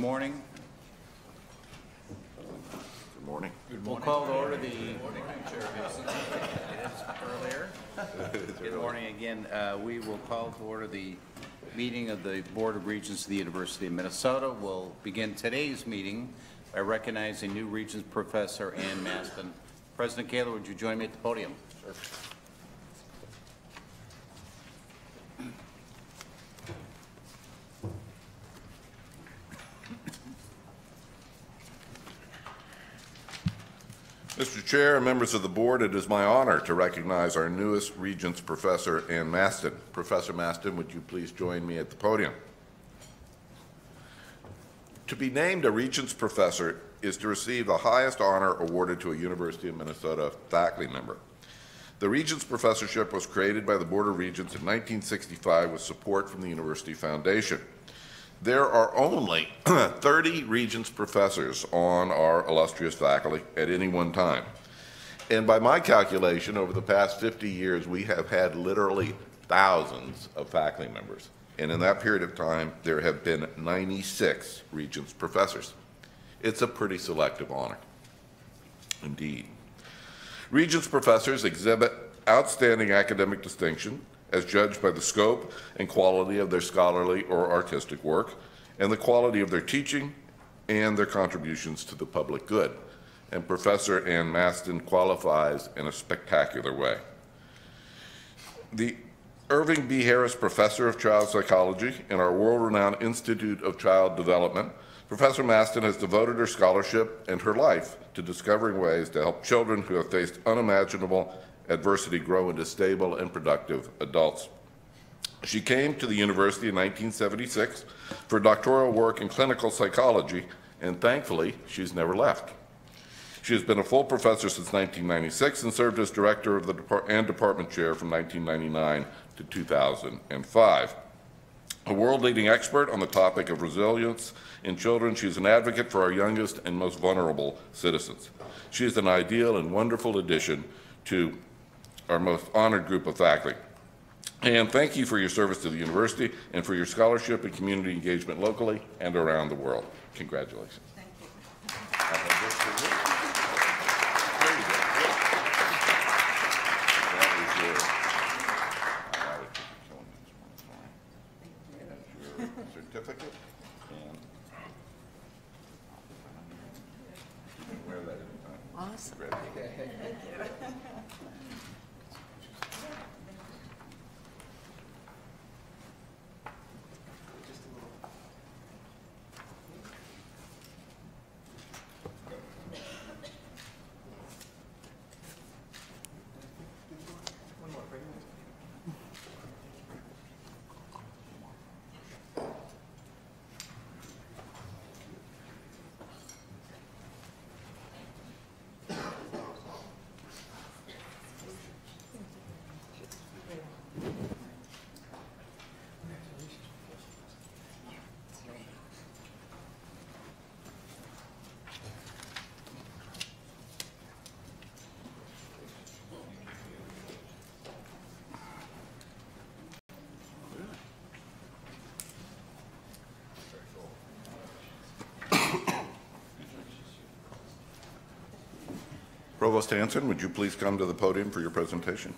morning. Good morning. Good morning. We'll call to order the Chair Wilson. It is earlier. Good morning again. We will call to order the meeting of the Board of Regents of the University of Minnesota. We'll begin today's meeting by recognizing new Regents Professor Ann Maston. President Kaler, would you join me at the podium? Sure. Mr. Chair and members of the board, it is my honor to recognize our newest Regents Professor, Ann Maston. Professor Maston, would you please join me at the podium? To be named a Regents Professor is to receive the highest honor awarded to a University of Minnesota faculty member. The Regents Professorship was created by the Board of Regents in 1965 with support from the University Foundation. There are only 30 Regents Professors on our illustrious faculty at any one time. And by my calculation, over the past 50 years, we have had literally thousands of faculty members. And in that period of time, there have been 96 Regents Professors. It's a pretty selective honor, indeed. Regents Professors exhibit outstanding academic distinction as judged by the scope and quality of their scholarly or artistic work, and the quality of their teaching and their contributions to the public good. And Professor Ann Maston qualifies in a spectacular way. The Irving B. Harris Professor of Child Psychology in our world-renowned Institute of Child Development, Professor Maston has devoted her scholarship and her life to discovering ways to help children who have faced unimaginable adversity grow into stable and productive adults. She came to the university in 1976 for doctoral work in clinical psychology, and thankfully, she's never left. She has been a full professor since 1996 and served as director of the department chair from 1999 to 2005. A world-leading expert on the topic of resilience in children, she is an advocate for our youngest and most vulnerable citizens. She is an ideal and wonderful addition to our most honored group of faculty. And thank you for your service to the university and for your scholarship and community engagement locally and around the world. Congratulations. Thank you. Certificate and wear that anytime. Awesome. Thank you. Provost Hanson, would you please come to the podium for your presentation?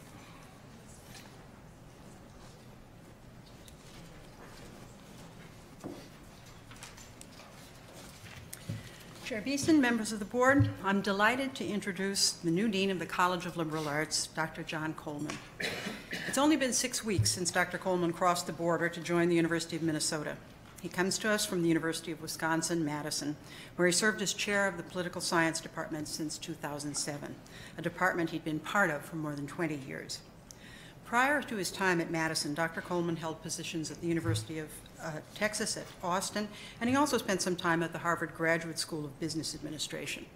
Chair Beeson, members of the board, I'm delighted to introduce the new Dean of the College of Liberal Arts, Dr. John Coleman. It's only been 6 weeks since Dr. Coleman crossed the border to join the University of Minnesota. He comes to us from the University of Wisconsin-Madison, where he served as chair of the Political Science Department since 2007, a department he'd been part of for more than 20 years. Prior to his time at Madison, Dr. Coleman held positions at the University of Texas at Austin, and he also spent some time at the Harvard Graduate School of Business Administration.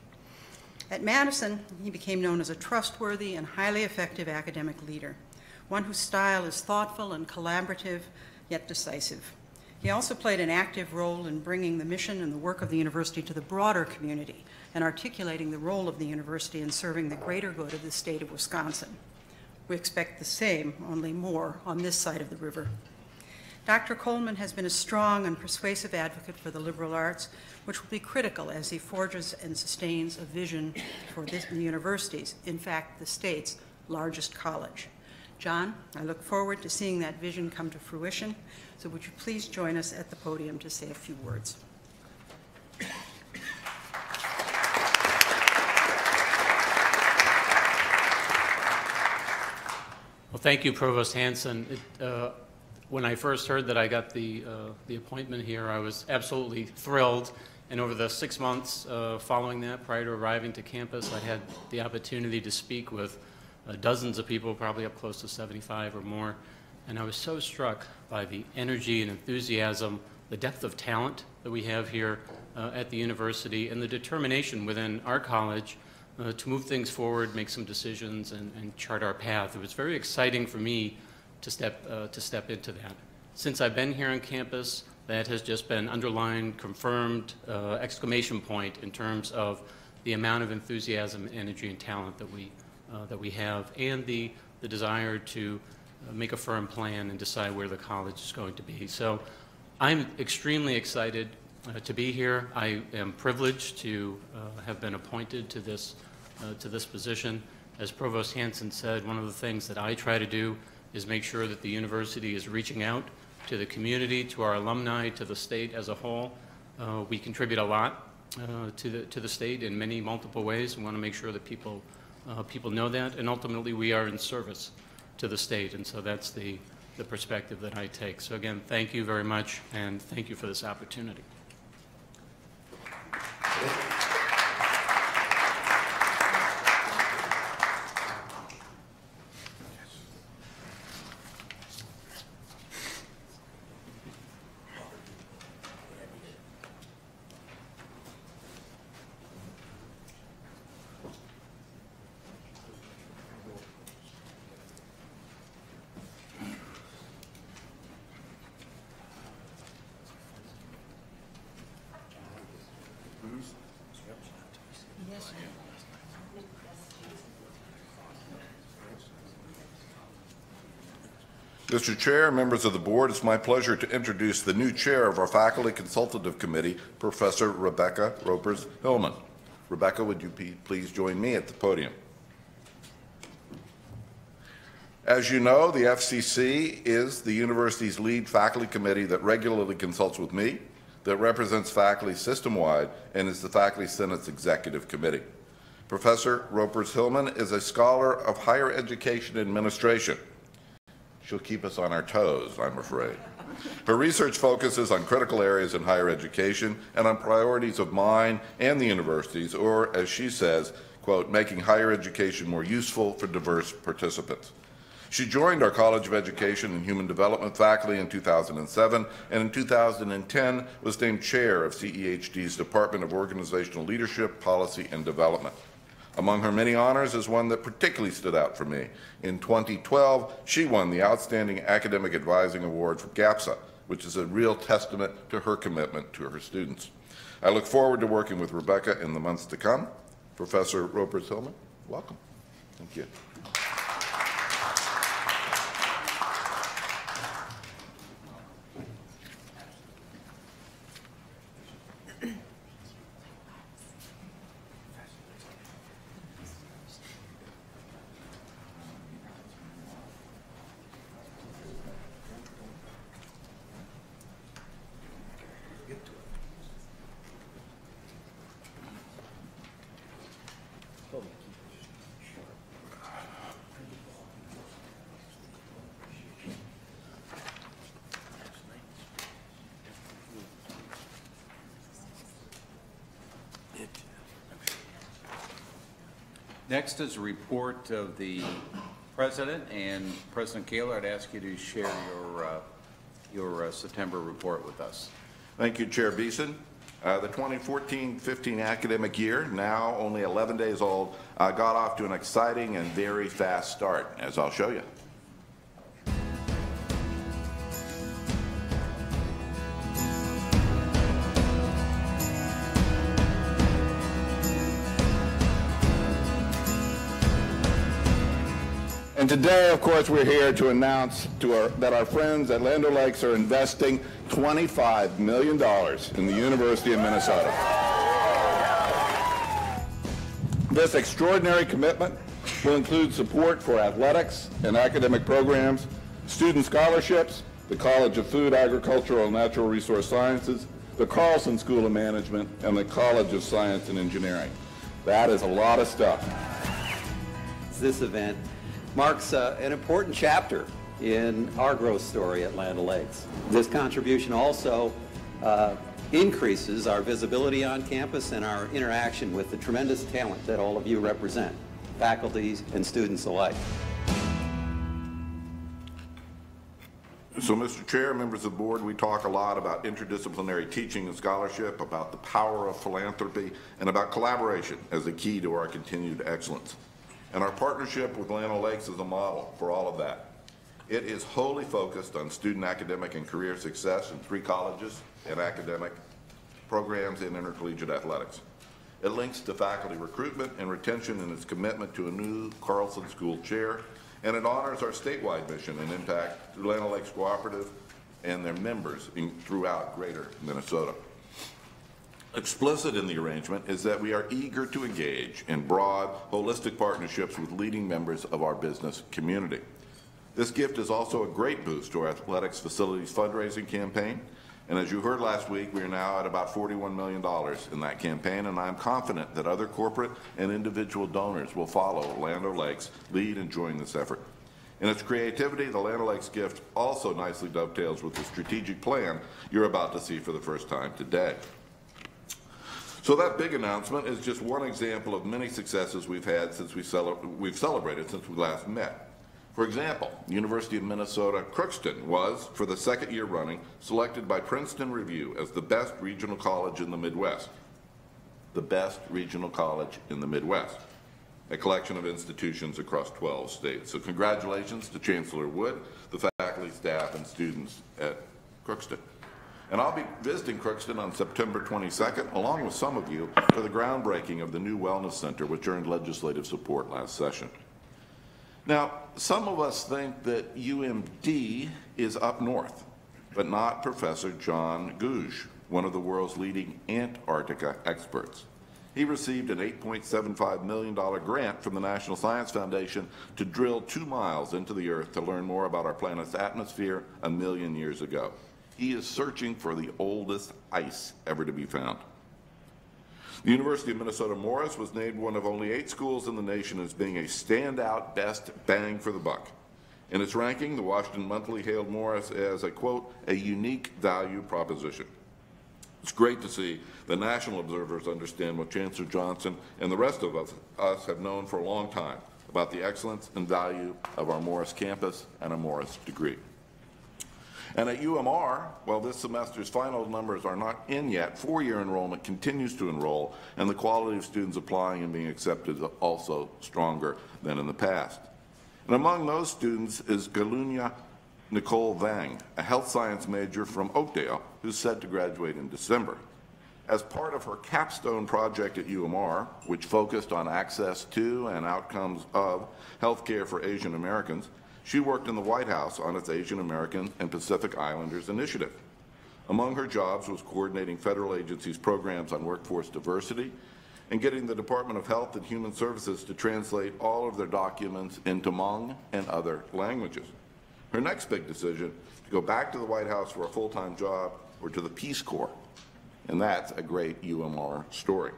At Madison, he became known as a trustworthy and highly effective academic leader, one whose style is thoughtful and collaborative, yet decisive. He also played an active role in bringing the mission and the work of the university to the broader community and articulating the role of the university in serving the greater good of the state of Wisconsin. We expect the same, only more, on this side of the river. Dr. Coleman has been a strong and persuasive advocate for the liberal arts, which will be critical as he forges and sustains a vision for the universities, in fact, the state's largest college. John, I look forward to seeing that vision come to fruition, so would you please join us at the podium to say a few words. Well, thank you, Provost Hanson. When I first heard that I got the appointment here, I was absolutely thrilled. And over the 6 months following that, prior to arriving to campus, I had the opportunity to speak with dozens of people, probably up close to 75 or more. And I was so struck by the energy and enthusiasm, the depth of talent that we have here at the university, and the determination within our college to move things forward, make some decisions, and chart our path. It was very exciting for me to step into that. Since I've been here on campus, that has just been underlined, confirmed, exclamation point in terms of the amount of enthusiasm, energy, and talent that we have, and the desire to make a firm plan and decide where the college is going to be. So I'm extremely excited to be here. I am privileged to have been appointed to this position. As Provost Hanson said, one of the things that I try to do is make sure that the university is reaching out to the community, to our alumni, to the state as a whole. We contribute a lot to the state in many multiple ways. We want to make sure that people know that, and ultimately we are in service to the state, and so that's the perspective that I take. So again, thank you very much, and thank you for this opportunity. Mr. Chair, members of the board, it's my pleasure to introduce the new chair of our Faculty Consultative Committee, Professor Rebecca Ropers-Hillman. Rebecca, would you please join me at the podium? As you know, the FCC is the university's lead faculty committee that regularly consults with me, that represents faculty system-wide, and is the Faculty Senate's executive committee. Professor Ropers-Hillman is a scholar of higher education administration. She'll keep us on our toes, I'm afraid. Her research focuses on critical areas in higher education and on priorities of mine and the universities, or as she says, quote, making higher education more useful for diverse participants. She joined our College of Education and Human Development faculty in 2007, and in 2010 was named chair of CEHD's Department of Organizational Leadership, Policy, and Development. Among her many honors is one that particularly stood out for me. In 2012, she won the Outstanding Academic Advising Award from GAPSA, which is a real testament to her commitment to her students. I look forward to working with Rebecca in the months to come. Professor Ropers-Hillman, welcome. Thank you. Next is a report of the President, and President Kaler, I'd ask you to share your September report with us. Thank you, Chair Beeson. The 2014-15 academic year, now only 11 days old, got off to an exciting and very fast start, as I'll show you. And today, of course, we're here to announce that our friends at Land O'Lakes are investing $25 million in the University of Minnesota. This extraordinary commitment will include support for athletics and academic programs, student scholarships, the College of Food, Agricultural, and Natural Resource Sciences, the Carlson School of Management, and the College of Science and Engineering. That is a lot of stuff. This event marks an important chapter in our growth story at Land O'Lakes. This contribution also increases our visibility on campus and our interaction with the tremendous talent that all of you represent, faculty and students alike. So, Mr. Chair, members of the board, we talk a lot about interdisciplinary teaching and scholarship, about the power of philanthropy, and about collaboration as a key to our continued excellence. And our partnership with Land O'Lakes is a model for all of that. It is wholly focused on student academic and career success in 3 colleges and academic programs in intercollegiate athletics. It links to faculty recruitment and retention in its commitment to a new Carlson School chair, and it honors our statewide mission and impact through Land O'Lakes Cooperative and their members throughout greater Minnesota. Explicit in the arrangement is that we are eager to engage in broad, holistic partnerships with leading members of our business community. This gift is also a great boost to our athletics facilities fundraising campaign, and as you heard last week, we are now at about $41 million in that campaign, and I'm confident that other corporate and individual donors will follow Land O'Lakes' lead in joining this effort. In its creativity, the Land O'Lakes gift also nicely dovetails with the strategic plan you're about to see for the first time today. So that big announcement is just one example of many successes we've had since we've celebrated since we last met. For example, University of Minnesota Crookston was, for the second year running, selected by Princeton Review as the best regional college in the Midwest. The best regional college in the Midwest. A collection of institutions across 12 states. So congratulations to Chancellor Wood, the faculty, staff, and students at Crookston. And I'll be visiting Crookston on September 22nd, along with some of you, for the groundbreaking of the new Wellness Center, which earned legislative support last session. Now, some of us think that UMD is up north, but not Professor John Gouge, one of the world's leading Antarctica experts. He received an $8.75 million grant from the National Science Foundation to drill 2 miles into the Earth to learn more about our planet's atmosphere 1 million years ago. He is searching for the oldest ice ever to be found. The University of Minnesota Morris was named one of only 8 schools in the nation as being a standout best bang for the buck. In its ranking, the Washington Monthly hailed Morris as a, quote, a unique value proposition. It's great to see the national observers understand what Chancellor Johnson and the rest of us have known for a long time about the excellence and value of our Morris campus and a Morris degree. And at UMR, while this semester's final numbers are not in yet, 4-year enrollment continues to enroll, and the quality of students applying and being accepted is also stronger than in the past. And among those students is Galunya Nicole Vang, a health science major from Oakdale, who's set to graduate in December. As part of her capstone project at UMR, which focused on access to and outcomes of healthcare for Asian Americans, she worked in the White House on its Asian American and Pacific Islanders initiative. Among her jobs was coordinating federal agencies' programs on workforce diversity and getting the Department of Health and Human Services to translate all of their documents into Hmong and other languages. Her next big decision, to go back to the White House for a full-time job or to the Peace Corps. And that's a great UMR story.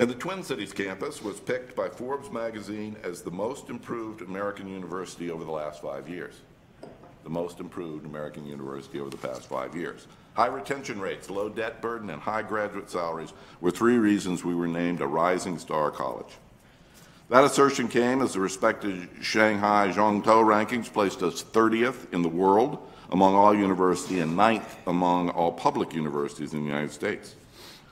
And the Twin Cities campus was picked by Forbes magazine as the most improved American university over the last 5 years. The most improved American university over the past 5 years. High retention rates, low debt burden, and high graduate salaries were 3 reasons we were named a Rising Star College. That assertion came as the respected Shanghai Zhongtou rankings placed us 30th in the world among all universities and 9th among all public universities in the United States.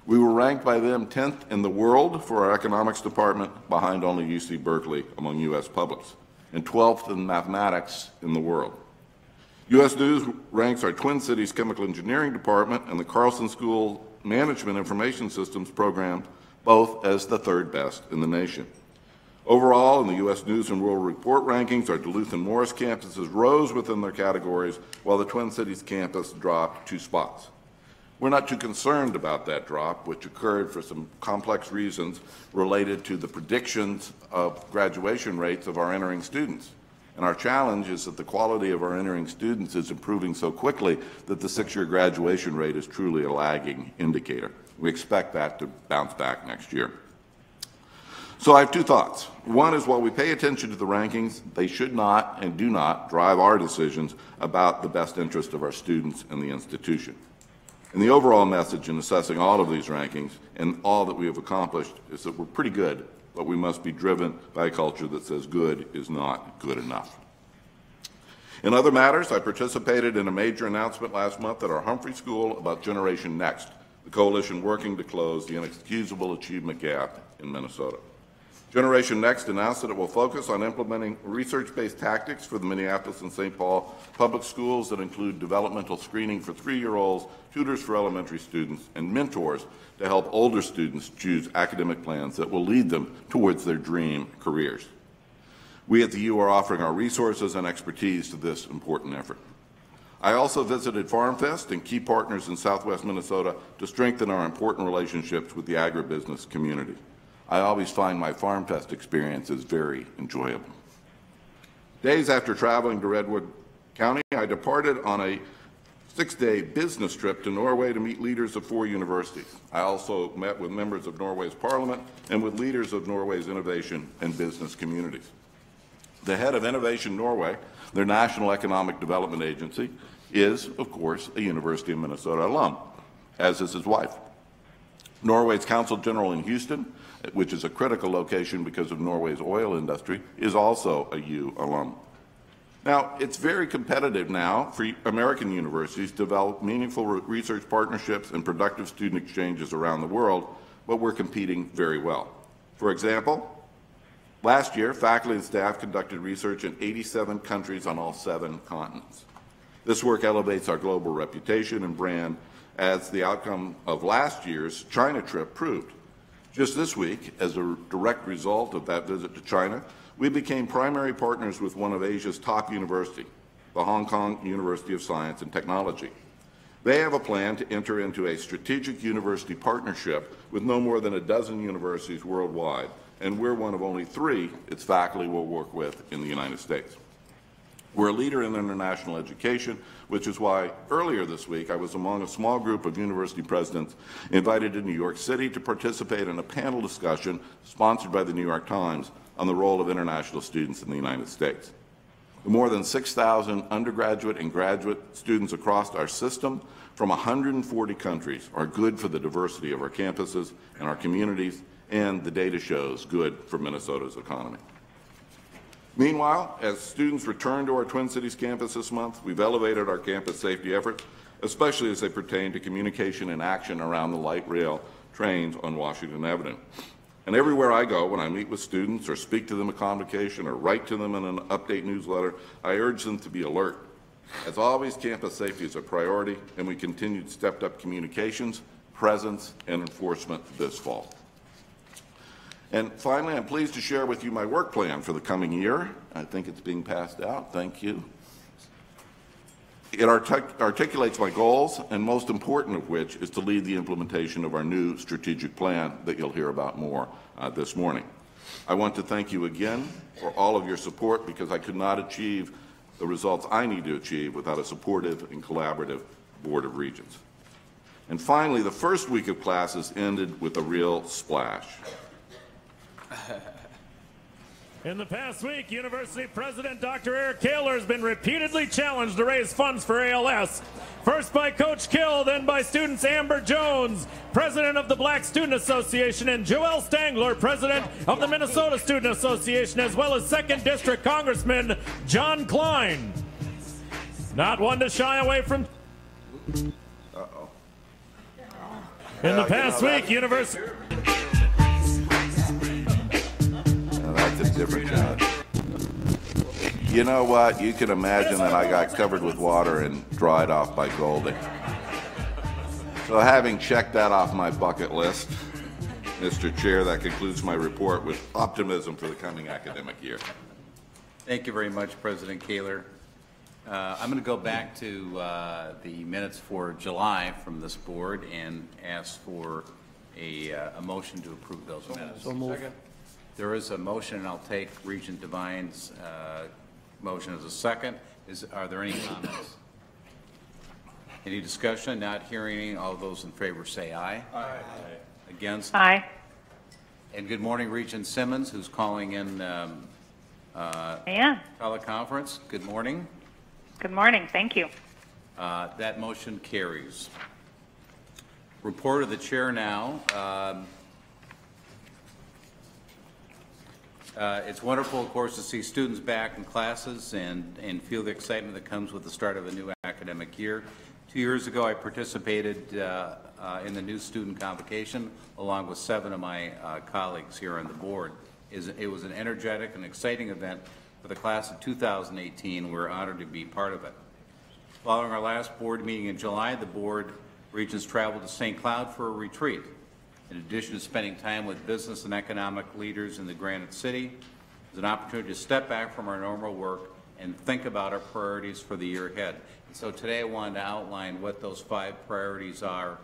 We were ranked by them 10th in the world for our economics department, behind only UC Berkeley among U.S. publics, and 12th in mathematics in the world. U.S. News ranks our Twin Cities Chemical Engineering Department and the Carlson School Management Information Systems program both as the 3rd best in the nation. Overall, in the U.S. News and World Report rankings, our Duluth and Morris campuses rose within their categories, while the Twin Cities campus dropped 2 spots. We're not too concerned about that drop, which occurred for some complex reasons related to the predictions of graduation rates of our entering students. And our challenge is that the quality of our entering students is improving so quickly that the 6-year graduation rate is truly a lagging indicator. We expect that to bounce back next year. So I have 2 thoughts. One is, while we pay attention to the rankings, they should not and do not drive our decisions about the best interest of our students and the institution. And the overall message in assessing all of these rankings and all that we have accomplished is that we're pretty good, but we must be driven by a culture that says good is not good enough. In other matters, I participated in a major announcement last month at our Humphrey School about Generation Next, the coalition working to close the inexcusable achievement gap in Minnesota. Generation Next announced that it will focus on implementing research-based tactics for the Minneapolis and St. Paul public schools that include developmental screening for 3-year-olds, tutors for elementary students, and mentors to help older students choose academic plans that will lead them towards their dream careers. We at the U are offering our resources and expertise to this important effort. I also visited Farm Fest and key partners in Southwest Minnesota to strengthen our important relationships with the agribusiness community. I always find my Farm Fest experiences very enjoyable. Days after traveling to Redwood County, I departed on a 6-day business trip to Norway to meet leaders of 4 universities. I also met with members of Norway's parliament and with leaders of Norway's innovation and business communities. The head of Innovation Norway, their national economic development agency, is, of course, a University of Minnesota alum, as is his wife. Norway's Consul General in Houston, which is a critical location because of Norway's oil industry, is also a U alum. Now, it's very competitive now for American universities to develop meaningful research partnerships and productive student exchanges around the world, but we're competing very well. For example, last year, faculty and staff conducted research in 87 countries on all 7 continents. This work elevates our global reputation and brand, as the outcome of last year's China trip proved. Just this week, as a direct result of that visit to China, we became primary partners with one of Asia's top universities, the Hong Kong University of Science and Technology. They have a plan to enter into a strategic university partnership with no more than a dozen universities worldwide, and we're one of only 3 its faculty will work with in the United States. We're a leader in international education, which is why earlier this week I was among a small group of university presidents invited to New York City to participate in a panel discussion sponsored by the New York Times on the role of international students in the United States. The more than 6,000 undergraduate and graduate students across our system from 140 countries are good for the diversity of our campuses and our communities, and the data shows good for Minnesota's economy. Meanwhile, as students return to our Twin Cities campus this month, we've elevated our campus safety efforts, especially as they pertain to communication and action around the light rail trains on Washington Avenue. And everywhere I go, when I meet with students or speak to them at convocation or write to them in an update newsletter, I urge them to be alert. As always, campus safety is a priority, and we continued stepped-up communications, presence, and enforcement this fall. And finally, I'm pleased to share with you my work plan for the coming year. I think it's being passed out. Thank you. It articulates my goals, and most important of which is to lead the implementation of our new strategic plan that you'll hear about more this morning. I want to thank you again for all of your support, because I could not achieve the results I need to achieve without a supportive and collaborative Board of Regents. And finally, the first week of classes ended with a real splash. In the past week, University President Dr. Eric Kaler has been repeatedly challenged to raise funds for ALS. First by Coach Kill, then by students Amber Jones, president of the Black Student Association, and Joelle Stangler, president of the Minnesota Student Association, as well as 2nd District Congressman John Klein. Not one to shy away from... Uh-oh. In the past week, University... That's a different challenge. You know what? You can imagine that I got covered with water and dried off by Goldie. So having checked that off my bucket list, Mr. Chair, that concludes my report with optimism for the coming academic year. Thank you very much, President Kaler. I'm going to go back to the minutes for July from this board and ask for a motion to approve those minutes. So moved. There is a motion, and I'll take Regent Devine's motion as a second. Are there any comments? Any discussion? Not hearing any. All those in favor say aye. Aye. Against? Aye. And good morning, Regent Simmons, who's calling in Yeah. teleconference. Good morning. Good morning. Thank you. That motion carries. Report of the chair now. It's wonderful, of course, to see students back in classes and feel the excitement that comes with the start of a new academic year. 2 years ago, I participated in the new student convocation along with 7 of my colleagues here on the board. It was an energetic and exciting event for the class of 2018. We're honored to be part of it. Following our last board meeting in July, the board Regents traveled to St. Cloud for a retreat. In addition to spending time with business and economic leaders in the Granite City, it's an opportunity to step back from our normal work and think about our priorities for the year ahead. And so today I wanted to outline what those 5 priorities are.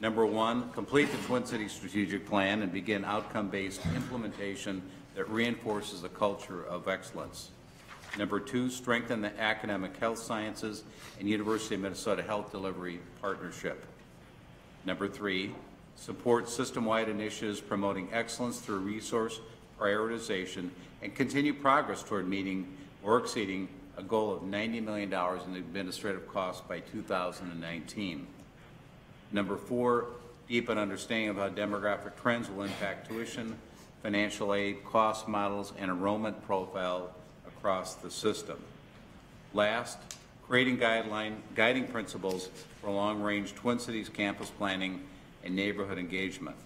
Number 1, complete the Twin Cities strategic plan and begin outcome-based implementation that reinforces a culture of excellence. Number 2, strengthen the academic health sciences and University of Minnesota Health Delivery Partnership. Number 3, support system-wide initiatives promoting excellence through resource prioritization and continue progress toward meeting or exceeding a goal of $90 million in administrative costs by 2019. Number 4, deepen understanding of how demographic trends will impact tuition, financial aid, cost models, and enrollment profile across the system. Last, creating guiding principles for long-range Twin Cities campus planning and neighborhood engagement.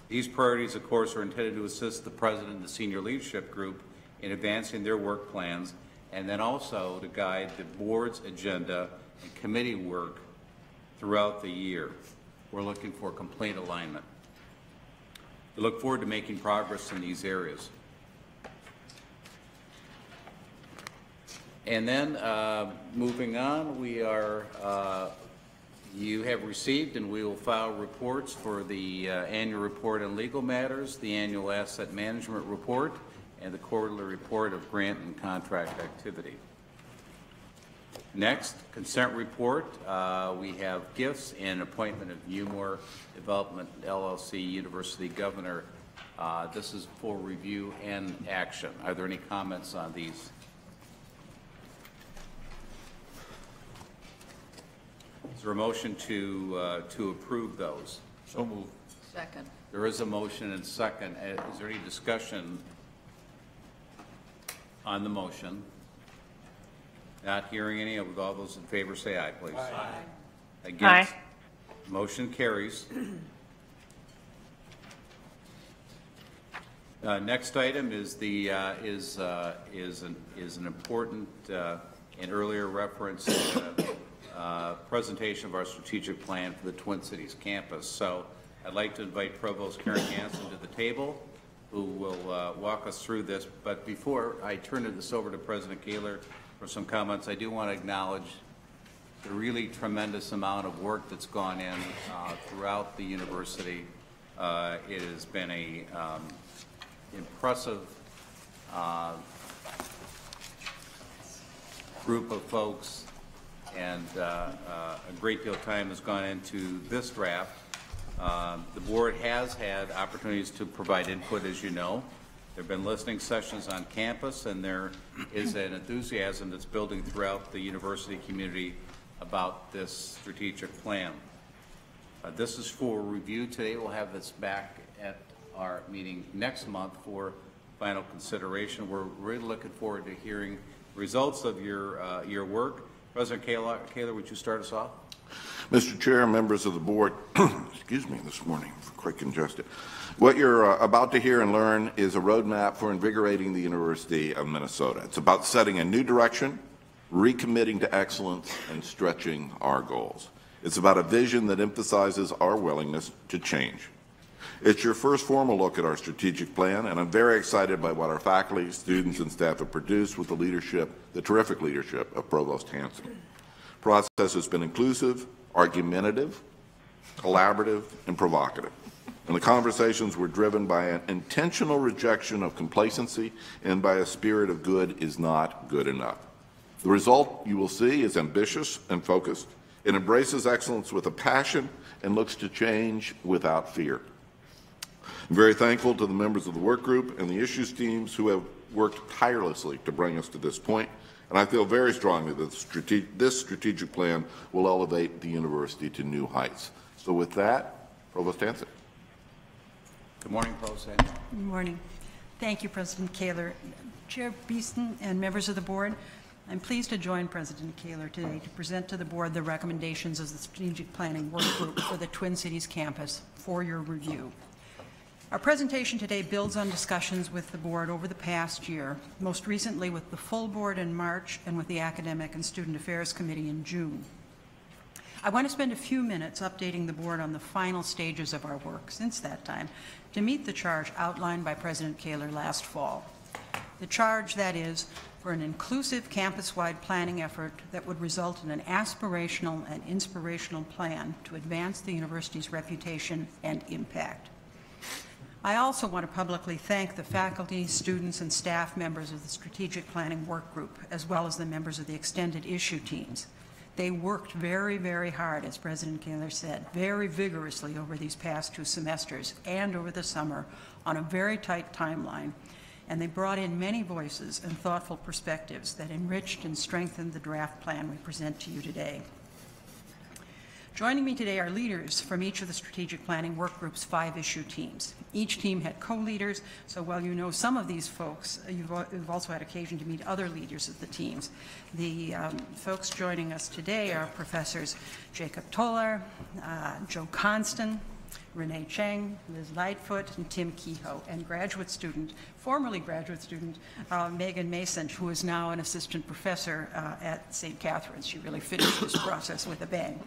These priorities, of course, are intended to assist the President and the senior leadership group in advancing their work plans, and then also to guide the board's agenda and committee work throughout the year. We're looking for complete alignment. We look forward to making progress in these areas. And then, moving on, we are you have received and we will file reports for the annual report on legal matters, the annual asset management report, and the quarterly report of grant and contract activity. Next, consent report. We have gifts and appointment of Umore Development LLC University Governor. This is for review and action. Are there any comments on these? Is there a motion to approve those? So moved. Second. There is a motion and second. Is there any discussion on the motion? Not hearing any. With all those in favor, say aye, please. Aye. Against? Aye. Motion carries. Next item is the is an important and earlier reference presentation of our strategic plan for the Twin Cities campus. So I'd like to invite Provost Karen Hansen to the table, who will walk us through this. But before I turn this over to President Kaler for some comments, I do want to acknowledge the really tremendous amount of work that's gone in throughout the university. It has been a impressive group of folks, and a great deal of time has gone into this draft. The board has had opportunities to provide input, as you know. There have been listening sessions on campus, and there is an enthusiasm that's building throughout the university community about this strategic plan. This is for review today. We'll have this back at our meeting next month for final consideration. We're really looking forward to hearing results of your work. President Kaler, would you start us off? Mr. Chair, members of the board, excuse me this morning, I'm quite congested. What you're about to hear and learn is a roadmap for invigorating the University of Minnesota. It's about setting a new direction, recommitting to excellence, and stretching our goals. It's about a vision that emphasizes our willingness to change. It's your first formal look at our strategic plan, and I'm very excited by what our faculty, students, and staff have produced with the terrific leadership of Provost Hanson. The process has been inclusive, argumentative, collaborative, and provocative. And the conversations were driven by an intentional rejection of complacency and by a spirit of good is not good enough. The result you will see is ambitious and focused. It embraces excellence with a passion and looks to change without fear. I'm very thankful to the members of the work group and the issues teams who have worked tirelessly to bring us to this point, and I feel very strongly that this strategic plan will elevate the university to new heights. So with that, Provost Hanson. Good morning, Provost Hanson. Good morning. Thank you, President Kaler. Chair Beeson and members of the board, I'm pleased to join President Kaler today to present to the board the recommendations of the Strategic Planning Work Group for the Twin Cities campus for your review. Our presentation today builds on discussions with the board over the past year, most recently with the full board in March and with the Academic and Student Affairs Committee in June. I want to spend a few minutes updating the board on the final stages of our work since that time to meet the charge outlined by President Kaler last fall. The charge, that is, for an inclusive campus-wide planning effort that would result in an aspirational and inspirational plan to advance the university's reputation and impact. I also want to publicly thank the faculty, students, and staff members of the Strategic Planning Work Group, as well as the members of the extended issue teams. They worked very, very hard, as President Kaler said, very vigorously over these past 2 semesters and over the summer on a very tight timeline, and they brought in many voices and thoughtful perspectives that enriched and strengthened the draft plan we present to you today. Joining me today are leaders from each of the Strategic Planning Work Group's 5 issue teams. Each team had co-leaders, so while you know some of these folks, you've also had occasion to meet other leaders of the teams. The folks joining us today are Professors Jacob Toller, Joe Constant, Renee Cheng, Liz Lightfoot, and Tim Kehoe, and formerly graduate student, Megan Mason, who is now an assistant professor at St. Catherine's. She really finished this process with a bang.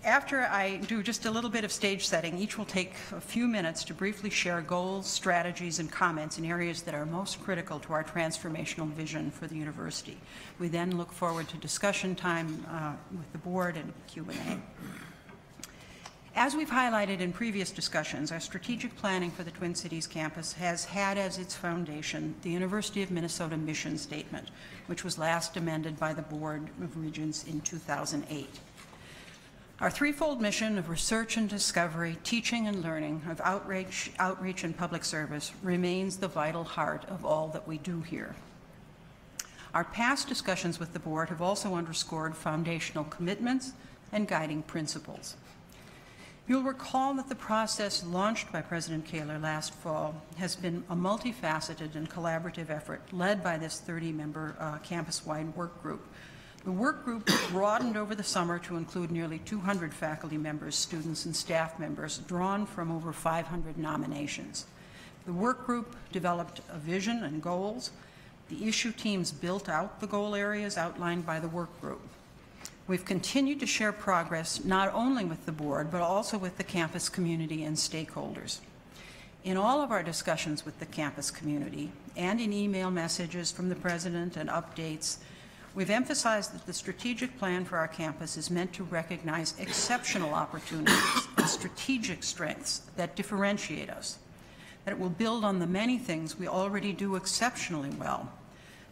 After I do just a little bit of stage setting, each will take a few minutes to briefly share goals, strategies, and comments in areas that are most critical to our transformational vision for the university. We then look forward to discussion time with the board and Q&A. As we've highlighted in previous discussions, our strategic planning for the Twin Cities campus has had as its foundation the University of Minnesota mission statement, which was last amended by the Board of Regents in 2008. Our threefold mission of research and discovery, teaching and learning, of outreach and public service remains the vital heart of all that we do here. Our past discussions with the board have also underscored foundational commitments and guiding principles. You'll recall that the process launched by President Kaler last fall has been a multifaceted and collaborative effort led by this 30-member campus-wide work group. The work group broadened over the summer to include nearly 200 faculty members, students, and staff members drawn from over 500 nominations. The work group developed a vision and goals. The issue teams built out the goal areas outlined by the work group. We've continued to share progress not only with the board, but also with the campus community and stakeholders. In all of our discussions with the campus community and in email messages from the president and updates, we've emphasized that the strategic plan for our campus is meant to recognize exceptional opportunities and strategic strengths that differentiate us, that it will build on the many things we already do exceptionally well,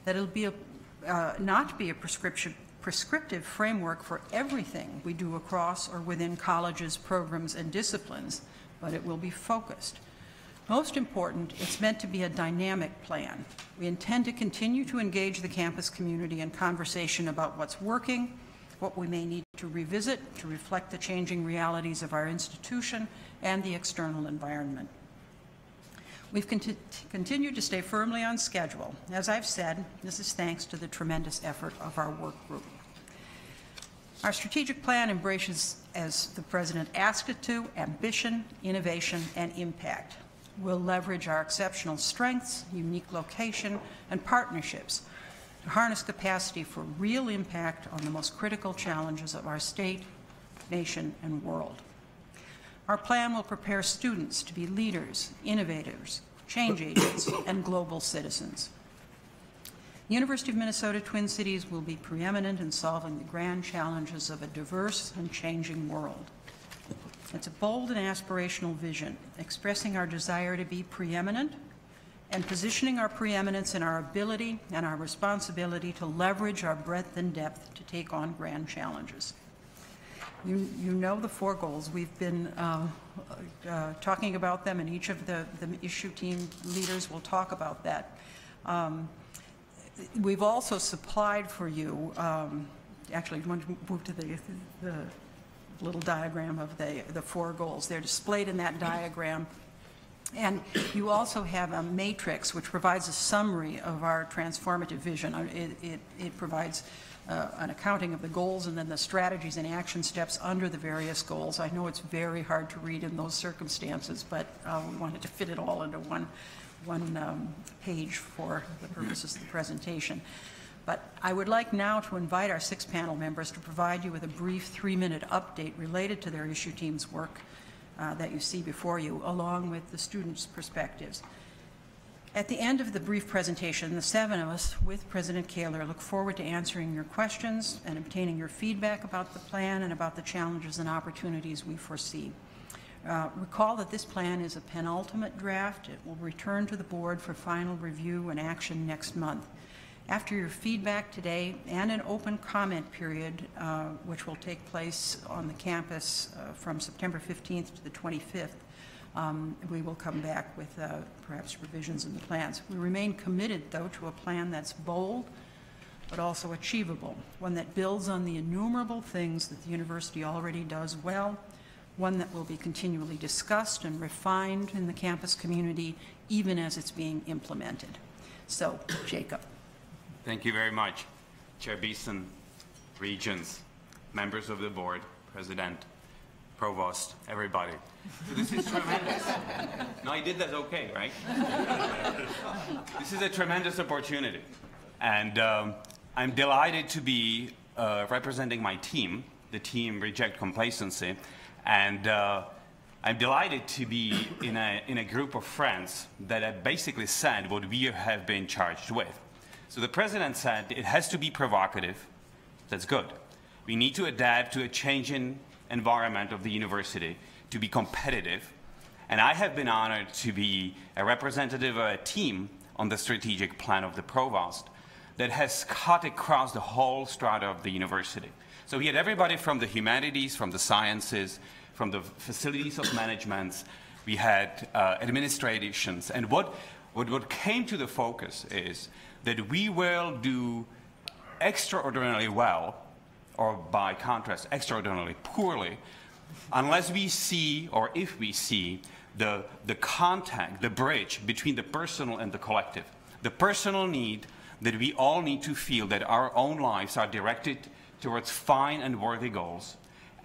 that it'll be not be a prescriptive framework for everything we do across or within colleges, programs, and disciplines, but it will be focused. Most important, it's meant to be a dynamic plan. We intend to continue to engage the campus community in conversation about what's working, what we may need to revisit to reflect the changing realities of our institution and the external environment. We've continued to stay firmly on schedule. As I've said, this is thanks to the tremendous effort of our work group. Our strategic plan embraces, as the President asked it to, ambition, innovation, and impact. We'll leverage our exceptional strengths, unique location, and partnerships to harness capacity for real impact on the most critical challenges of our state, nation, and world. Our plan will prepare students to be leaders, innovators, change agents, and global citizens. The University of Minnesota Twin Cities will be preeminent in solving the grand challenges of a diverse and changing world. It's a bold and aspirational vision, expressing our desire to be preeminent and positioning our preeminence in our ability and our responsibility to leverage our breadth and depth to take on grand challenges. You know the 4 goals. We've been talking about them, and each of the issue team leaders will talk about that. We've also supplied for you, actually, you want to move to the little diagram of the 4 goals. They're displayed in that diagram. And you also have a matrix which provides a summary of our transformative vision. It provides an accounting of the goals and then the strategies and action steps under the various goals. I know it's very hard to read in those circumstances, but we wanted to fit it all into one page for the purposes of the presentation. But I would like now to invite our 6 panel members to provide you with a brief 3-minute update related to their issue team's work that you see before you, along with the students' perspectives. At the end of the brief presentation, the 7 of us, with President Kaler, look forward to answering your questions and obtaining your feedback about the plan and about the challenges and opportunities we foresee. Recall that this plan is a penultimate draft. It will return to the board for final review and action next month. After your feedback today and an open comment period, which will take place on the campus from September 15th to the 25th, we will come back with perhaps revisions in the plans. We remain committed, though, to a plan that's bold but also achievable, one that builds on the innumerable things that the university already does well, one that will be continually discussed and refined in the campus community, even as it's being implemented. So, Jacob. Thank you very much, Chair Beeson, Regents, members of the board, President, Provost, everybody. So this is tremendous. No, I did that okay, right? This is a tremendous opportunity. And I'm delighted to be representing my team, the team Reject Complacency. And I'm delighted to be in a group of friends that have basically said what we have been charged with. So the president said it has to be provocative. That's good. We need to adapt to a changing environment of the university to be competitive. And I have been honored to be a representative of a team on the strategic plan of the provost that has cut across the whole strata of the university. So we had everybody from the humanities, from the sciences, from the facilities of management. We had administrations. And what came to the focus is that we will do extraordinarily well, or by contrast, extraordinarily poorly, unless we see, or if we see, the contact, the bridge between the personal and the collective. The personal need that we all need to feel that our own lives are directed towards fine and worthy goals,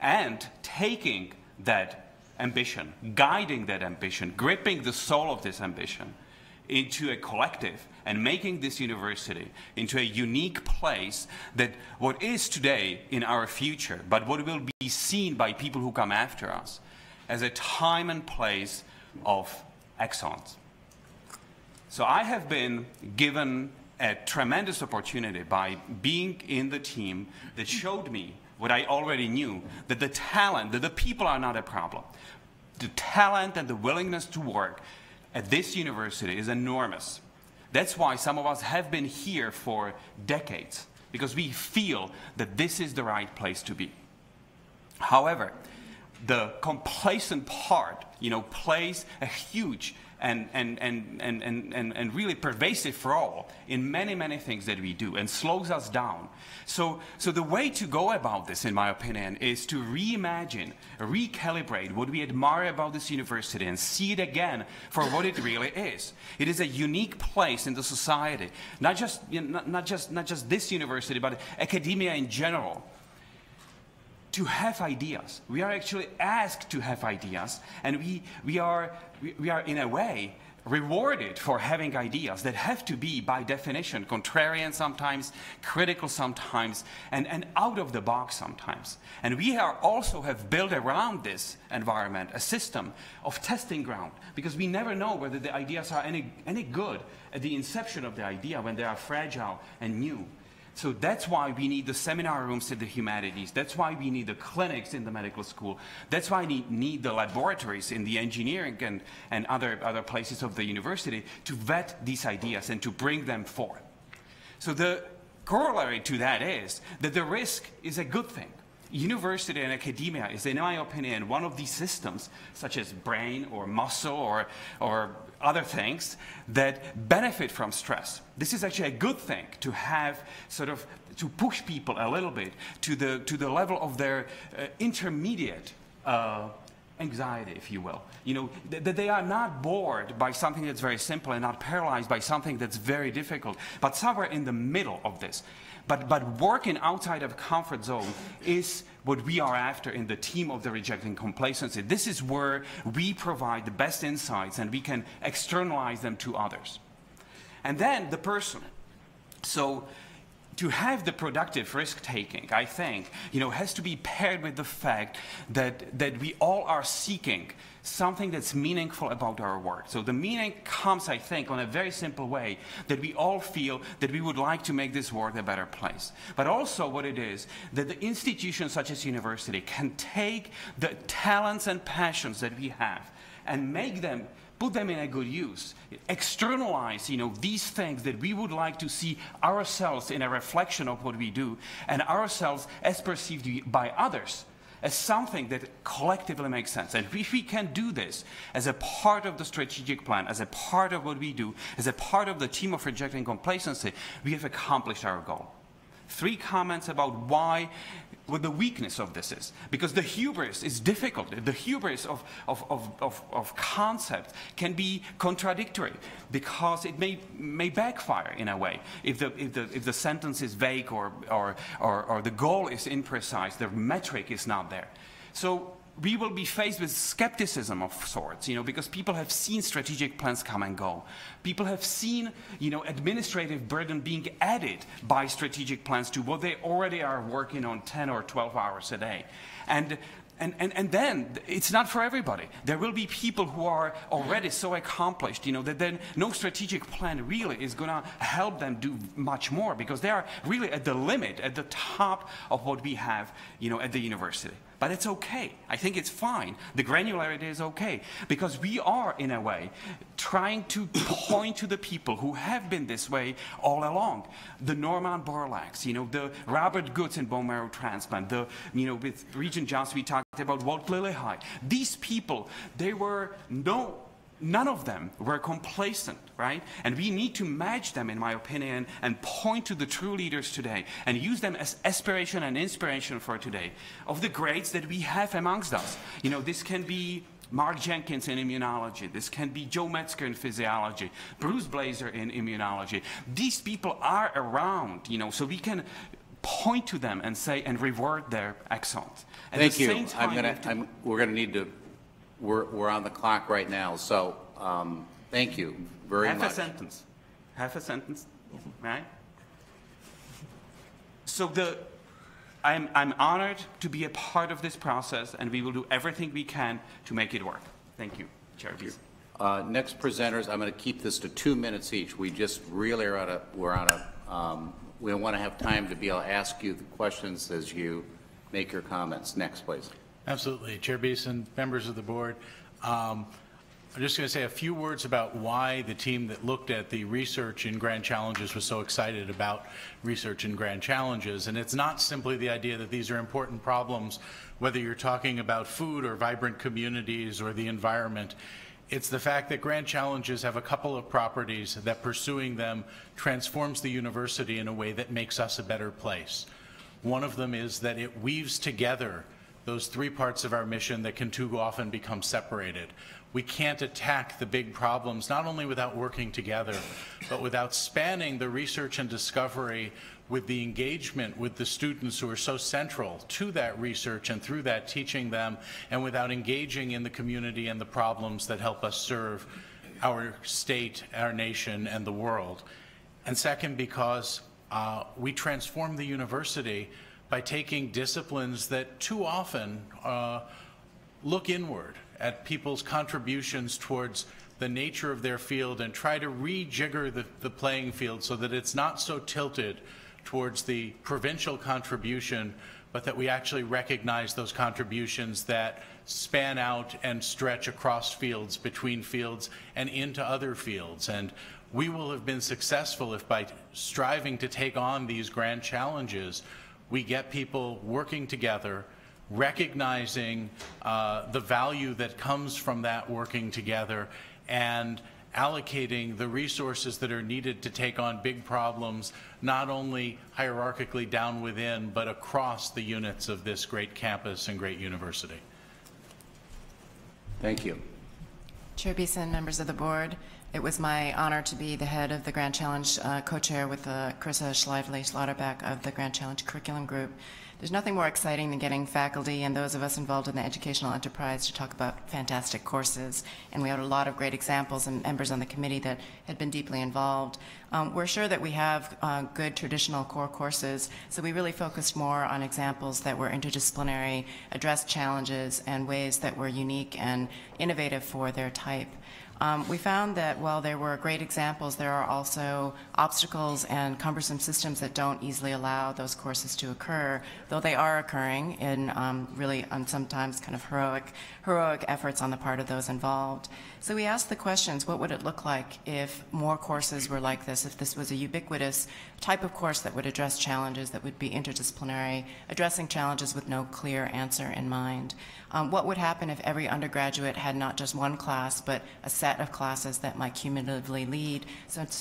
and taking that ambition, guiding that ambition, gripping the soul of this ambition into a collective and making this university into a unique place that what is today in our future, but what will be seen by people who come after us as a time and place of excellence. So I have been given a tremendous opportunity by being in the team that showed me what I already knew, that the talent, that the people are not a problem. The talent and the willingness to work at this university is enormous. That's why some of us have been here for decades, because we feel that this is the right place to be. However, the complacent part, plays a huge and really pervasive role in many, many things that we do and slows us down. So the way to go about this, in my opinion, is to reimagine, recalibrate what we admire about this university and see it again for what it really is. It is a unique place in the society, not just this university, but academia in general, to have ideas. We are actually asked to have ideas, and we are in a way rewarded for having ideas that have to be, by definition, contrarian sometimes, critical sometimes, and out of the box sometimes. And we also have built around this environment a system of testing ground, because we never know whether the ideas are any good at the inception of the idea when they are fragile and new. So that's why we need the seminar rooms in the humanities. That's why we need the clinics in the medical school. That's why we need the laboratories in the engineering and other places of the university to vet these ideas and to bring them forth. So the corollary to that is that the risk is a good thing. University and academia is, in my opinion, one of these systems, such as brain or muscle or other things, that benefit from stress. This is actually a good thing to have, sort of, to push people a little bit to the level of their intermediate anxiety, if you will. You know, that they are not bored by something that's very simple and not paralyzed by something that's very difficult, but somewhere in the middle of this. But working outside of comfort zone is what we are after in the team of the Rejecting Complacency. This is where we provide the best insights and we can externalize them to others. And then the person. So to have the productive risk-taking, I think, you know, has to be paired with the fact that we all are seeking something that's meaningful about our work. So the meaning comes, I think, on a very simple way, that we all feel that we would like to make this world a better place. But also what it is, that the institutions such as university can take the talents and passions that we have and make them, put them in a good use, externalize, you know, these things that we would like to see ourselves in a reflection of what we do, and ourselves as perceived by others as something that collectively makes sense. And if we can do this as a part of the strategic plan, as a part of what we do, as a part of the team of Rejecting Complacency, we have accomplished our goal. 3 comments about what the weakness of this is. Because the hubris is difficult. The hubris of concept can be contradictory because it may backfire in a way. If the sentence is vague or the goal is imprecise, the metric is not there. So we will be faced with skepticism of sorts, you know, because people have seen strategic plans come and go. People have seen, you know, administrative burden being added by strategic plans to what they already are working on 10 or 12 hours a day. And then it's not for everybody. There will be people who are already so accomplished, you know, that then no strategic plan really is going to help them do much more because they are really at the limit, at the top of what we have, you know, at the university. But it's okay. I think it's fine. The granularity is okay because we are, in a way, trying to point to the people who have been this way all along. The Norman Borlaug's, you know, the Robert Goods in bone marrow transplant, the, you know, with Regent Johnson we talked about Walt Lillehei. These people, they were none of them were complacent, right? And we need to match them, in my opinion, and point to the true leaders today and use them as aspiration and inspiration for today of the greats that we have amongst us. You know, this can be Mark Jenkins in immunology. This can be Joe Metzger in physiology, Bruce Blazer in immunology. These people are around, you know, so we can point to them and say and reward their excellence. At Thank the you. same time, We're going to need to. We're on the clock right now, so thank you very much. Half a sentence, right? So I'm honored to be a part of this process, and we will do everything we can to make it work. Thank you, Chair Beasley. Next presenters, I'm going to keep this to 2 minutes each. We just really are we want to have time to be able to ask you the questions as you make your comments. Next, please. Absolutely. Chair Beeson, members of the board, I'm just going to say a few words about why the team that looked at the research in Grand Challenges was so excited about research in Grand Challenges. And it's not simply the idea that these are important problems, whether you're talking about food or vibrant communities or the environment. It's the fact that Grand Challenges have a couple of properties that pursuing them transforms the university in a way that makes us a better place. One of them is that it weaves together those 3 parts of our mission that can too often become separated. We can't attack the big problems, not only without working together, but without spanning the research and discovery with the engagement with the students who are so central to that research and through that teaching them, and without engaging in the community and the problems that help us serve our state, our nation, and the world. And second, because we transform the university by taking disciplines that too often look inward at people's contributions towards the nature of their field and try to rejigger the playing field so that it's not so tilted towards the provincial contribution, but that we actually recognize those contributions that span out and stretch across fields, between fields, and into other fields. And we will have been successful if by striving to take on these grand challenges, we get people working together, recognizing the value that comes from that working together, and allocating the resources that are needed to take on big problems, not only hierarchically down within, but across the units of this great campus and great university. Thank you. Chair Beeson, members of the board, it was my honor to be the head of the Grand Challenge co-chair with Carissa Schleifele-Slaughterback of the Grand Challenge Curriculum Group. There's nothing more exciting than getting faculty and those of us involved in the educational enterprise to talk about fantastic courses. And we had a lot of great examples and members on the committee that had been deeply involved. We're sure that we have good traditional core courses, so we really focused more on examples that were interdisciplinary, addressed challenges, and ways that were unique and innovative for their type. We found that while there were great examples, there are also obstacles and cumbersome systems that don't easily allow those courses to occur, though they are occurring in really sometimes kind of heroic efforts on the part of those involved. So we asked the questions, what would it look like if more courses were like this, if this was a ubiquitous type of course that would address challenges that would be interdisciplinary, addressing challenges with no clear answer in mind? What would happen if every undergraduate had not just one class, but a set of classes that might cumulatively lead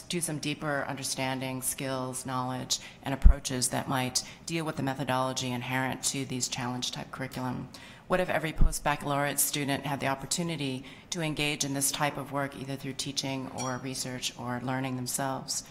to some deeper understanding, skills, knowledge, and approaches that might deal with the methodology inherent to these challenge-type curriculum? What if every post-baccalaureate student had the opportunity to engage in this type of work either through teaching or research or learning themselves?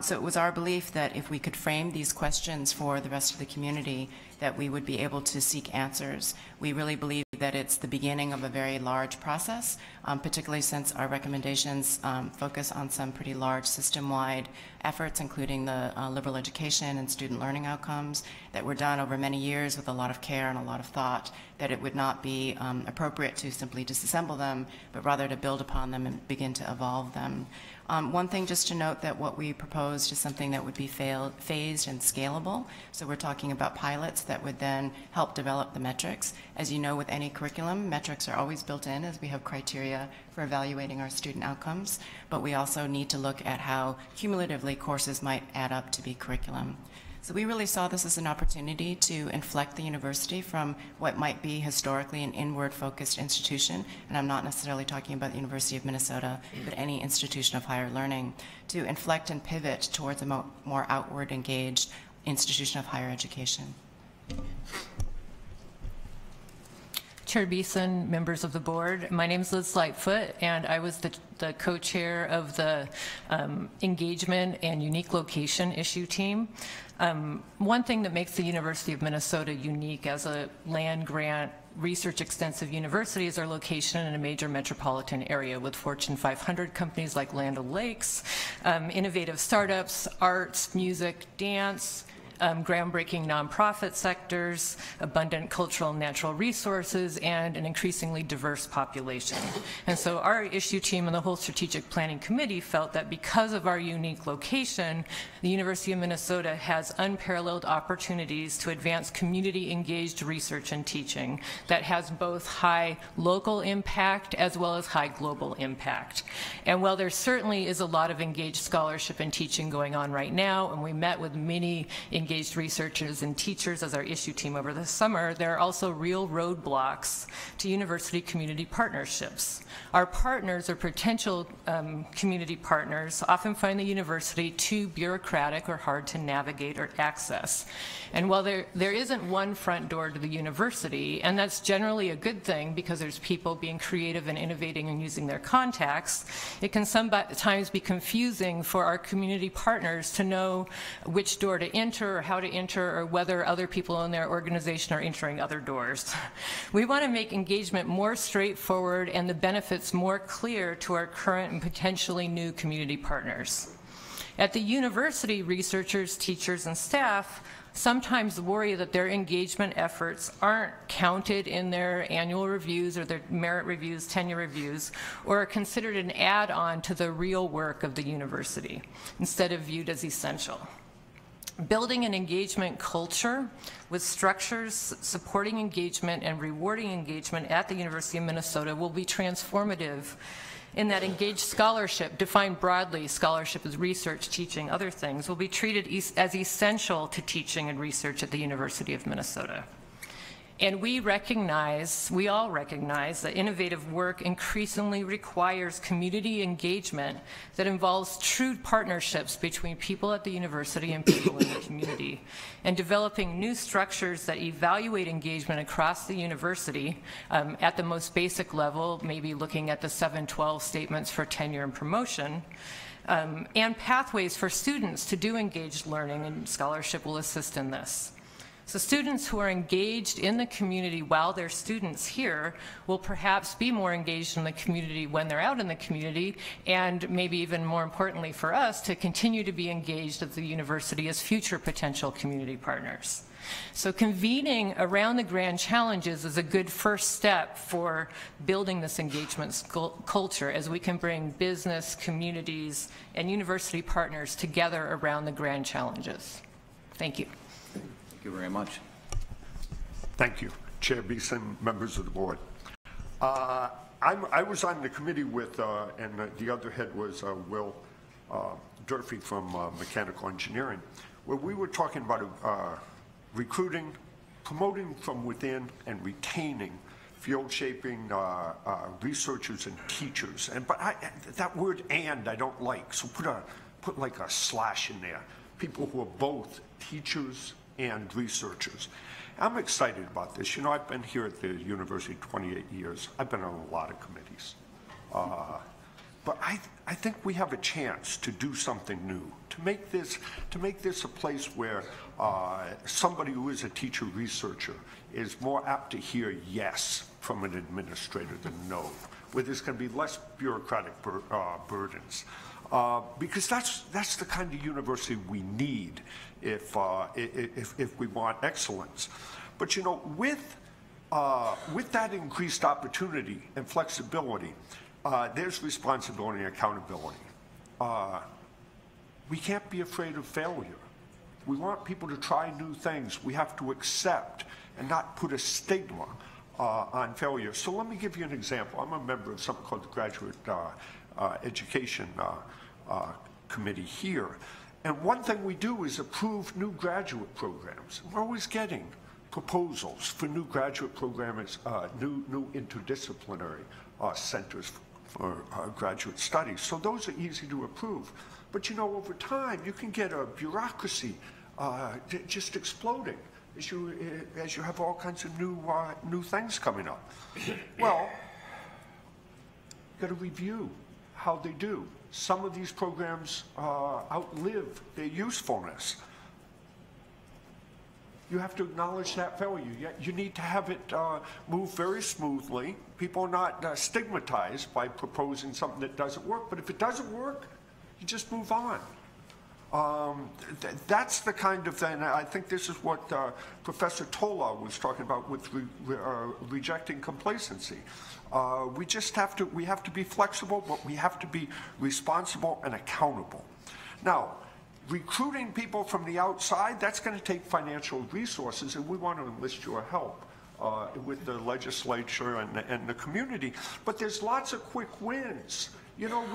So it was our belief that if we could frame these questions for the rest of the community, that we would be able to seek answers. We really believe that it's the beginning of a very large process, particularly since our recommendations focus on some pretty large system-wide efforts, including the liberal education and student learning outcomes that were done over many years with a lot of care and a lot of thought, that it would not be appropriate to simply disassemble them, but rather to build upon them and begin to evolve them. One thing just to note that what we proposed is something that would be phased and scalable. So we're talking about pilots that would then help develop the metrics. As you know, with any curriculum, metrics are always built in as we have criteria for evaluating our student outcomes, but we also need to look at how cumulatively courses might add up to be curriculum. So we really saw this as an opportunity to inflect the university from what might be historically an inward-focused institution, and I'm not necessarily talking about the University of Minnesota, but any institution of higher learning, to inflect and pivot towards a more outward-engaged institution of higher education. Chair Beeson, members of the board, my name is Liz Lightfoot, and I was the co-chair of the engagement and unique location issue team. One thing that makes the University of Minnesota unique as a land-grant research extensive university is our location in a major metropolitan area with Fortune 500 companies like Land O'Lakes, innovative startups, arts, music, dance, groundbreaking nonprofit sectors, abundant cultural and natural resources, and an increasingly diverse population. And so our issue team and the whole strategic planning committee felt that because of our unique location, the University of Minnesota has unparalleled opportunities to advance community-engaged research and teaching that has both high local impact as well as high global impact. And while there certainly is a lot of engaged scholarship and teaching going on right now, and we met with many engaged researchers and teachers as our issue team over the summer, there are also real roadblocks to university community partnerships. Our partners or potential community partners often find the university too bureaucratic or hard to navigate or access. And while there isn't one front door to the university, and that's generally a good thing because there's people being creative and innovating and using their contacts, it can sometimes be confusing for our community partners to know which door to enter or how to enter or whether other people in their organization are entering other doors. We want to make engagement more straightforward and the benefits more clear to our current and potentially new community partners. At the university, researchers, teachers, and staff sometimes worry that their engagement efforts aren't counted in their annual reviews or their merit reviews, tenure reviews, or are considered an add-on to the real work of the university, instead of viewed as essential. Building an engagement culture with structures supporting engagement and rewarding engagement at the University of Minnesota will be transformative in that engaged scholarship, defined broadly, scholarship is research, teaching, other things, will be treated as essential to teaching and research at the University of Minnesota. And we all recognize that innovative work increasingly requires community engagement that involves true partnerships between people at the university and people in the community. And developing new structures that evaluate engagement across the university at the most basic level, maybe looking at the 712 statements for tenure and promotion, and pathways for students to do engaged learning, and scholarship will assist in this. So students who are engaged in the community while they're students here will perhaps be more engaged in the community when they're out in the community, and maybe even more importantly for us, to continue to be engaged at the university as future potential community partners. So convening around the Grand Challenges is a good first step for building this engagement culture, as we can bring business, communities, and university partners together around the Grand Challenges. Thank you. Thank you very much. Thank you, Chair Beeson, members of the board. I was on the committee with, and the other head was Will Durfee from Mechanical Engineering, where we were talking about recruiting, promoting from within, and retaining field-shaping researchers and teachers. But that word "and" I don't like, so put like a slash in there. People who are both teachers and researchers. I'm excited about this. You know, I've been here at the university 28 years. I've been on a lot of committees. But I think we have a chance to do something new, to make this a place where somebody who is a teacher researcher is more apt to hear yes from an administrator than no, where there's going to be less bureaucratic burdens. Because that's the kind of university we need if we want excellence. But you know, with that increased opportunity and flexibility, there's responsibility and accountability. We can't be afraid of failure. We want people to try new things. We have to accept and not put a stigma on failure. So let me give you an example. I'm a member of something called the Graduate Education Committee here. And one thing we do is approve new graduate programs. We're always getting proposals for new graduate programs, new interdisciplinary centers for graduate studies. So those are easy to approve. But you know, over time, you can get a bureaucracy just exploding as you have all kinds of new things coming up. Well, you got to review how they do. Some of these programs outlive their usefulness. You have to acknowledge that failure. You need to have it move very smoothly. People are not stigmatized by proposing something that doesn't work. But if it doesn't work, you just move on. That's the kind of thing. I think this is what Professor Tola was talking about with rejecting complacency. We have to be flexible, but we have to be responsible and accountable. Now, recruiting people from the outside, that's going to take financial resources, and we want to enlist your help with the legislature and the community. But there's lots of quick wins. You know,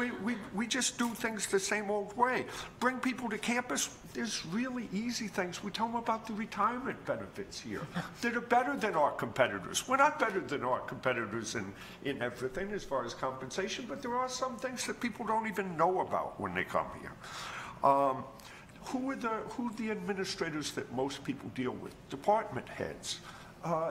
we just do things the same old way. Bring people to campus, there's really easy things. We tell them about the retirement benefits here that are better than our competitors. We're not better than our competitors in everything as far as compensation, but there are some things that people don't even know about when they come here. Who are the administrators that most people deal with? Department heads.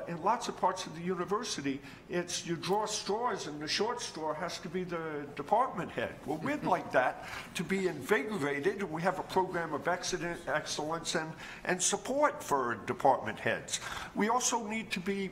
in lots of parts of the university, it's you draw straws and the short straw has to be the department head. Well, we'd like that to be invigorated, and we have a program of excellence and support for department heads. We also need to be,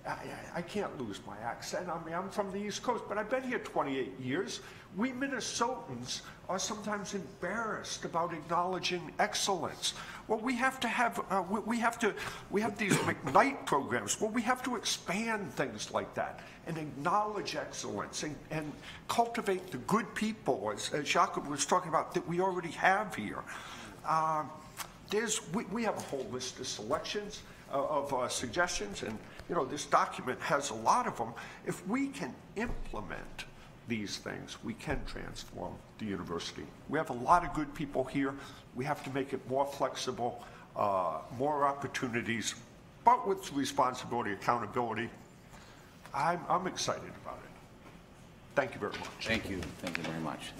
I can't lose my accent. I mean, I'm from the East Coast, but I've been here 28 years. We Minnesotans are sometimes embarrassed about acknowledging excellence. Well, we have to have, we have these McKnight programs. Well, we have to expand things like that and acknowledge excellence and cultivate the good people, as Jacob was talking about, that we already have here. We have a whole list of selections, of suggestions, and you know, this document has a lot of them. If we can implement these things, we can transform the university. We have a lot of good people here. We have to make it more flexible, more opportunities, but with responsibility, accountability. I'm excited about it. Thank you very much. Thank you. Thank you very much.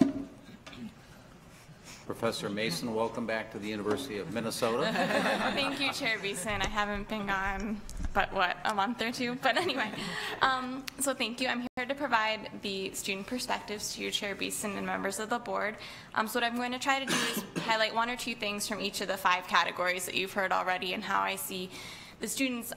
Professor Mason, welcome back to the University of Minnesota. Thank you, Chair Beeson. I haven't been gone, but what, a month or two? But anyway, so thank you. I'm here to provide the student perspectives to you, Chair Beeson, and members of the board. So what I'm going to try to do is highlight one or two things from each of the 5 categories that you've heard already and how I see the students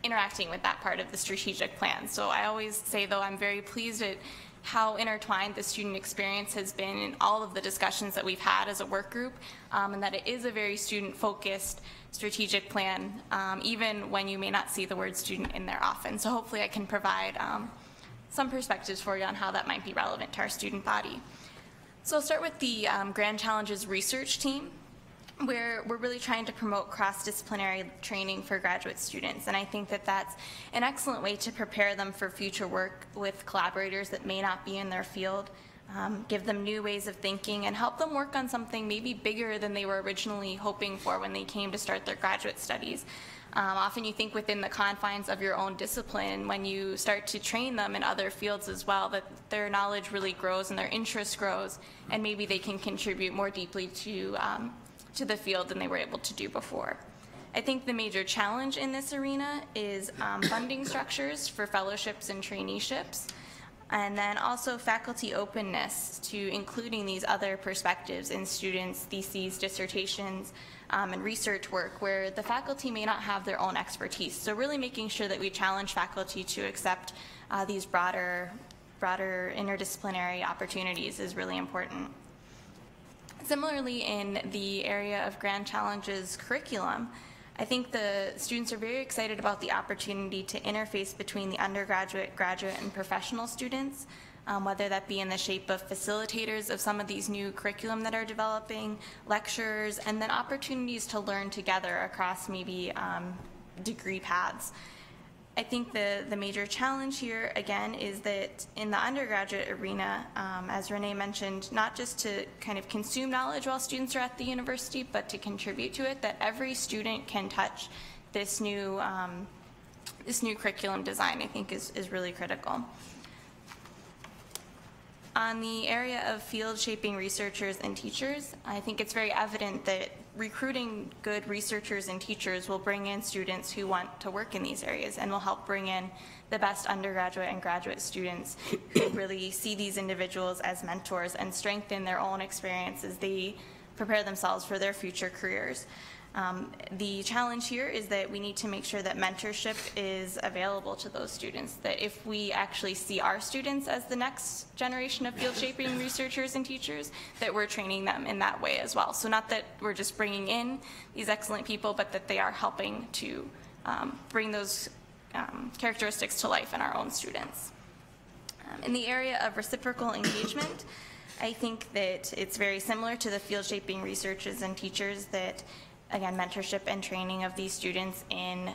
interacting with that part of the strategic plan. So I always say, though, I'm very pleased at how intertwined the student experience has been in all of the discussions that we've had as a work group, and that it is a very student-focused strategic plan, even when you may not see the word student in there often. So hopefully I can provide some perspectives for you on how that might be relevant to our student body. So I'll start with the Grand Challenges research team, where we're really trying to promote cross-disciplinary training for graduate students. And I think that that's an excellent way to prepare them for future work with collaborators that may not be in their field, give them new ways of thinking, and help them work on something maybe bigger than they were originally hoping for when they came to start their graduate studies. Often you think within the confines of your own discipline, when you start to train them in other fields as well, that their knowledge really grows and their interest grows, and maybe they can contribute more deeply to the field than they were able to do before. I think the major challenge in this arena is funding structures for fellowships and traineeships, and then also faculty openness to including these other perspectives in students' theses, dissertations, and research work where the faculty may not have their own expertise. So really making sure that we challenge faculty to accept these broader interdisciplinary opportunities is really important. Similarly, in the area of Grand Challenges curriculum, I think the students are very excited about the opportunity to interface between the undergraduate, graduate, and professional students, whether that be in the shape of facilitators of some of these new curriculum that are developing, lecturers, and then opportunities to learn together across maybe degree paths. I think the major challenge here, again, is that in the undergraduate arena, as Renee mentioned, not just to kind of consume knowledge while students are at the university, but to contribute to it, that every student can touch this new curriculum design, I think is really critical. On the area of field-shaping researchers and teachers, I think it's very evident that recruiting good researchers and teachers will bring in students who want to work in these areas and will help bring in the best undergraduate and graduate students who really see these individuals as mentors and strengthen their own experience as they prepare themselves for their future careers. The challenge here is that we need to make sure that mentorship is available to those students, that if we actually see our students as the next generation of field-shaping researchers and teachers, that we're training them in that way as well. So not that we're just bringing in these excellent people, but that they are helping to bring those characteristics to life in our own students. In the area of reciprocal engagement, I think that it's very similar to the field-shaping researchers and teachers that, again, mentorship and training of these students in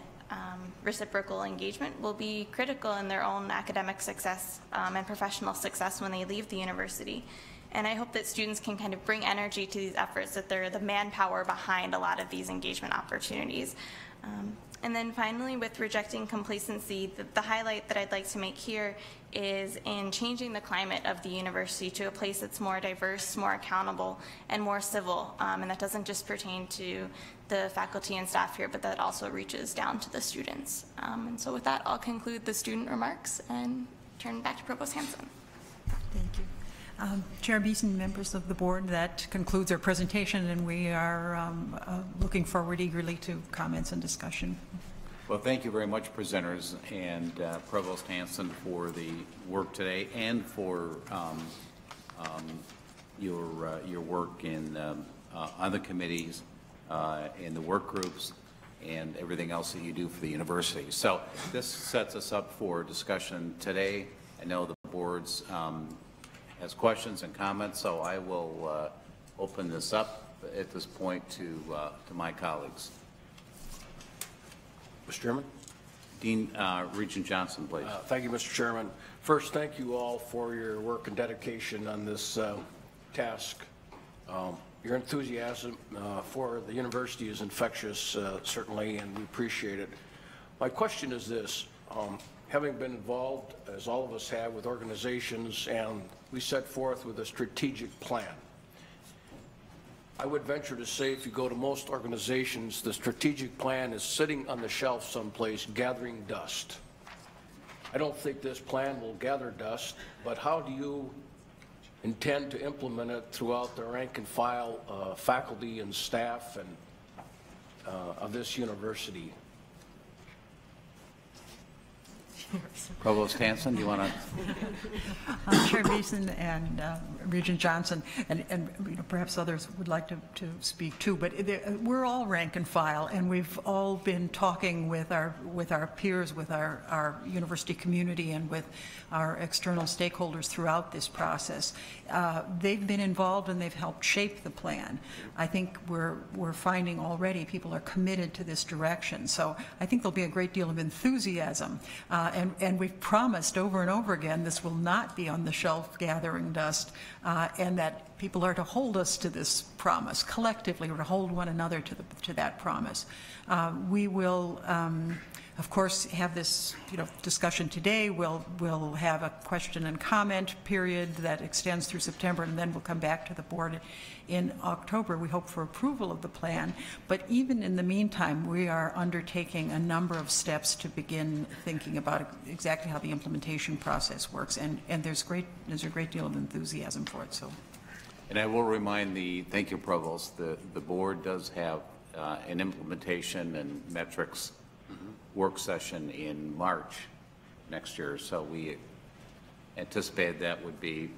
reciprocal engagement will be critical in their own academic success and professional success when they leave the university. And I hope that students can kind of bring energy to these efforts, that they're the manpower behind a lot of these engagement opportunities. And then finally, with rejecting complacency, the highlight that I'd like to make here is in changing the climate of the university to a place that's more diverse, more accountable, and more civil. And that doesn't just pertain to the faculty and staff here, but that also reaches down to the students. And so with that, I'll conclude the student remarks and turn back to Provost Hanson. Thank you. Chair Beeson, members of the board, that concludes our presentation, and we are looking forward eagerly to comments and discussion. Well, thank you very much, presenters, and Provost Hanson for the work today and for your work in on the committees, in the work groups, and everything else that you do for the university. So this sets us up for discussion today. I know the board's has questions and comments, so I will open this up at this point to my colleagues. Mr. Chairman? Dean Regent Johnson, please. Thank you, Mr. Chairman. First, thank you all for your work and dedication on this task. Your enthusiasm for the university is infectious, certainly, and we appreciate it. My question is this. Having been involved, as all of us have, with organizations, and we set forth with a strategic plan. I would venture to say if you go to most organizations, the strategic plan is sitting on the shelf someplace gathering dust. I don't think this plan will gather dust, but how do you intend to implement it throughout the rank and file faculty and staff and of this university? Provost Hanson, do you want to? Chair Beeson and Regent Johnson, and you know, perhaps others would like to speak too, but we're all rank and file, and we've all been talking with our peers, with our university community, and with our external stakeholders throughout this process. They've been involved and they've helped shape the plan. I think we're finding already people are committed to this direction. So I think there'll be a great deal of enthusiasm. And we've promised over and over again this will not be on the shelf gathering dust, and that people are to hold us to this promise collectively, or to hold one another to that promise. We will, of course, have this discussion today. We'll have a question and comment period that extends through September, and then we'll come back to the board in October. We hope for approval of the plan. But even in the meantime, we are undertaking a number of steps to begin thinking about exactly how the implementation process works. And there's a great deal of enthusiasm for it. So. And I will remind thank you, Provost, the board does have an implementation and metrics work session in March next year. So we anticipated that would be,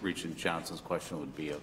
Regent Johnson's question would be a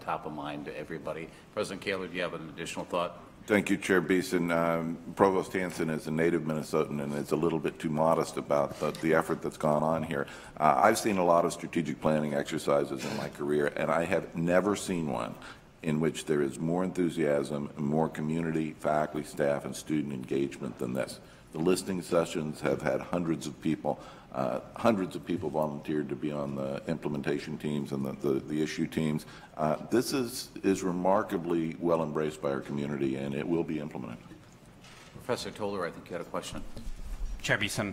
top of mind to everybody. President Kaler, do you have an additional thought? Thank you, Chair Beeson. Provost Hanson is a native Minnesotan and is a little bit too modest about the effort that's gone on here. I've seen a lot of strategic planning exercises in my career, and I have never seen one in which there is more enthusiasm, more community, faculty, staff, and student engagement than this. The listening sessions have had hundreds of people volunteered to be on the implementation teams and the issue teams. This is remarkably well embraced by our community, and it will be implemented. Professor Toller, I think you had a question. Chair Beeson,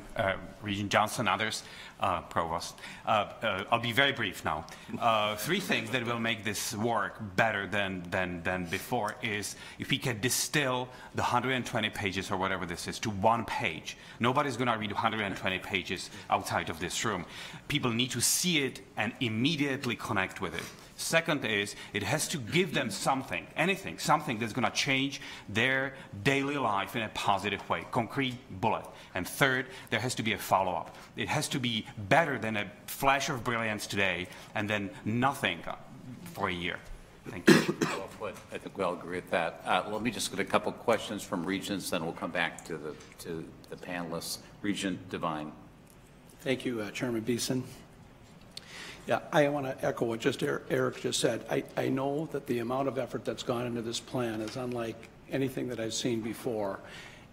Regent Johnson, others, Provost. I'll be very brief now. Three things that will make this work better than before is if we can distill the 120 pages or whatever this is to one page. Nobody's going to read 120 pages outside of this room. People need to see it and immediately connect with it. Second is it has to give them something, anything, something that's going to change their daily life in a positive way, concrete bullet. And third, there has to be a follow-up. It has to be better than a flash of brilliance today and then nothing for a year. Thank you. Well put. I think we all agree with that. Let me just get a couple questions from Regents, then we'll come back to the panelists. Regent Devine. Thank you, Chairman Beeson. Yeah, I want to echo what Eric just said. I know that the amount of effort that's gone into this plan is unlike anything that I've seen before,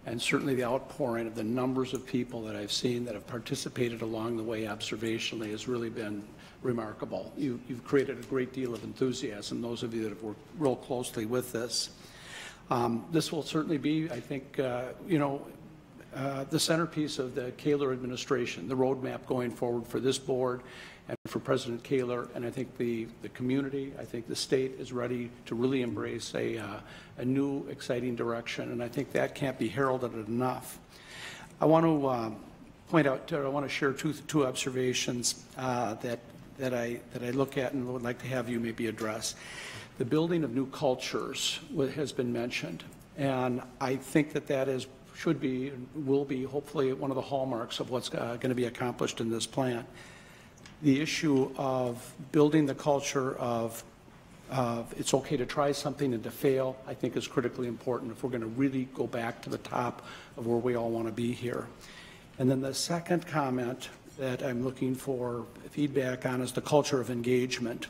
and certainly the outpouring of the numbers of people that I've seen that have participated along the way observationally has really been remarkable. You've created a great deal of enthusiasm, those of you that have worked real closely with this. This will certainly be, I think, the centerpiece of the Kaler administration, the roadmap going forward for this board and for President Kaler. And I think the community, I think the state is ready to really embrace a new, exciting direction. And I think that can't be heralded enough. I want to point out, I want to share two observations that I look at and would like to have you maybe address. The building of new cultures has been mentioned, and I think that should be and will be hopefully one of the hallmarks of what's going to be accomplished in this plan. The issue of building the culture of it's okay to try something and to fail, I think is critically important if we're going to really go back to the top of where we all want to be here. And then the second comment that I'm looking for feedback on is the culture of engagement.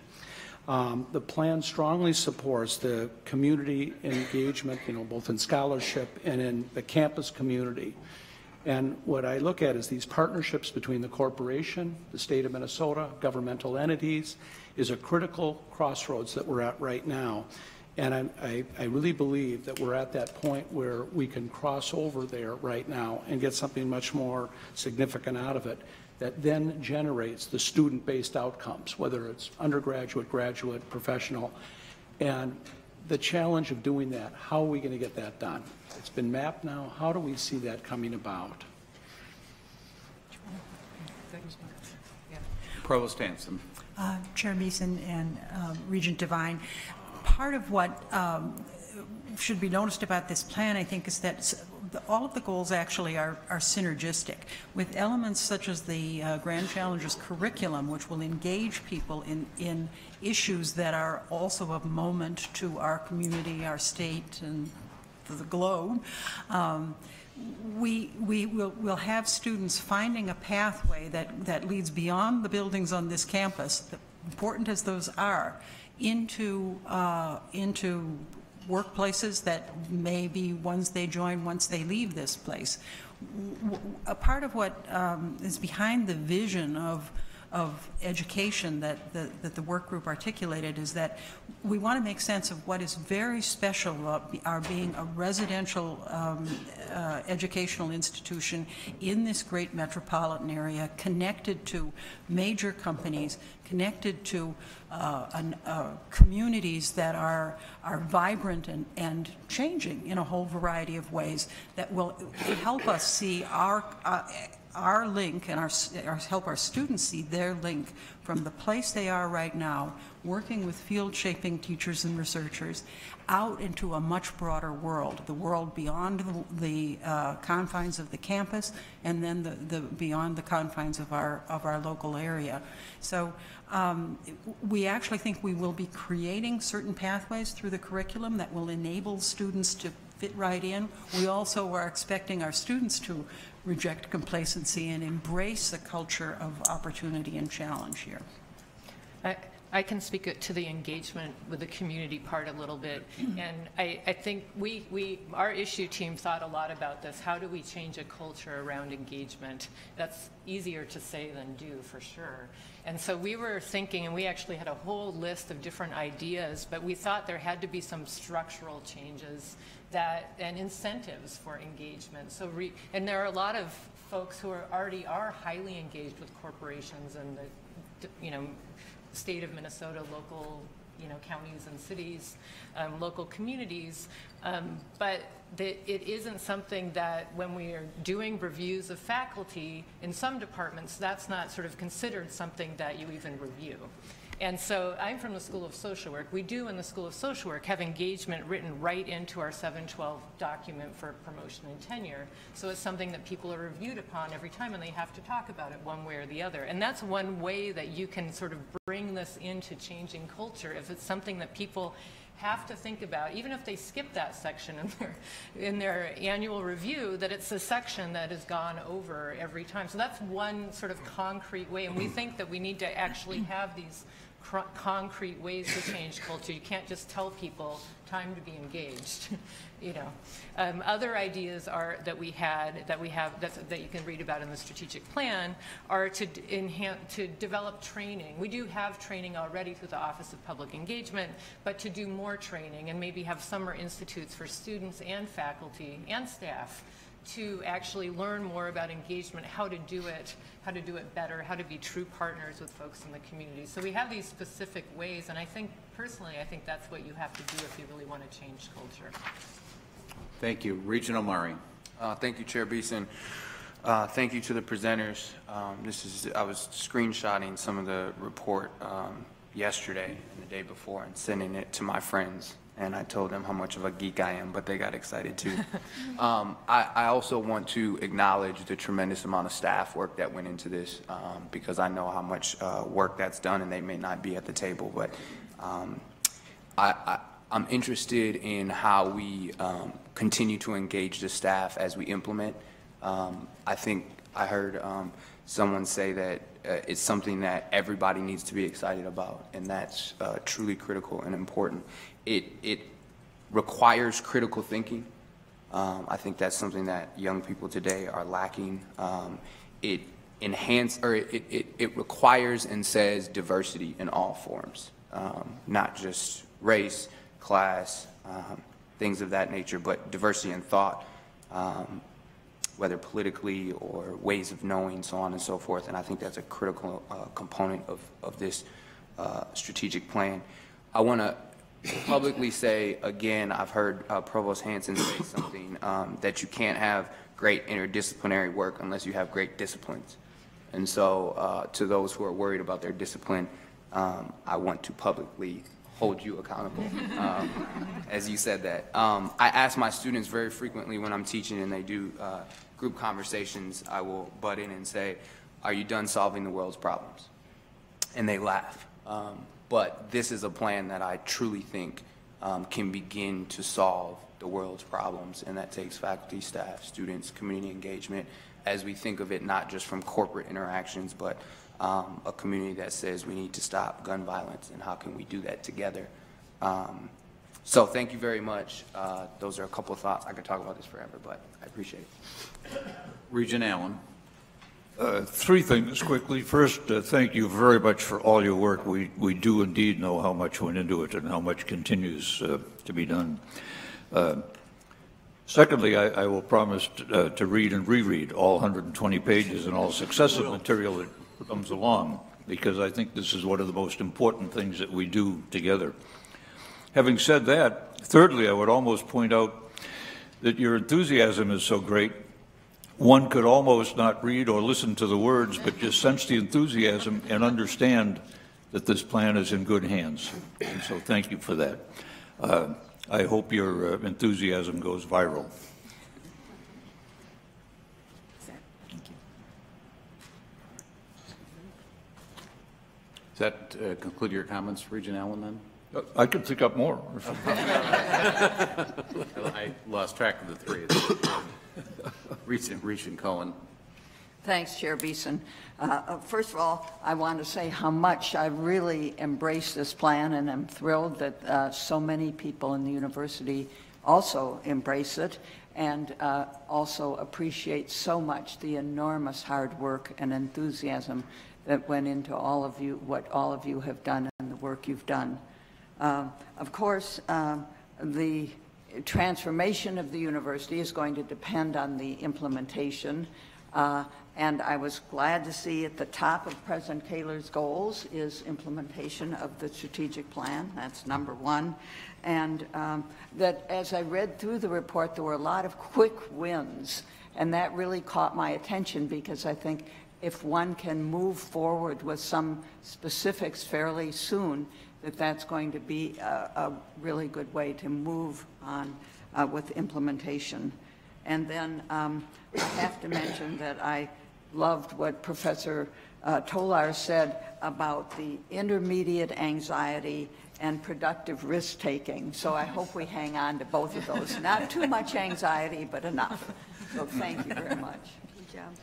The plan strongly supports the community engagement, both in scholarship and in the campus community. And what I look at is these partnerships between the corporation, the state of Minnesota, governmental entities, is a critical crossroads that we're at right now. And I really believe that we're at that point where we can cross over there right now and get something much more significant out of it that then generates the student-based outcomes, whether it's undergraduate, graduate, professional. And the challenge of doing that, how are we going to get that done? It's been mapped now. How do we see that coming about? Provost Hanson. Chair Beeson and Regent Devine, part of what should be noticed about this plan, I think, is that all of the goals actually are synergistic, with elements such as the Grand Challenges curriculum, which will engage people in issues that are also of moment to our community, our state, and the globe. We'll have students finding a pathway that leads beyond the buildings on this campus, important as those are, into workplaces that may be ones they join once they leave this place. A part of what is behind the vision of education that the work group articulated is that we want to make sense of what is very special about our being a residential educational institution in this great metropolitan area, connected to major companies, connected to communities that are vibrant and changing in a whole variety of ways that will help us see our link and help our students see their link from the place they are right now, working with field-shaping teachers and researchers, out into a much broader world, the world beyond the confines of the campus, and then the beyond the confines of our local area. So we actually think we will be creating certain pathways through the curriculum that will enable students to fit right in. We also are expecting our students to reject complacency and embrace the culture of opportunity and challenge here. I can speak to the engagement with the community part a little bit, and I think our issue team thought a lot about this. How do we change a culture around engagement? That's easier to say than do, for sure. And so we were thinking, and we actually had a whole list of different ideas, but we thought there had to be some structural changes and incentives for engagement. So and there are a lot of folks who already are highly engaged with corporations and the state of Minnesota, local counties and cities, local communities, but it isn't something that when we are doing reviews of faculty in some departments, that's not sort of considered something that you even review. And so I'm from the School of Social Work. We do in the School of Social Work have engagement written right into our 712 document for promotion and tenure. So it's something that people are reviewed upon every time, and they have to talk about it one way or the other. And that's one way that you can sort of bring this into changing culture, if it's something that people have to think about, even if they skip that section in their annual review, that it's a section that is gone over every time. So that's one sort of concrete way, and we think that we need to actually have these concrete ways to change culture. You can't just tell people time to be engaged. You know, other ideas are that we have that you can read about in the strategic plan are to develop training. We do have training already through the Office of Public Engagement, but to do more training and maybe have summer institutes for students and faculty and staff to actually learn more about engagement, how to do it better, how to be true partners with folks in the community. So we have these specific ways, and I think, personally, I think that's what you have to do if you really want to change culture. Thank you. Regional Murray. Thank you, Chair Beeson. Thank you to the presenters. I was screenshotting some of the report yesterday and the day before and sending it to my friends. And I told them how much of a geek I am, but they got excited too. I also want to acknowledge the tremendous amount of staff work that went into this, because I know how much work that's done, and they may not be at the table, but I'm interested in how we continue to engage the staff as we implement. I think I heard someone say that it's something that everybody needs to be excited about, and that's truly critical and important. It requires critical thinking. I think that's something that young people today are lacking. It requires and says diversity in all forms, not just race, class, things of that nature, but diversity in thought, whether politically or ways of knowing, so on and so forth. And I think that's a critical component of this strategic plan. I want to publicly say, again, I've heard Provost Hanson say something, that you can't have great interdisciplinary work unless you have great disciplines. And so to those who are worried about their discipline, I want to publicly hold you accountable, as you said that. I ask my students very frequently when I'm teaching and they do group conversations, I will butt in and say, are you done solving the world's problems? And they laugh. But this is a plan that I truly think can begin to solve the world's problems, and that takes faculty, staff, students, community engagement, as we think of it not just from corporate interactions, but a community that says we need to stop gun violence, and how can we do that together. So thank you very much. Those are a couple of thoughts. I could talk about this forever, but I appreciate it. Regent Allen. Three things quickly. First, thank you very much for all your work. We do indeed know how much went into it and how much continues to be done. Secondly, I will promise to read and reread all 120 pages and all successive material that comes along, because I think this is one of the most important things that we do together. Having said that, thirdly, I would almost point out that your enthusiasm is so great, one could almost not read or listen to the words, but just sense the enthusiasm and understand that this plan is in good hands. And so thank you for that. I hope your enthusiasm goes viral. Does that conclude your comments, Regent Allen, then? I could pick up more. I lost track of the three. Regent Cohen. Thanks, Chair Beeson. First of all, I want to say how much I really embrace this plan, and I'm thrilled that so many people in the university also embrace it, and also appreciate so much the enormous hard work and enthusiasm that went into all of you, what all of you have done and the work you've done. Of course, the transformation of the university is going to depend on the implementation, and I was glad to see at the top of President Kaler's goals is implementation of the strategic plan. That's number one. And that as I read through the report, there were a lot of quick wins, and that really caught my attention, because I think if one can move forward with some specifics fairly soon, that's going to be a really good way to move on with implementation. And then I have to mention that I loved what Professor Tolar said about the intermediate anxiety and productive risk-taking. So I hope we hang on to both of those. Not too much anxiety, but enough. So thank you very much. Good job.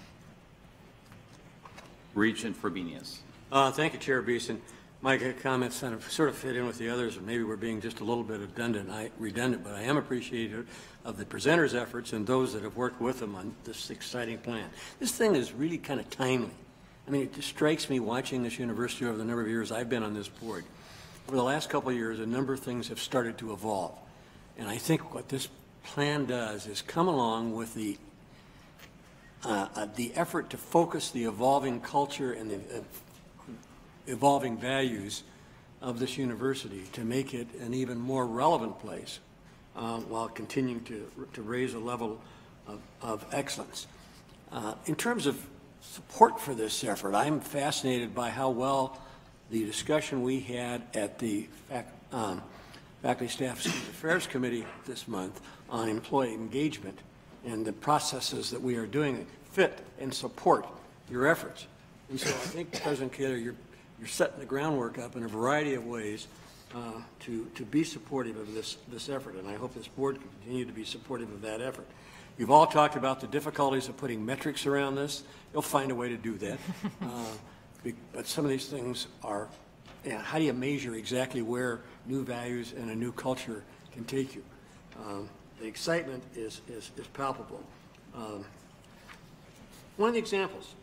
Regent Frobenius. Thank you, Chair Beeson. my comments sort of fit in with the others, and maybe we're being just a little bit redundant, but I am appreciative of the presenters' efforts and those that have worked with them on this exciting plan. This thing is really kind of timely. I mean, it just strikes me watching this university over the number of years I've been on this board. Over the last couple of years, a number of things have started to evolve. And I think what this plan does is come along with the effort to focus the evolving culture and the evolving values of this university to make it an even more relevant place while continuing to raise a level of excellence. In terms of support for this effort, I'm fascinated by how well the discussion we had at the Faculty Staff Student Affairs Committee this month on employee engagement and the processes that we are doing fit and support your efforts. And so I think, President Kaler, you're setting the groundwork up in a variety of ways to be supportive of this effort, and I hope this board can continue to be supportive of that effort. You've all talked about the difficulties of putting metrics around this. You'll find a way to do that. But some of these things are, how do you measure exactly where new values and a new culture can take you? The excitement is palpable. One of the examples,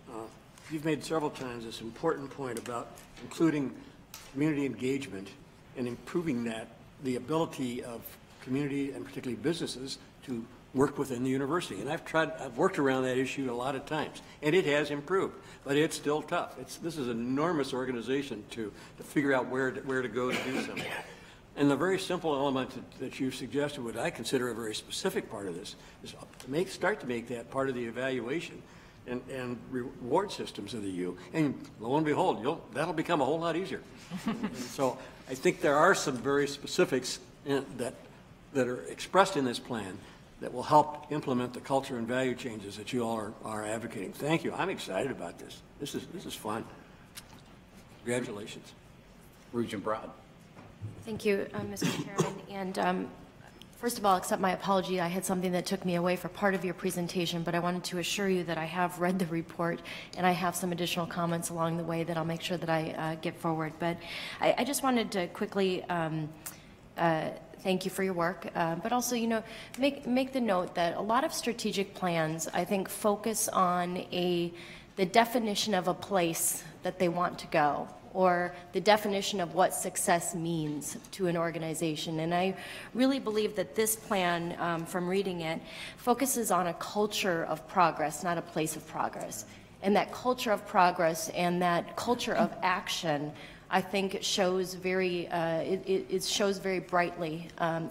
you've made several times this important point about including community engagement and improving the ability of community and particularly businesses to work within the university. And I've worked around that issue a lot of times, and it has improved, but it's still tough. This is an enormous organization to figure out where to go to do something. And the very simple element that you suggested, what I consider a very specific part of this, is to start to make that part of the evaluation and reward systems of the U. And lo and behold, that'll become a whole lot easier. And so I think there are some very specifics that are expressed in this plan that will help implement the culture and value changes that you all are advocating. Thank you. I'm excited about this. This is fun. Congratulations. Regent Broad. Thank you, Mr. Chairman. And first of all, accept my apology. I had something that took me away for part of your presentation, but I wanted to assure you that I have read the report and I have some additional comments along the way that I'll make sure that I get forward. But I just wanted to quickly thank you for your work, but also, make the note that a lot of strategic plans, I think, focus on the definition of a place that they want to go, or the definition of what success means to an organization. And I really believe that this plan, from reading it, focuses on a culture of progress, not a place of progress. And that culture of progress and that culture of action, I think, shows it shows very brightly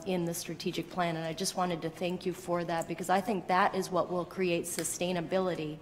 in the strategic plan. And I just wanted to thank you for that, because I think that is what will create sustainability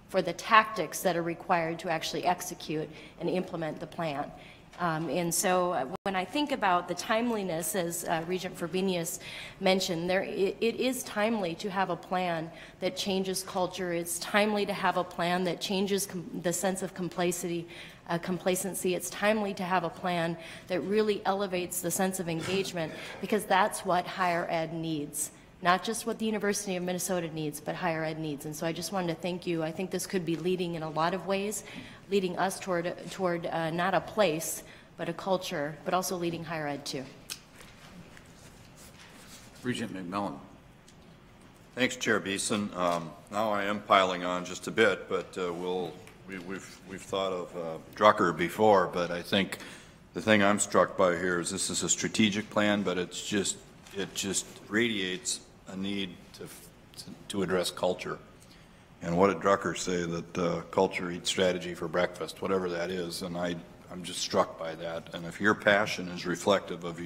for the tactics that are required to actually execute and implement the plan. And so when I think about the timeliness, as Regent Fabinius mentioned, it is timely to have a plan that changes culture. It's timely to have a plan that changes the sense of complacency. It's timely to have a plan that really elevates the sense of engagement, because that's what higher ed needs. Not just what the University of Minnesota needs, but higher ed needs. And so I just wanted to thank you. I think this could be leading in a lot of ways, leading us toward not a place, but a culture, but also leading higher ed too. Regent McMillan. Thanks, Chair Beeson. Now I am piling on just a bit, but we've thought of Drucker before, but I think the thing I'm struck by here is this is a strategic plan, but it just radiates a need to address culture. And what did Drucker say? That culture eats strategy for breakfast, whatever that is. And I'm just struck by that. And if your passion is reflective of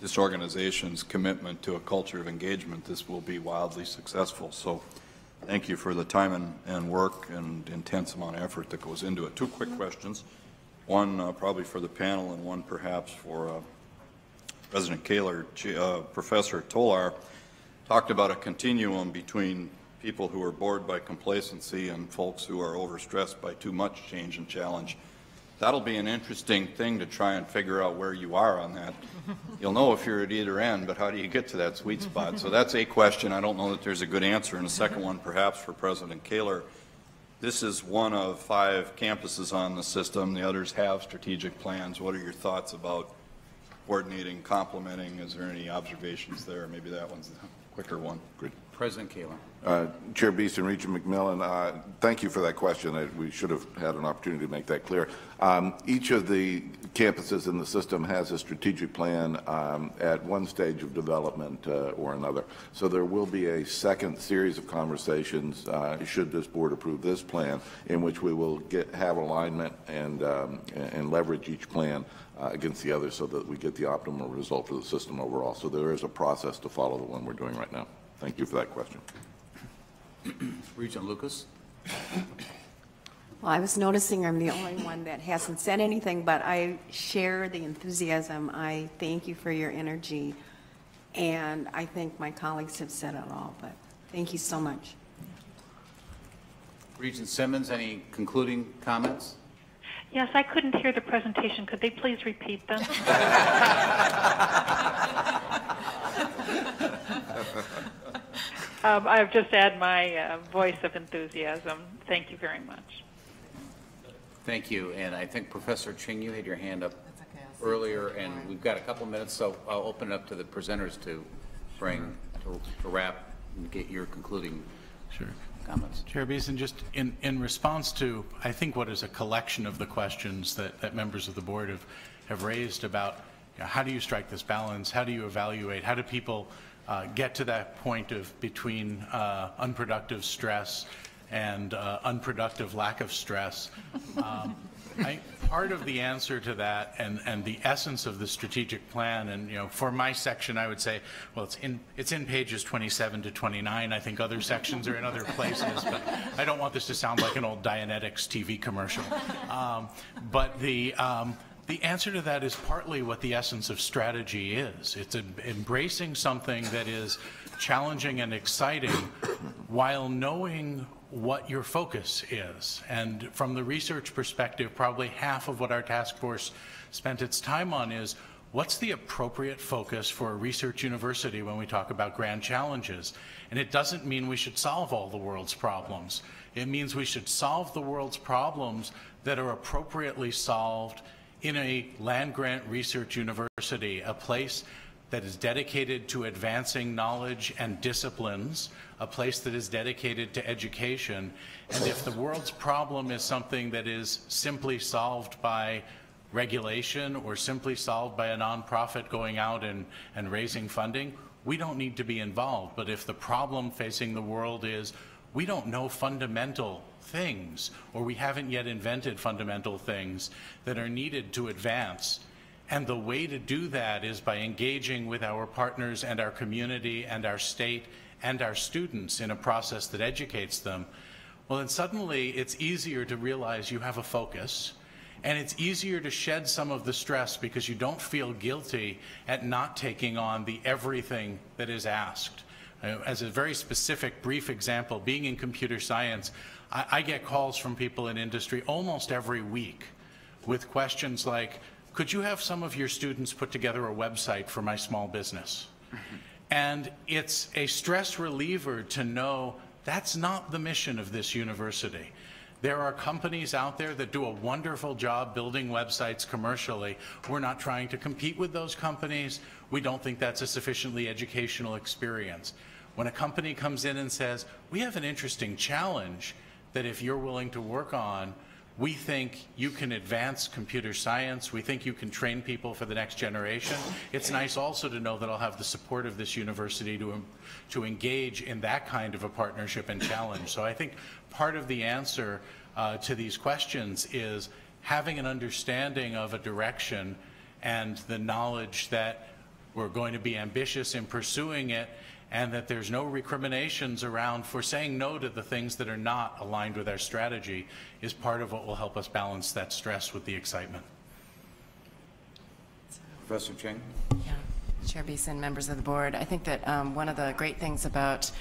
this organization's commitment to a culture of engagement, this will be wildly successful. So thank you for the time and work and intense amount of effort that goes into it. Two quick questions. One probably for the panel and one perhaps for President Kaler. Professor Tolar talked about a continuum between people who are bored by complacency and folks who are overstressed by too much change and challenge. That'll be an interesting thing to try and figure out where you are on that. You'll know if you're at either end, but how do you get to that sweet spot? So that's a question. I don't know that there's a good answer. And the second one, perhaps for President Kaler, This is one of 5 campuses on the system. The others have strategic plans. What are your thoughts about coordinating, complementing? Is there any observations there? Maybe that one's the quicker one. Great. President Kaler. Chair Beeson, Regent McMillan, thank you for that question. We should have had an opportunity to make that clear. Each of the campuses in the system has a strategic plan at one stage of development or another. So there will be a second series of conversations, should this board approve this plan, in which we will have alignment and leverage each plan against the other so that we get the optimal result for the system overall. So there is a process to follow the one we're doing right now. Thank you for that question. Regent Lucas. Well, I was noticing I'm the only one that hasn't said anything, but I share the enthusiasm. I thank you for your energy, and I think my colleagues have said it all, but thank you so much. Regent Simmons, any concluding comments? Yes, I couldn't hear the presentation. Could they please repeat them? I've just add my voice of enthusiasm. Thank you very much. Thank you. And I think Professor Ching, you had your hand up earlier, and we've got a couple minutes, so I'll open it up to the presenters to bring to wrap and get your concluding comments. Chair Beeson, just in response to, I think, what is a collection of the questions that members of the board have raised about how do you strike this balance, how do you evaluate, how do people get to that point of between unproductive stress and unproductive lack of stress. Part of the answer to that and the essence of the strategic plan, and for my section I would say, well, it's in pages 27 to 29. I think other sections are in other places, but I don't want this to sound like an old Dianetics TV commercial. But the answer to that is partly what the essence of strategy is. It's embracing something that is challenging and exciting while knowing what your focus is. And from the research perspective, probably half of what our task force spent its time on is what's the appropriate focus for a research university when we talk about grand challenges. And it doesn't mean we should solve all the world's problems. It means we should solve the world's problems that are appropriately solved in a land-grant research university, a place that is dedicated to advancing knowledge and disciplines, a place that is dedicated to education. And if the world's problem is something that is simply solved by regulation or simply solved by a nonprofit going out and raising funding, we don't need to be involved. But if the problem facing the world is we don't know fundamental things, or we haven't yet invented fundamental things that are needed to advance, and the way to do that is by engaging with our partners and our community and our state and our students in a process that educates them, well, then suddenly it's easier to realize you have a focus, and it's easier to shed some of the stress because you don't feel guilty at not taking on the everything that is asked. As a very specific, brief example, being in computer science, I get calls from people in industry almost every week with questions like, could you have some of your students put together a website for my small business? And it's a stress reliever to know that's not the mission of this university. There are companies out there that do a wonderful job building websites commercially. We're not trying to compete with those companies. We don't think that's a sufficiently educational experience. When a company comes in and says, we have an interesting challenge that if you're willing to work on, we think you can advance computer science. We think you can train people for the next generation. It's nice also to know that I'll have the support of this university to engage in that kind of a partnership and challenge. So I think part of the answer to these questions is having an understanding of a direction and the knowledge that we're going to be ambitious in pursuing it, and that there's no recriminations around for saying no to the things that are not aligned with our strategy is part of what will help us balance that stress with the excitement. Professor Cheng? Yeah. Chair Beeson, members of the board. I think that one of the great things about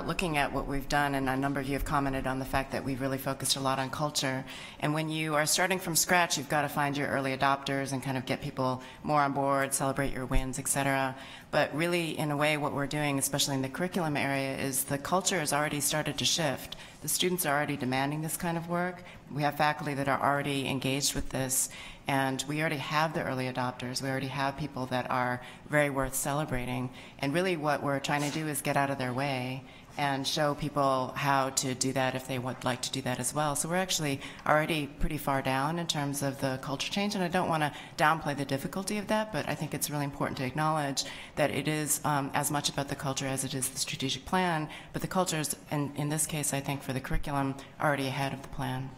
looking at what we've done, and a number of you have commented on the fact that we've really focused a lot on culture. And when you are starting from scratch, you've got to find your early adopters and kind of get people more on board, celebrate your wins, et cetera. But really, in a way, what we're doing, especially in the curriculum area, is the culture has already started to shift. The students are already demanding this kind of work. We have faculty that are already engaged with this, and we already have the early adopters. We already have people that are very worth celebrating. And really what we're trying to do is get out of their way and show people how to do that if they would like to do that as well. So we're actually already pretty far down in terms of the culture change, and I don't want to downplay the difficulty of that, but I think it's really important to acknowledge that it is as much about the culture as it is the strategic plan, but the culture is, in this case, I think for the curriculum, already ahead of the plan.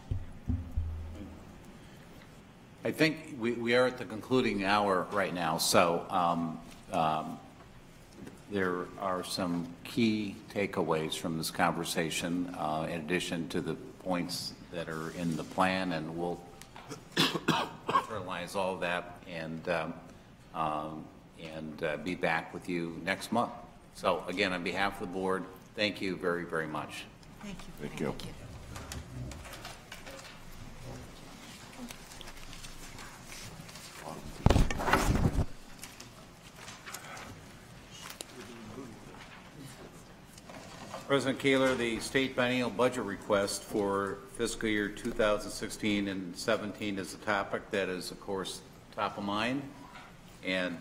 I think we are at the concluding hour right now, so there are some key takeaways from this conversation, in addition to the points that are in the plan, and we'll internalize all of that and be back with you next month. So again, on behalf of the board, thank you very, very much. Thank you. Thank you. Thank you. President Kaler, the state biennial budget request for fiscal year 2016 and 17 is a topic that is, of course, top of mind and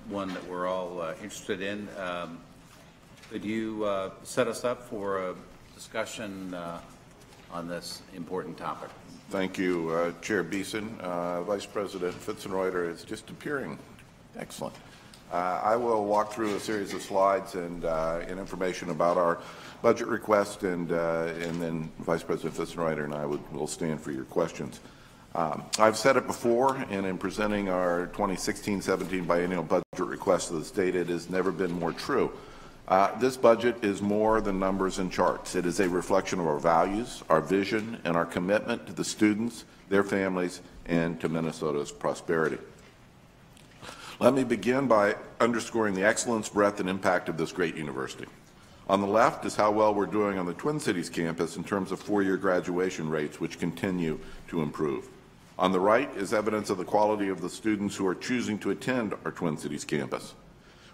one that we're all interested in. Could you set us up for a discussion on this important topic? Thank you, Chair Beeson. Vice President Fitzenreuter is just appearing. Excellent. I will walk through a series of slides and information about our budget request, and then Vice President Fitzenreuter and I will stand for your questions. I've said it before, and in presenting our 2016-17 biennial budget request to the state, it has never been more true. This budget is more than numbers and charts. It is a reflection of our values, our vision, and our commitment to the students, their families, and to Minnesota's prosperity. Let me begin by underscoring the excellence, breadth, and impact of this great university. On the left is how well we're doing on the Twin Cities campus in terms of four-year graduation rates, which continue to improve. On the right is evidence of the quality of the students who are choosing to attend our Twin Cities campus.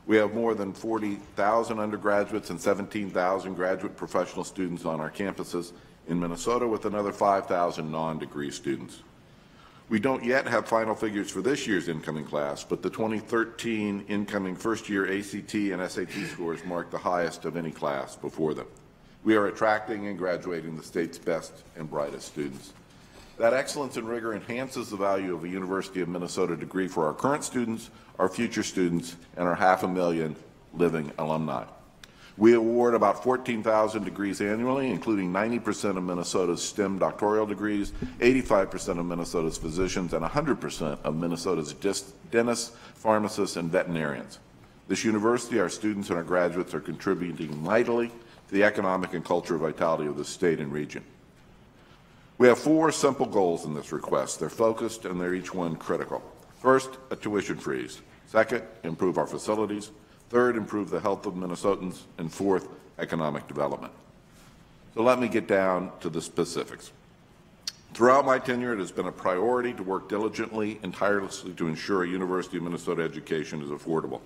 We have more than 40,000 undergraduates and 17,000 graduate professional students on our campuses in Minnesota, with another 5,000 non-degree students. We don't yet have final figures for this year's incoming class, but the 2013 incoming first-year ACT and SAT scores mark the highest of any class before them. We are attracting and graduating the state's best and brightest students. That excellence and rigor enhances the value of a University of Minnesota degree for our current students, our future students, and our 500,000 living alumni. We award about 14,000 degrees annually, including 90% of Minnesota's STEM doctoral degrees, 85% of Minnesota's physicians, and 100% of Minnesota's dentists, pharmacists, and veterinarians. This university, our students, and our graduates are contributing mightily to the economic and cultural vitality of the state and region. We have four simple goals in this request. They're focused, and they're each one critical. First, a tuition freeze. Second, improve our facilities. Third, improve the health of Minnesotans. And fourth, economic development. So let me get down to the specifics. Throughout my tenure, it has been a priority to work diligently and tirelessly to ensure a University of Minnesota education is affordable.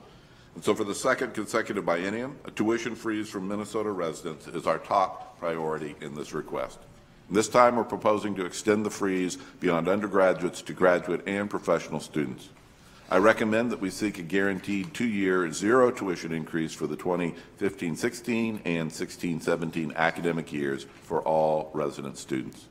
And so for the second consecutive biennium, a tuition freeze for Minnesota residents is our top priority in this request. And this time, we're proposing to extend the freeze beyond undergraduates to graduate and professional students. I recommend that we seek a guaranteed two-year zero tuition increase for the 2015-16 and 16-17 academic years for all resident students.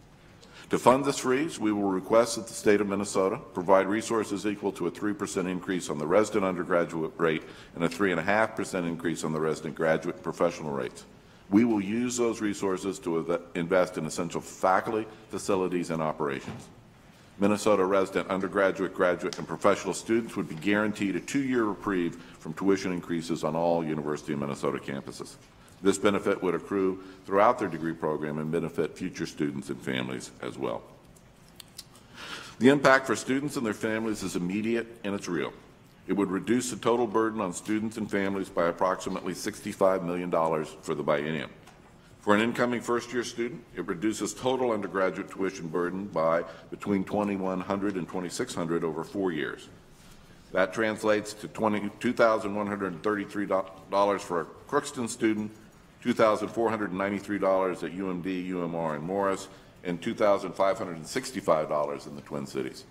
To fund this freeze, we will request that the state of Minnesota provide resources equal to a 3% increase on the resident undergraduate rate and a 3.5% increase on the resident graduate professional rates. We will use those resources to invest in essential faculty, facilities, and operations. Minnesota resident undergraduate, graduate, and professional students would be guaranteed a two-year reprieve from tuition increases on all University of Minnesota campuses. This benefit would accrue throughout their degree program and benefit future students and families as well. The impact for students and their families is immediate and it's real. It would reduce the total burden on students and families by approximately $65 million for the biennium. For an incoming first-year student, it reduces total undergraduate tuition burden by between $2,100 and $2,600 over 4 years. That translates to $2,133 for a Crookston student, $2,493 at UMD, UMR, and Morris, and $2,565 in the Twin Cities.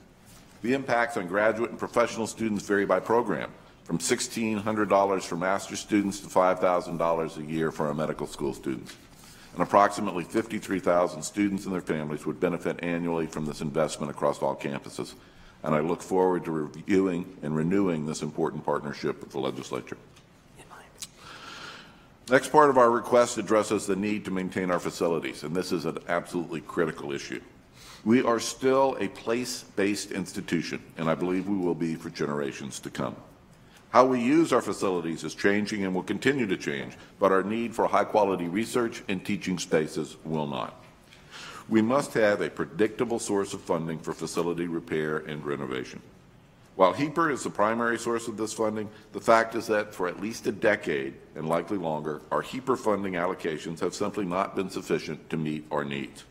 The impacts on graduate and professional students vary by program, from $1,600 for master's students to $5,000 a year for our medical school students. And approximately 53,000 students and their families would benefit annually from this investment across all campuses. And I look forward to reviewing and renewing this important partnership with the legislature. Next part of our request addresses the need to maintain our facilities, and this is an absolutely critical issue. We are still a place-based institution, and I believe we will be for generations to come. How we use our facilities is changing and will continue to change, but our need for high-quality research and teaching spaces will not. We must have a predictable source of funding for facility repair and renovation. While HEPR is the primary source of this funding, the fact is that for at least a decade, and likely longer, our HEPR funding allocations have simply not been sufficient to meet our needs.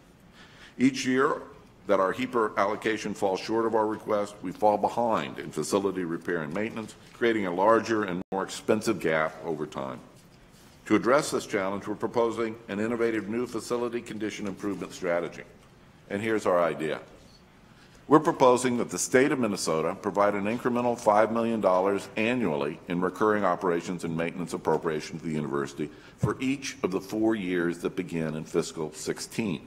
Each year that our HEPR allocation falls short of our request, we fall behind in facility repair and maintenance, creating a larger and more expensive gap over time. To address this challenge, we're proposing an innovative new facility condition improvement strategy. And here's our idea. We're proposing that the state of Minnesota provide an incremental $5 million annually in recurring operations and maintenance appropriation to the university for each of the 4 years that begin in fiscal 16.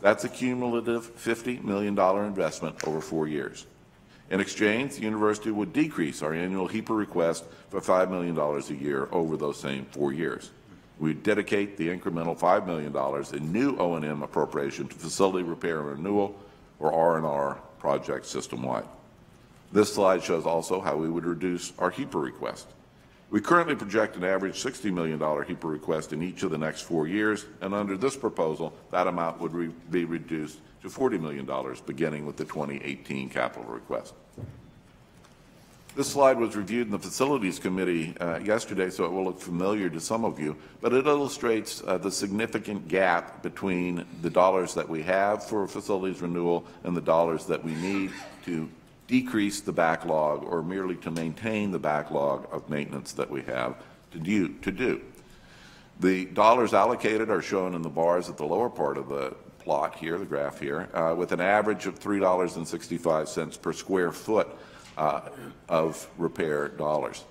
That's a cumulative $50 million investment over 4 years. In exchange, the university would decrease our annual HEPR request for $5 million a year over those same 4 years. We dedicate the incremental $5 million in new O&M appropriation to facility repair and renewal, or R&R projects system-wide. This slide shows also how we would reduce our HEPR request. We currently project an average $60 million HEPR request in each of the next 4 years, and under this proposal, that amount would be reduced to $40 million, beginning with the 2018 capital request. This slide was reviewed in the Facilities Committee yesterday, so it will look familiar to some of you, but it illustrates the significant gap between the dollars that we have for facilities renewal and the dollars that we need to decrease the backlog or merely to maintain the backlog of maintenance that we have to do. The dollars allocated are shown in the bars at the lower part of the plot here, the graph here, with an average of $3.65 per square foot of repair dollars.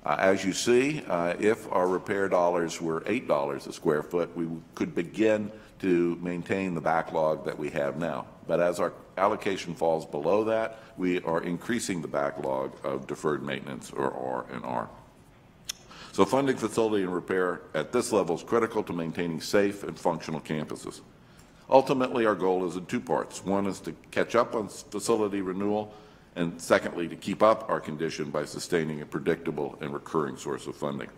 As you see, if our repair dollars were $8 a square foot, we could begin to maintain the backlog that we have now. But as our allocation falls below that, we are increasing the backlog of deferred maintenance, or R&R. So funding facility and repair at this level is critical to maintaining safe and functional campuses. Ultimately, our goal is in two parts. One is to catch up on facility renewal, and secondly, to keep up our condition by sustaining a predictable and recurring source of funding.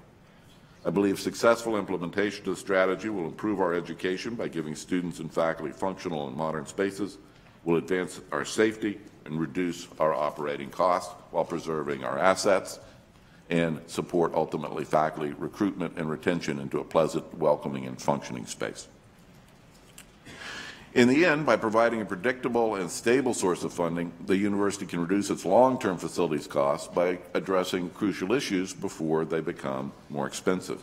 I believe successful implementation of the strategy will improve our education by giving students and faculty functional and modern spaces, will advance our safety and reduce our operating costs while preserving our assets, and support ultimately faculty recruitment and retention into a pleasant, welcoming, and functioning space. In the end, by providing a predictable and stable source of funding, the university can reduce its long-term facilities costs by addressing crucial issues before they become more expensive.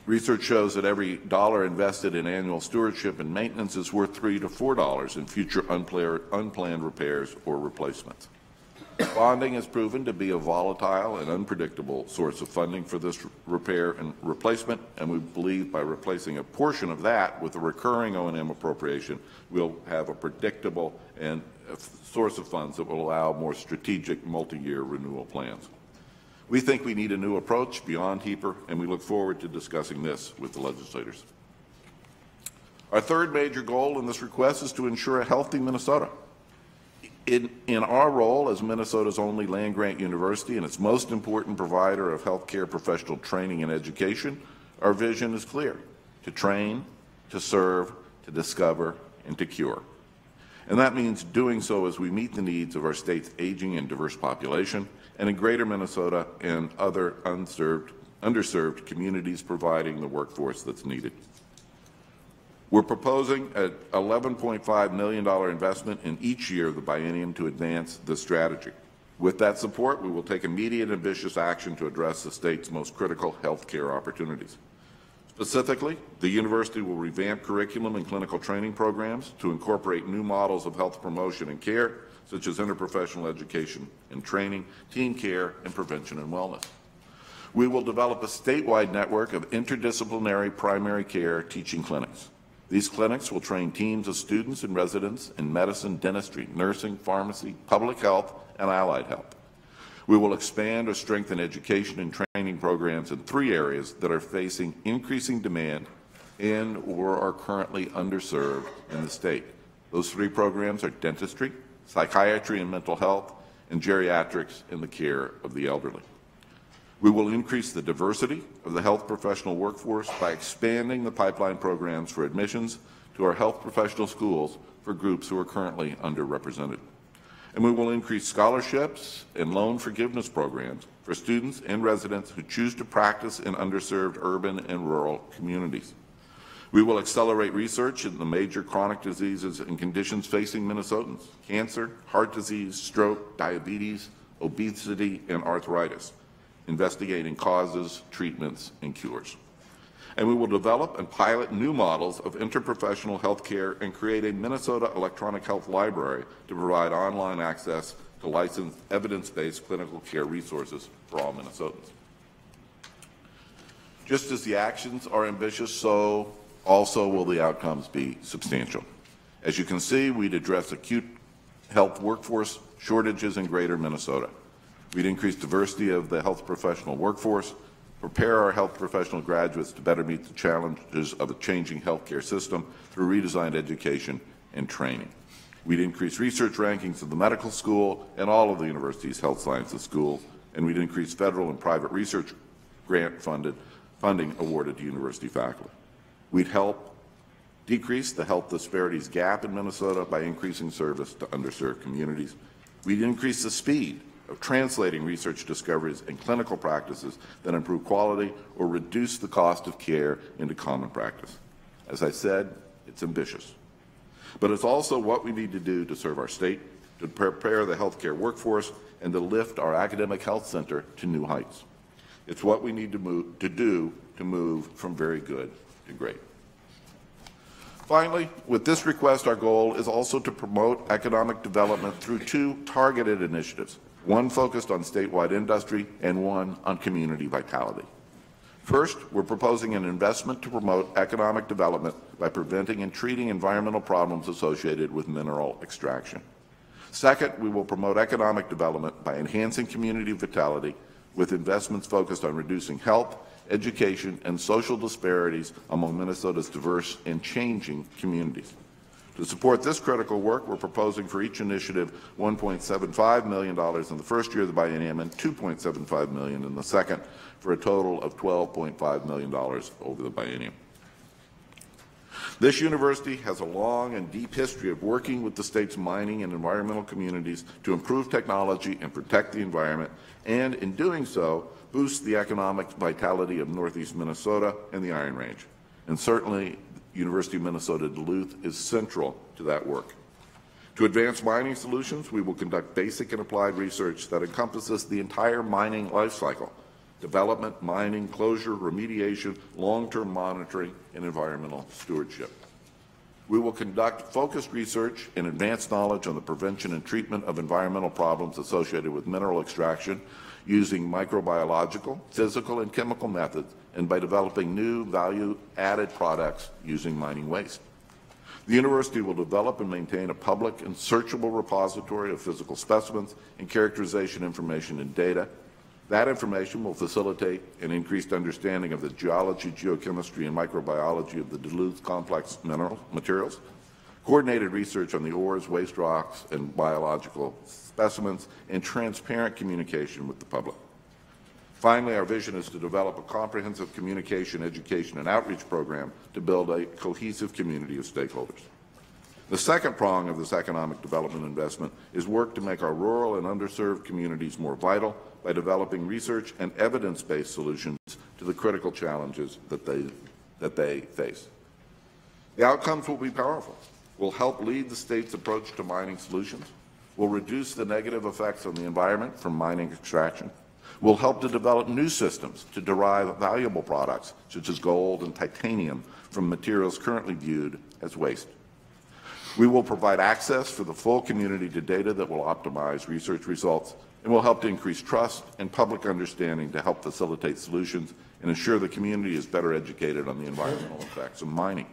Research shows that every dollar invested in annual stewardship and maintenance is worth $3 to $4 in future unplanned repairs or replacements. Bonding has proven to be a volatile and unpredictable source of funding for this repair and replacement, and we believe by replacing a portion of that with a recurring O&M appropriation, we'll have a predictable and a source of funds that will allow more strategic multi-year renewal plans. We think we need a new approach beyond HEPR, and we look forward to discussing this with the legislators. Our third major goal in this request is to ensure a healthy Minnesota. In our role as Minnesota's only land-grant university and its most important provider of healthcare professional training and education, our vision is clear: to train, to serve, to discover, and to cure. And that means doing so as we meet the needs of our state's aging and diverse population, and in greater Minnesota and other underserved communities providing the workforce that's needed. We're proposing an $11.5 million investment in each year of the biennium to advance this strategy. With that support, we will take immediate and ambitious action to address the state's most critical health care opportunities. Specifically, the university will revamp curriculum and clinical training programs to incorporate new models of health promotion and care, such as interprofessional education and training, teen care, and prevention and wellness. We will develop a statewide network of interdisciplinary primary care teaching clinics. These clinics will train teams of students and residents in medicine, dentistry, nursing, pharmacy, public health, and allied health. We will expand or strengthen education and training programs in 3 areas that are facing increasing demand and or are currently underserved in the state. Those 3 programs are dentistry, psychiatry and mental health, and geriatrics in the care of the elderly. We will increase the diversity of the health professional workforce by expanding the pipeline programs for admissions to our health professional schools for groups who are currently underrepresented. And we will increase scholarships and loan forgiveness programs for students and residents who choose to practice in underserved urban and rural communities. We will accelerate research in the major chronic diseases and conditions facing Minnesotans: cancer, heart disease, stroke, diabetes, obesity, and arthritis, investigating causes, treatments, and cures. And we will develop and pilot new models of interprofessional health care and create a Minnesota Electronic Health Library to provide online access to licensed, evidence-based clinical care resources for all Minnesotans. Just as the actions are ambitious, so also will the outcomes be substantial. As you can see, we'd address acute health workforce shortages in greater Minnesota. We'd increase diversity of the health professional workforce, prepare our health professional graduates to better meet the challenges of a changing healthcare system through redesigned education and training. We'd increase research rankings of the medical school and all of the university's health sciences schools, and we'd increase federal and private research grant funding awarded to university faculty. We'd help decrease the health disparities gap in Minnesota by increasing service to underserved communities. We'd increase the speed of translating research discoveries and clinical practices that improve quality or reduce the cost of care into common practice. As I said, it's ambitious. But it's also what we need to do to serve our state, to prepare the healthcare workforce, and to lift our academic health center to new heights. It's what we need to move from very good to great. Finally, with this request, our goal is also to promote economic development through 2 targeted initiatives, one focused on statewide industry and one on community vitality. First, we're proposing an investment to promote economic development by preventing and treating environmental problems associated with mineral extraction. Second, we will promote economic development by enhancing community vitality with investments focused on reducing health, education, and social disparities among Minnesota's diverse and changing communities. To support this critical work, we're proposing for each initiative $1.75 million in the first year of the biennium and $2.75 million in the second, for a total of $12.5 million over the biennium. This university has a long and deep history of working with the state's mining and environmental communities to improve technology and protect the environment, and in doing so, boost the economic vitality of Northeast Minnesota and the Iron Range. And certainly, University of Minnesota Duluth is central to that work. To advance mining solutions, we will conduct basic and applied research that encompasses the entire mining life cycle: development, mining, closure, remediation, long-term monitoring, and environmental stewardship. We will conduct focused research and advanced knowledge on the prevention and treatment of environmental problems associated with mineral extraction using microbiological, physical, and chemical methods, and by developing new value-added products using mining waste. The university will develop and maintain a public and searchable repository of physical specimens and characterization information and data. That information will facilitate an increased understanding of the geology, geochemistry, and microbiology of the Duluth complex mineral materials, coordinated research on the ores, waste rocks, and biological specimens, and transparent communication with the public. Finally, our vision is to develop a comprehensive communication, education, and outreach program to build a cohesive community of stakeholders. The second prong of this economic development investment is work to make our rural and underserved communities more vital by developing research and evidence-based solutions to the critical challenges that they face. The outcomes will be powerful. We'll help lead the state's approach to mining solutions. We'll reduce the negative effects on the environment from mining extraction. We'll help to develop new systems to derive valuable products, such as gold and titanium, from materials currently viewed as waste. We will provide access for the full community to data that will optimize research results, and will help to increase trust and public understanding to help facilitate solutions and ensure the community is better educated on the environmental effects of mining.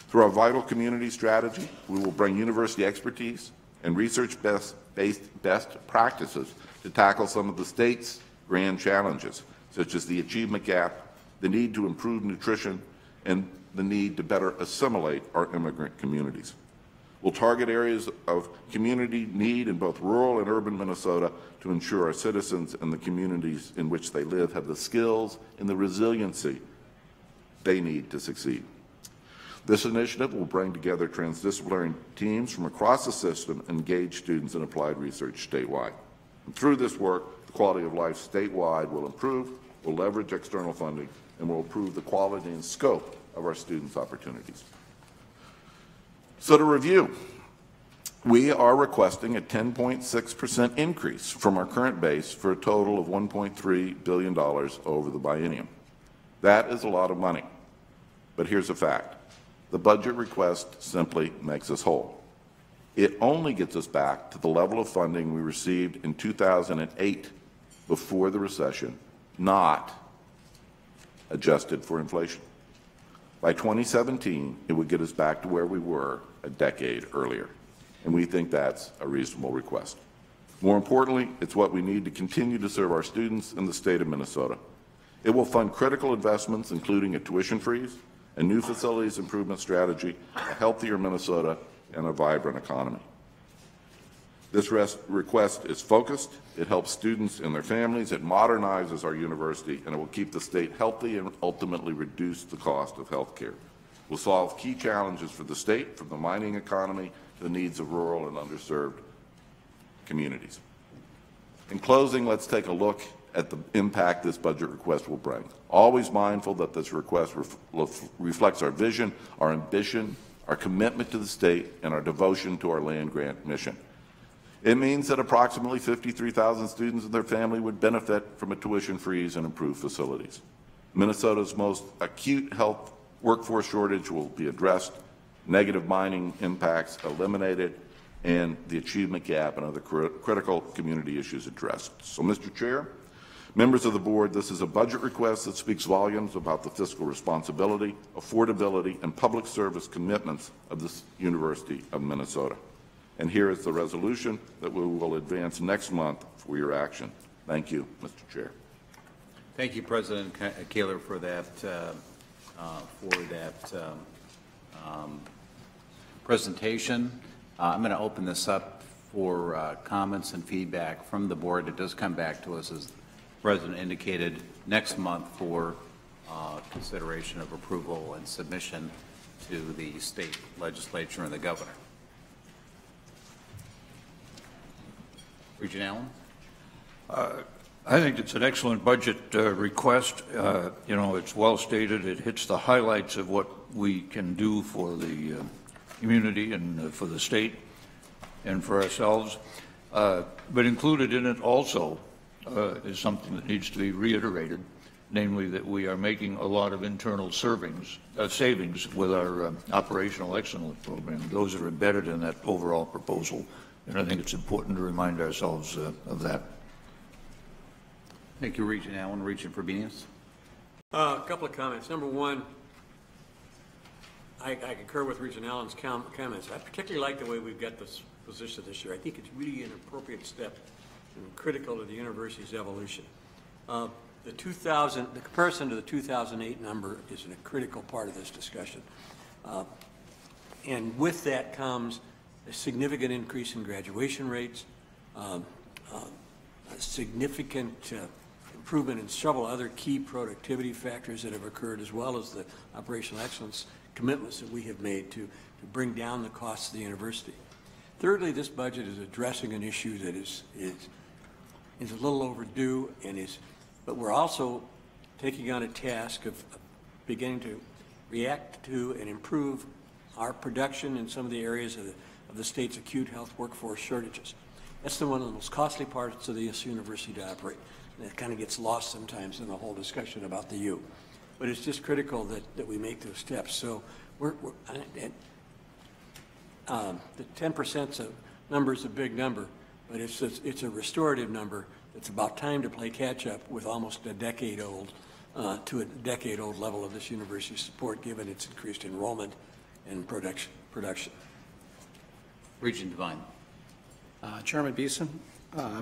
Through our vital community strategy, we will bring university expertise and research-based best practices to tackle some of the state's grand challenges, such as the achievement gap, the need to improve nutrition, and the need to better assimilate our immigrant communities. We'll target areas of community need in both rural and urban Minnesota to ensure our citizens and the communities in which they live have the skills and the resiliency they need to succeed. This initiative will bring together transdisciplinary teams from across the system and engage students in applied research statewide. And through this work, the quality of life statewide will improve, will leverage external funding, and will improve the quality and scope of our students' opportunities. So to review, we are requesting a 10.6% increase from our current base for a total of $1.3 billion over the biennium. That is a lot of money, but here's a fact. The budget request simply makes us whole. It only gets us back to the level of funding we received in 2008 before the recession, not adjusted for inflation. By 2017, it would get us back to where we were a decade earlier, and we think that's a reasonable request. More importantly, it's what we need to continue to serve our students in the state of Minnesota. It will fund critical investments, including a tuition freeze, a new facilities improvement strategy, a healthier Minnesota, and a vibrant economy. This request is focused, it helps students and their families, it modernizes our university, and it will keep the state healthy and ultimately reduce the cost of health care. We'll solve key challenges for the state, from the mining economy to the needs of rural and underserved communities. In closing, let's take a look at the impact this budget request will bring. Always mindful that this request reflects our vision, our ambition, our commitment to the state, and our devotion to our land-grant mission. It means that approximately 53,000 students and their family would benefit from a tuition freeze and improved facilities. Minnesota's most acute health workforce shortage will be addressed, negative mining impacts eliminated, and the achievement gap and other critical community issues addressed. So, Mr. Chair, members of the board, this is a budget request that speaks volumes about the fiscal responsibility, affordability, and public service commitments of the University of Minnesota. And here is the resolution that we will advance next month for your action. Thank you, Mr. Chair. Thank you, President Kaler, for that presentation. I'm going to open this up for comments and feedback from the board. It does come back to us, as the President indicated, next month for consideration of approval and submission to the state legislature and the governor. Regent Allen? I think it's an excellent budget request. You know, it's well stated. It hits the highlights of what we can do for the community and for the state and for ourselves. But included in it also is something that needs to be reiterated, namely that we are making a lot of internal savings with our operational excellence program. Those are embedded in that overall proposal, and I think it's important to remind ourselves of that. Thank you, Regent Allen. Regent Frobenius. A couple of comments. Number one, I concur with Regent Allen's comments. I particularly like the way we've got this position this year. I think it's really an appropriate step and critical to the university's evolution. The comparison to the 2008 number is a critical part of this discussion. And with that comes a significant increase in graduation rates, a significant improvement in several other key productivity factors that have occurred, as well as the operational excellence commitments that we have made to bring down the costs of the university. Thirdly, this budget is addressing an issue that is a little overdue, but we're also taking on a task of beginning to react to and improve our production in some of the areas of the state's acute health workforce shortages. That's one of the most costly parts of this university to operate. And it kind of gets lost sometimes in the whole discussion about the U. But it's just critical that we make those steps. So the 10% number is a big number, but it's a restorative number. It's about time to play catch up with almost a decade old to a decade-old level of this university's support, given its increased enrollment and production. Regent Devine. Chairman Beeson,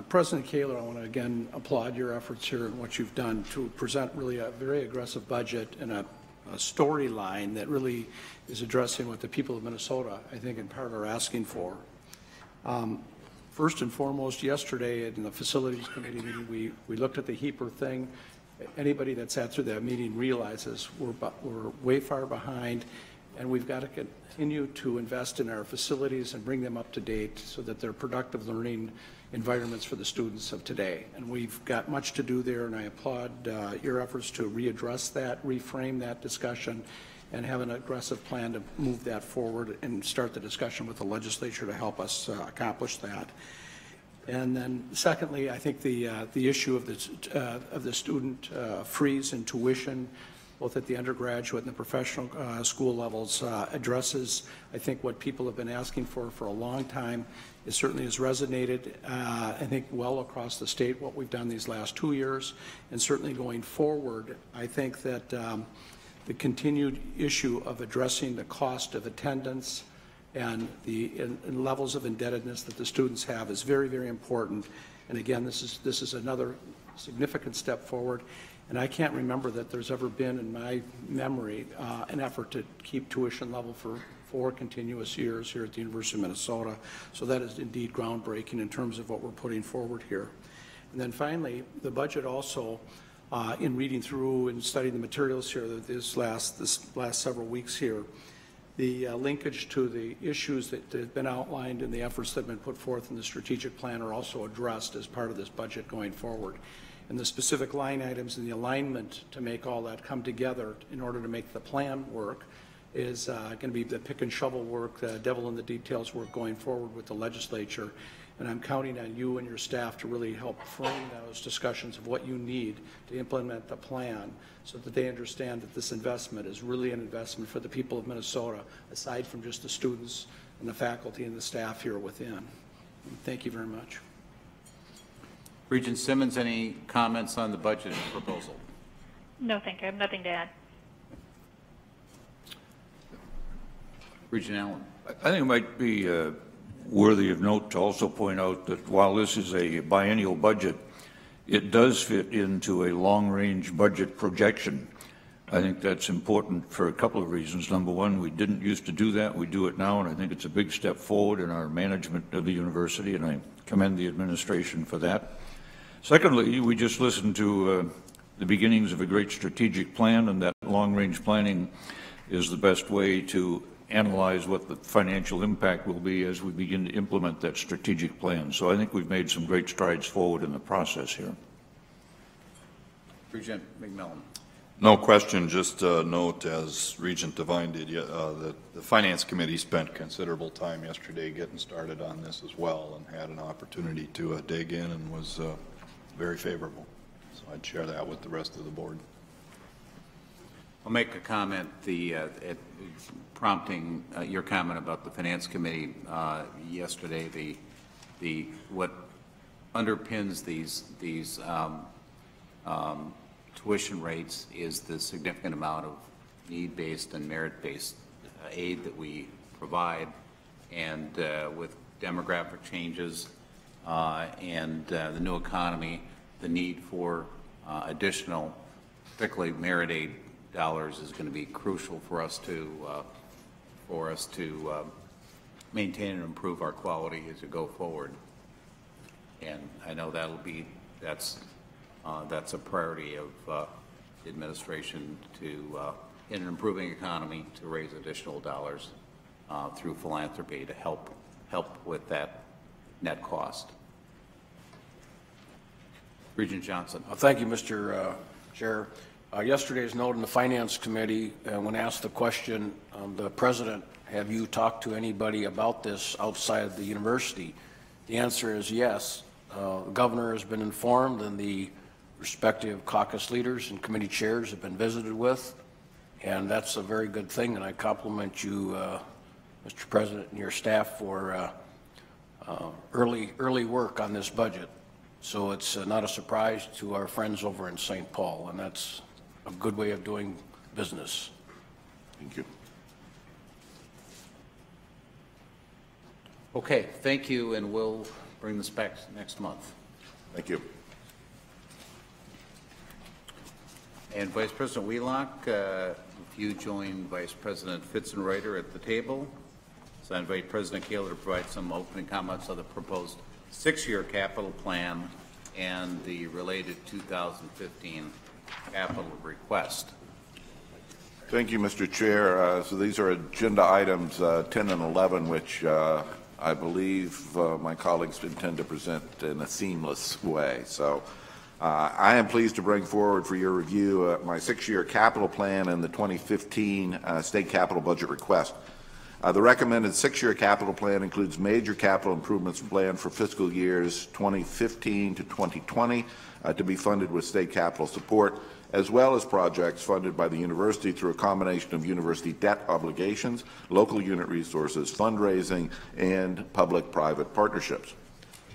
President Kaler, I want to again applaud your efforts here and what you've done to present really a very aggressive budget and a storyline that really is addressing what the people of Minnesota, I think, in part are asking for. First and foremost, yesterday in the Facilities Committee meeting, we looked at the HEAPR thing. Anybody that sat through that meeting realizes we're way far behind, and we've got to continue to invest in our facilities and bring them up to date so that they're productive learning environments for the students of today. And we've got much to do there, and I applaud your efforts to readdress that, reframe that discussion, and have an aggressive plan to move that forward and start the discussion with the legislature to help us accomplish that. And then secondly, I think the issue of the student freeze in tuition, both at the undergraduate and the professional school levels, addresses, I think, what people have been asking for a long time. It certainly has resonated, I think, well across the state, what we've done these last 2 years. And certainly going forward, I think that the continued issue of addressing the cost of attendance and the levels of indebtedness that the students have is very, very important. And again, this is another significant step forward. And I can't remember that there's ever been in my memory an effort to keep tuition level for 4 continuous years here at the University of Minnesota. So that is indeed groundbreaking in terms of what we're putting forward here. And then finally, the budget also, in reading through and studying the materials here this last several weeks here, the linkage to the issues that have been outlined and the efforts that have been put forth in the strategic plan are also addressed as part of this budget going forward. And the specific line items and the alignment to make all that come together in order to make the plan work is going to be the pick and shovel work, the devil in the details work going forward with the legislature. And I'm counting on you and your staff to really help frame those discussions of what you need to implement the plan so that they understand that this investment is really an investment for the people of Minnesota, aside from just the students and the faculty and the staff here within. And thank you very much. Regent Simmons, any comments on the budget proposal? No, thank you. I have nothing to add. Regent Allen. I think it might be worthy of note to also point out that while this is a biennial budget, it does fit into a long-range budget projection. I think that's important for a couple of reasons. Number one, we didn't used to do that. We do it now, and I think it's a big step forward in our management of the university, and I commend the administration for that. Secondly, we just listened to the beginnings of a great strategic plan, and that long-range planning is the best way to analyze what the financial impact will be as we begin to implement that strategic plan. So I think we've made some great strides forward in the process here. Regent McMillan. No question, just note, as Regent Devine did, that the Finance Committee spent considerable time yesterday getting started on this as well and had an opportunity to dig in and was very favorable. So I'd share that with the rest of the board. I'll make a comment, prompting your comment about the Finance Committee yesterday. What underpins these tuition rates is the significant amount of need-based and merit-based aid that we provide, and with demographic changes and the new economy, the need for additional, particularly merit aid dollars, is going to be crucial for us to maintain and improve our quality as we go forward. And I know that's That's a priority of the administration to, in an improving economy, to raise additional dollars through philanthropy to help with that net cost. Regent Johnson. Thank you, Mr. Chair. Yesterday's note in the Finance Committee, when asked the question, the President, have you talked to anybody about this outside of the university? The answer is yes. The Governor has been informed, and the respective caucus leaders and committee chairs have been visited with, and that's a very good thing, and I compliment you, Mr. President, and your staff for early work on this budget. So it's not a surprise to our friends over in St. Paul, and that's a good way of doing business. Thank you. Okay, thank you, and we'll bring this back next month. Thank you. And Vice President Wheelock, if you join Vice President Fitzenreuter at the table, so I invite President Kaler to provide some opening comments on the proposed 6-year capital plan and the related 2015 capital request. Thank you, Mr. Chair. So these are agenda items 10 and 11, which I believe my colleagues intend to present in a seamless way. So I am pleased to bring forward for your review my 6-year capital plan and the 2015 state capital budget request. The recommended 6-year capital plan includes major capital improvements planned for fiscal years 2015 to 2020 to be funded with state capital support, as well as projects funded by the university through a combination of university debt obligations, local unit resources, fundraising, and public-private partnerships.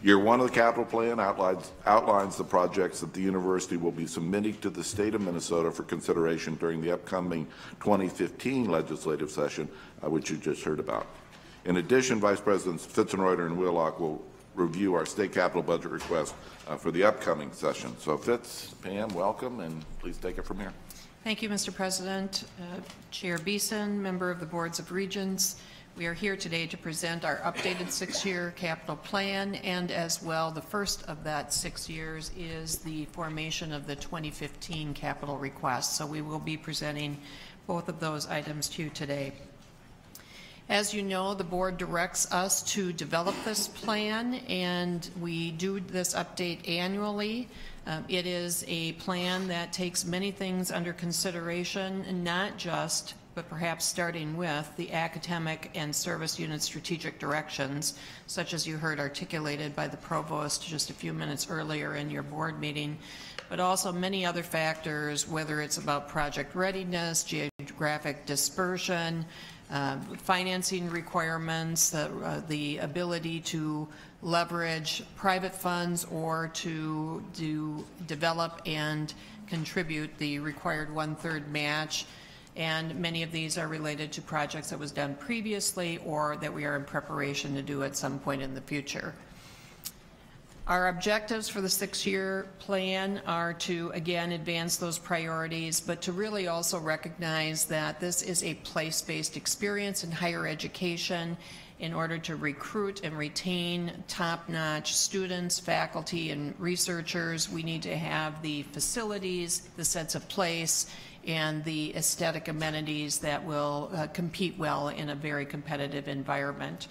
Year 1 of the capital plan outlines the projects that the university will be submitting to the state of Minnesota for consideration during the upcoming 2015 legislative session, which you just heard about. In addition, Vice Presidents Fitzenreuter and Wheelock will review our state capital budget request for the upcoming session. So Fitz, Pam, welcome, and please take it from here. Thank you, Mr. President. Chair Beeson, member of the Boards of Regents, we are here today to present our updated 6-year capital plan, and as well, the first of that 6 years is the formation of the 2015 capital request. So we will be presenting both of those items to you today. As you know, the board directs us to develop this plan, and we do this update annually. It is a plan that takes many things under consideration, and not just, but perhaps starting with, the academic and service unit strategic directions, such as you heard articulated by the provost just a few minutes earlier in your board meeting, but also many other factors, whether it's about project readiness, geographic dispersion, financing requirements, the ability to leverage private funds or to develop and contribute the required 1/3 match. And many of these are related to projects that was done previously or that we are in preparation to do at some point in the future. Our objectives for the 6-year plan are to, again, advance those priorities, but to really also recognize that this is a place-based experience in higher education. In order to recruit and retain top-notch students, faculty, and researchers, we need to have the facilities, the sense of place, and the aesthetic amenities that will compete well in a very competitive environment.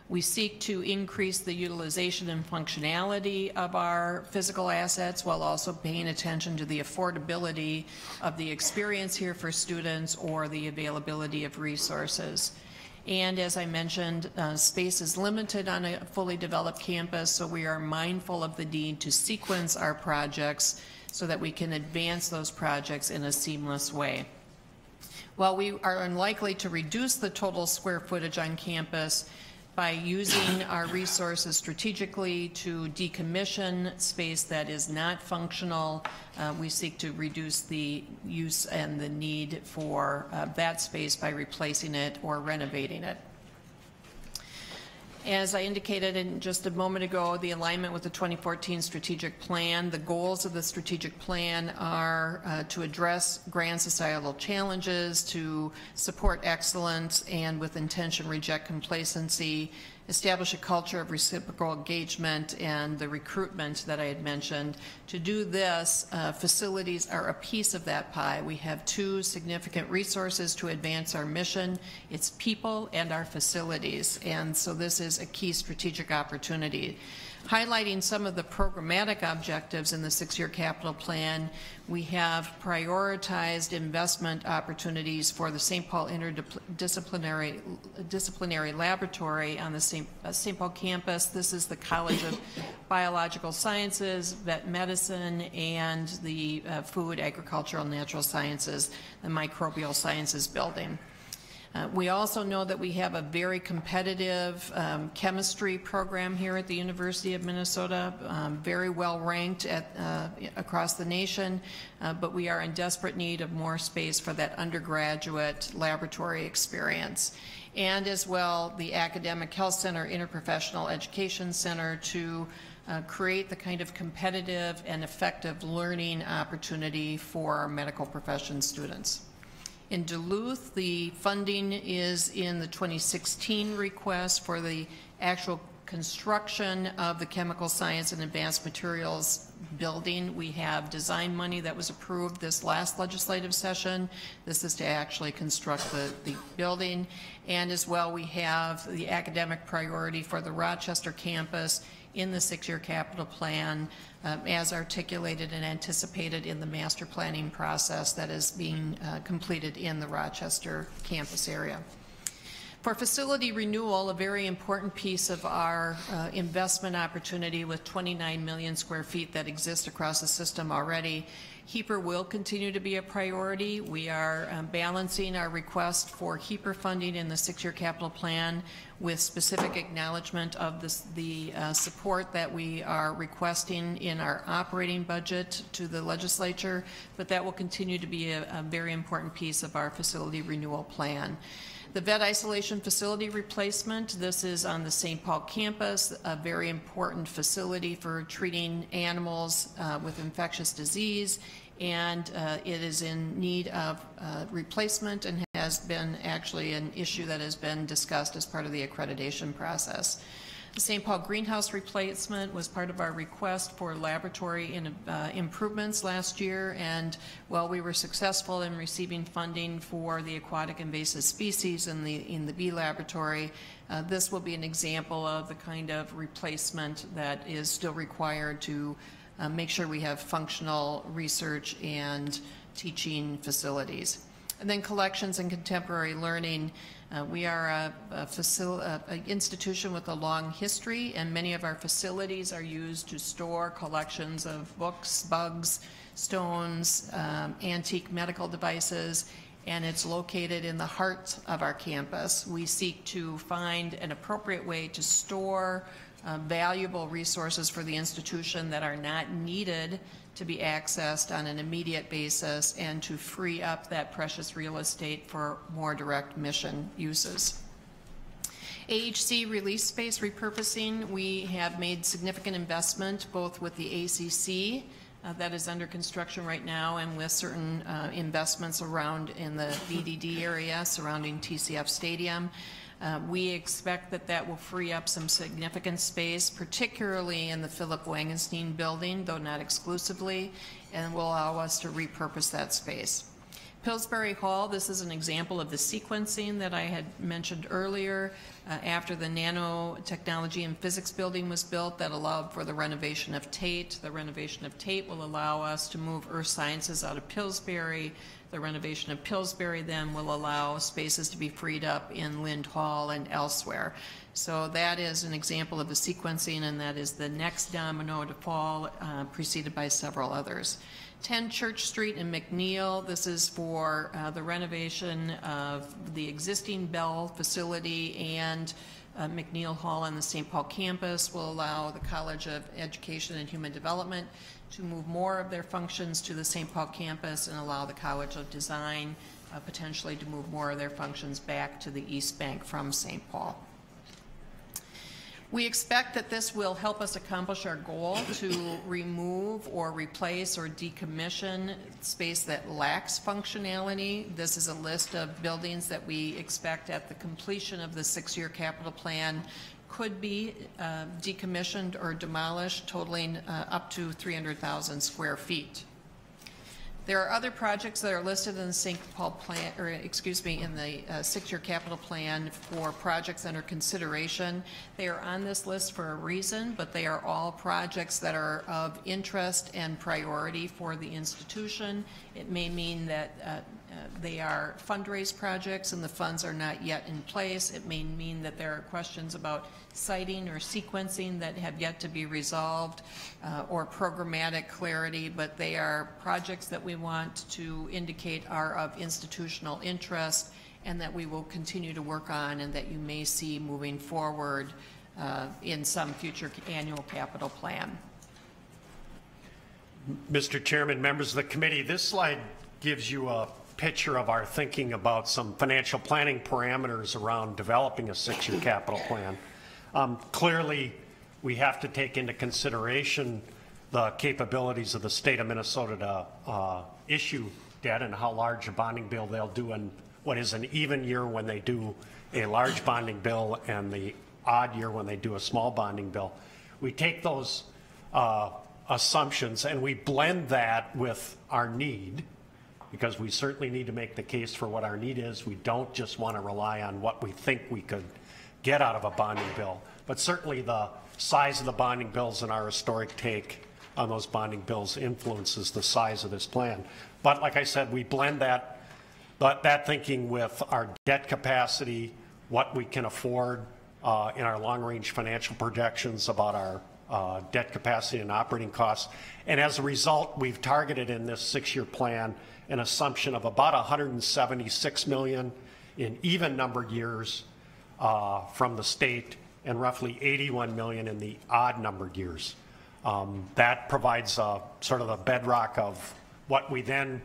We seek to increase the utilization and functionality of our physical assets while also paying attention to the affordability of the experience here for students or the availability of resources. And as I mentioned, space is limited on a fully developed campus, so we are mindful of the need to sequence our projects so that we can advance those projects in a seamless way. While we are unlikely to reduce the total square footage on campus, by using our resources strategically to decommission space that is not functional, we seek to reduce the use and the need for that space by replacing it or renovating it. As I indicated in just a moment ago, the alignment with the 2014 strategic plan, the goals of the strategic plan are to address grand societal challenges, to support excellence, and with intention reject complacency, establish a culture of reciprocal engagement and the recruitment that I had mentioned. To do this, facilities are a piece of that pie. We have two significant resources to advance our mission. It's people and our facilities, and so this is a key strategic opportunity. Highlighting some of the programmatic objectives in the 6-year capital plan, we have prioritized investment opportunities for the St. Paul Interdisciplinary Laboratory on the St. Paul campus. This is the College of Biological Sciences, Vet Medicine, and the Food, Agricultural, Natural Sciences, the Microbial Sciences building. We also know that we have a very competitive chemistry program here at the University of Minnesota, very well ranked across the nation, but we are in desperate need of more space for that undergraduate laboratory experience. And as well, the Academic Health Center, Interprofessional Education Center to create the kind of competitive and effective learning opportunity for our medical profession students. In Duluth, the funding is in the 2016 request for the actual construction of the Chemical Science and Advanced Materials building. We have design money that was approved this last legislative session. This is to actually construct the building. And as well, we have the academic priority for the Rochester campus in the 6-year capital plan as articulated and anticipated in the master planning process that is being completed in the Rochester campus area. For facility renewal, a very important piece of our investment opportunity with 29 million square feet that exist across the system already, HEAPR will continue to be a priority. We are balancing our request for HEAPR funding in the 6-year capital plan with specific acknowledgement of the support that we are requesting in our operating budget to the legislature, but that will continue to be a very important piece of our facility renewal plan. The vet isolation facility replacement, this is on the St. Paul campus, a very important facility for treating animals with infectious disease, and it is in need of replacement and has been actually an issue that has been discussed as part of the accreditation process. The St. Paul greenhouse replacement was part of our request for laboratory improvements last year, and while we were successful in receiving funding for the aquatic invasive species in the bee laboratory, this will be an example of the kind of replacement that is still required to make sure we have functional research and teaching facilities. And then collections and contemporary learning. We are an institution with a long history, and many of our facilities are used to store collections of books, bugs, stones, antique medical devices, and it's located in the heart of our campus. We seek to find an appropriate way to store valuable resources for the institution that are not needed to be accessed on an immediate basis and to free up that precious real estate for more direct mission uses. AHC release space repurposing, we have made significant investment both with the ACC that is under construction right now and with certain investments around in the VDD area surrounding TCF Stadium. We expect that that will free up some significant space, particularly in the Philip Wangenstein building, though not exclusively, and will allow us to repurpose that space. Pillsbury Hall, this is an example of the sequencing that I had mentioned earlier. After the nanotechnology and physics building was built, that allowed for the renovation of Tate. The renovation of Tate will allow us to move earth sciences out of Pillsbury. The renovation of Pillsbury then will allow spaces to be freed up in Lind Hall and elsewhere. So that is an example of the sequencing, and that is the next domino to fall, preceded by several others. 10 Church Street in McNeil, this is for the renovation of the existing Bell facility, and McNeil Hall on the St. Paul campus will allow the College of Education and Human Development to move more of their functions to the St. Paul campus and allow the College of Design potentially to move more of their functions back to the East Bank from St. Paul. We expect that this will help us accomplish our goal to remove or replace or decommission space that lacks functionality. This is a list of buildings that we expect at the completion of the 6-year capital plan could be decommissioned or demolished, totaling up to 300,000 square feet. There are other projects that are listed in the St. Paul plan, or excuse me, in the 6-year capital plan for projects under consideration. They are on this list for a reason, but they are all projects that are of interest and priority for the institution. It may mean that they are fundraise projects and the funds are not yet in place. It may mean that there are questions about siting or sequencing that have yet to be resolved, or programmatic clarity, but they are projects that we want to indicate are of institutional interest and that we will continue to work on and that you may see moving forward in some future annual capital plan. Mr. Chairman, members of the committee, this slide gives you a picture of our thinking about some financial planning parameters around developing a 6-year capital plan. Clearly, we have to take into consideration the capabilities of the state of Minnesota to issue debt and how large a bonding bill they'll do in what is an even year when they do a large bonding bill and the odd year when they do a small bonding bill. We take those assumptions and we blend that with our need, because we certainly need to make the case for what our need is. We don't just want to rely on what we think we could get out of a bonding bill, but certainly the size of the bonding bills and our historic take on those bonding bills influences the size of this plan. But like I said, we blend that thinking with our debt capacity, what we can afford in our long-range financial projections about our debt capacity and operating costs. And as a result, we've targeted in this 6-year plan an assumption of about $176 million in even numbered years from the state and roughly $81 million in the odd numbered years. That provides sort of the bedrock of what we then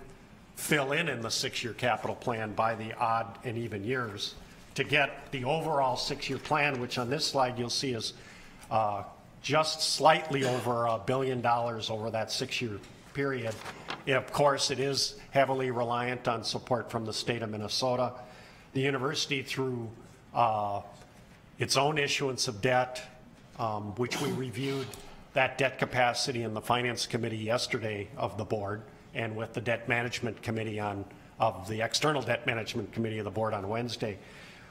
fill in the 6-year capital plan by the odd and even years to get the overall 6-year plan, which on this slide you'll see is just slightly over $1 billion over that 6-year period. Of course, it is heavily reliant on support from the state of Minnesota. The university, through its own issuance of debt, which we reviewed that debt capacity in the Finance Committee yesterday of the board, and with the Debt Management Committee of the External Debt Management Committee of the board on Wednesday,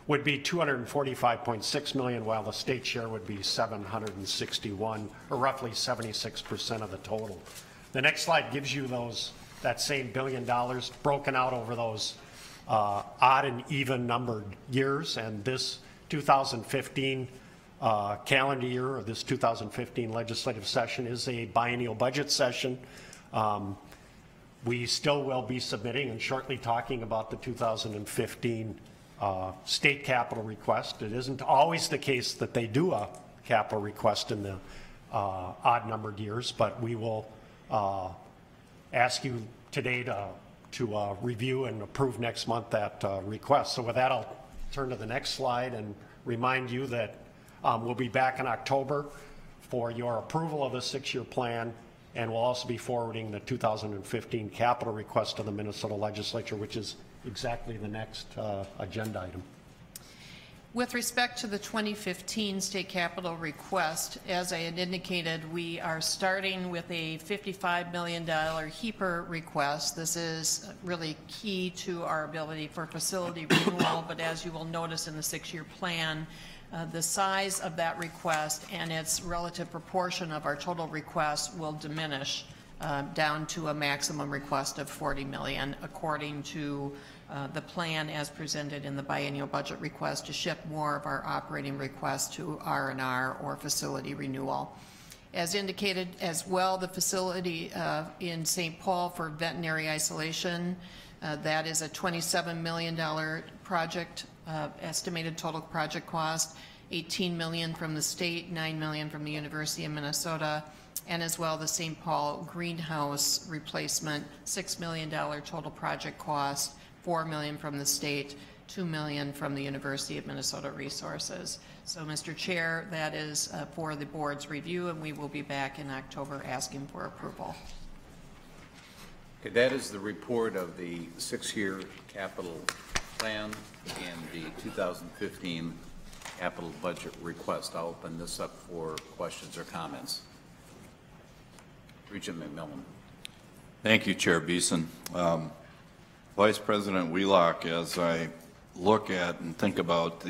would be $245.6 million, while the state share would be $761, or roughly 76% of the total. The next slide gives you that same $1 billion broken out over those odd and even numbered years, and this 2015 calendar year, or this 2015 legislative session, is a biennial budget session. We still will be submitting and shortly talking about the 2015 state capital request. It isn't always the case that they do a capital request in the odd numbered years, but we will ask you today to review and approve next month that request. So with that, I'll turn to the next slide and remind you that we'll be back in October for your approval of the 6-year plan, and we'll also be forwarding the 2015 capital request to the Minnesota legislature, which is exactly the next agenda item. With respect to the 2015 state capital request, as I had indicated, we are starting with a $55 million HEAPR request. This is really key to our ability for facility renewal, but as you will notice in the 6-year plan, the size of that request and its relative proportion of our total request will diminish down to a maximum request of $40 million, according to the plan as presented in the biennial budget request, to shift more of our operating requests to R&R or facility renewal. As indicated as well, the facility in St. Paul for veterinary isolation, that is a $27 million project, estimated total project cost, $18 million from the state, $9 million from the University of Minnesota, and as well the St. Paul greenhouse replacement, $6 million total project cost, $4 million from the state, $2 million from the University of Minnesota Resources. So, Mr. Chair, that is for the board's review, and we will be back in October asking for approval. Okay, that is the report of the 6-year capital plan and the 2015 capital budget request. I'll open this up for questions or comments. Regent McMillan. Thank you, Chair Beeson. Vice President Wheelock, as I look at and think about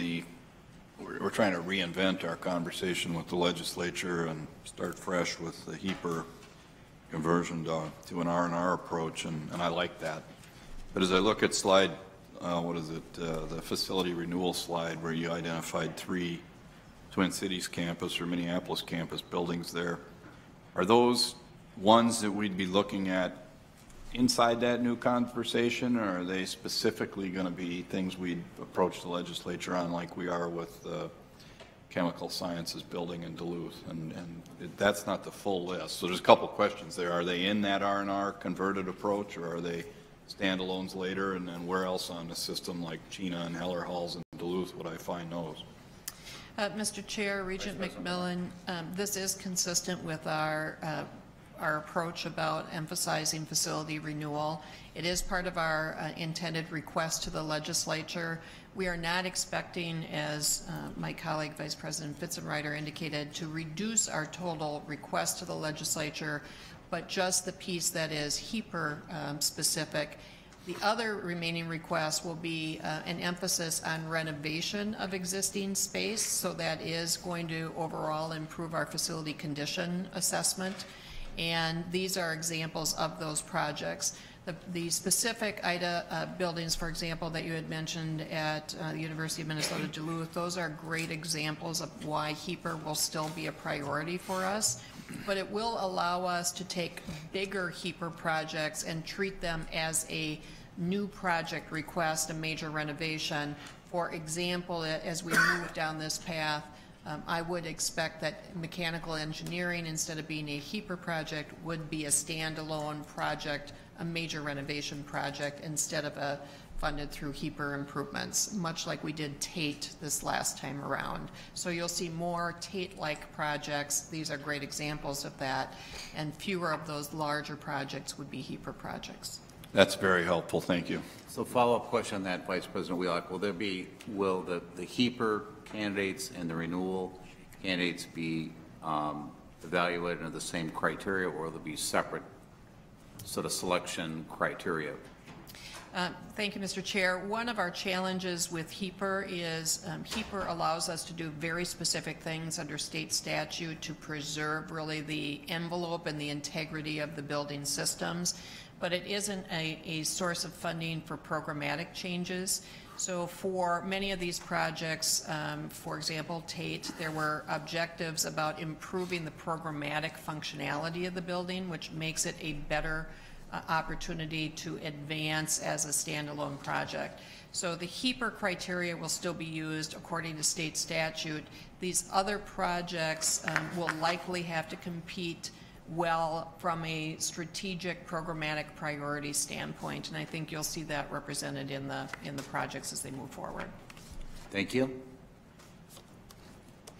we're trying to reinvent our conversation with the legislature and start fresh with the HEPR conversion to an R&R approach, and I like that. But as I look at slide, the facility renewal slide where you identified 3 Twin Cities campus or Minneapolis campus buildings there, are those ones that we'd be looking at inside that new conversation, or are they specifically going to be things we'd approach the legislature on like we are with the chemical sciences building in Duluth? And that's not the full list. So there's a couple questions there. Are they in that R&R converted approach, or are they standalones later? And then where else on the system, like Chena and Heller Halls in Duluth, would I find those? Mr. Chair, Regent McMillan, this is consistent with our approach about emphasizing facility renewal. It is part of our intended request to the legislature. We are not expecting, as my colleague Vice President Fitzenreiter indicated, to reduce our total request to the legislature, but just the piece that is HEPR specific. The other remaining request will be an emphasis on renovation of existing space, so that is going to overall improve our facility condition assessment. And these are examples of those projects. The specific IDA buildings, for example, that you had mentioned at the University of Minnesota Duluth, those are great examples of why HEPR will still be a priority for us. But it will allow us to take bigger HEPR projects and treat them as a new project request, a major renovation. For example, as we move down this path, I would expect that mechanical engineering, instead of being a HEPR project, would be a standalone project, a major renovation project, instead of funded through HEPR improvements, much like we did Tate this last time around. So you'll see more Tate-like projects. These are great examples of that, and fewer of those larger projects would be HEPR projects. That's very helpful. Thank you. So follow-up question on that, Vice President Wheelock. Will the HEPR candidates and the renewal candidates be evaluated under the same criteria, or will there be separate sort of selection criteria? Thank you, Mr. Chair. One of our challenges with HEPR is HEPR allows us to do very specific things under state statute to preserve really the envelope and the integrity of the building systems, but it isn't a source of funding for programmatic changes. So for many of these projects, for example, Tate, there were objectives about improving the programmatic functionality of the building, which makes it a better opportunity to advance as a standalone project. So the HEPR criteria will still be used according to state statute. These other projects will likely have to compete well from a strategic programmatic priority standpoint, and I think you'll see that represented in the projects as they move forward. Thank you.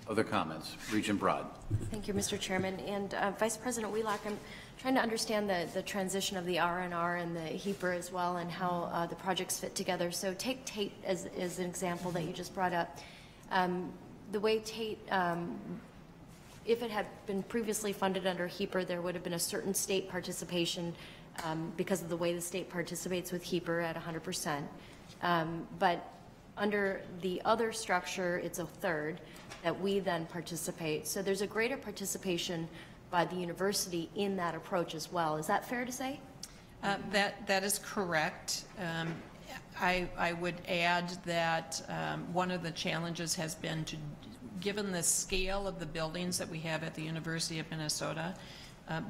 Other comments? Regent Broad. Thank you, Mr. Chairman. And Vice President Wheelock, I'm trying to understand the transition of the R&R and the HEPR as well, and how the projects fit together. So take Tate as an example that you just brought up. The way Tate, if it had been previously funded under HEPR, there would have been a certain state participation because of the way the state participates with HEPR at 100%. But under the other structure, it's a third that we then participate. So there's a greater participation by the university in that approach as well. Is that fair to say? That is correct. I would add that one of the challenges has been to, given the scale of the buildings that we have at the University of Minnesota,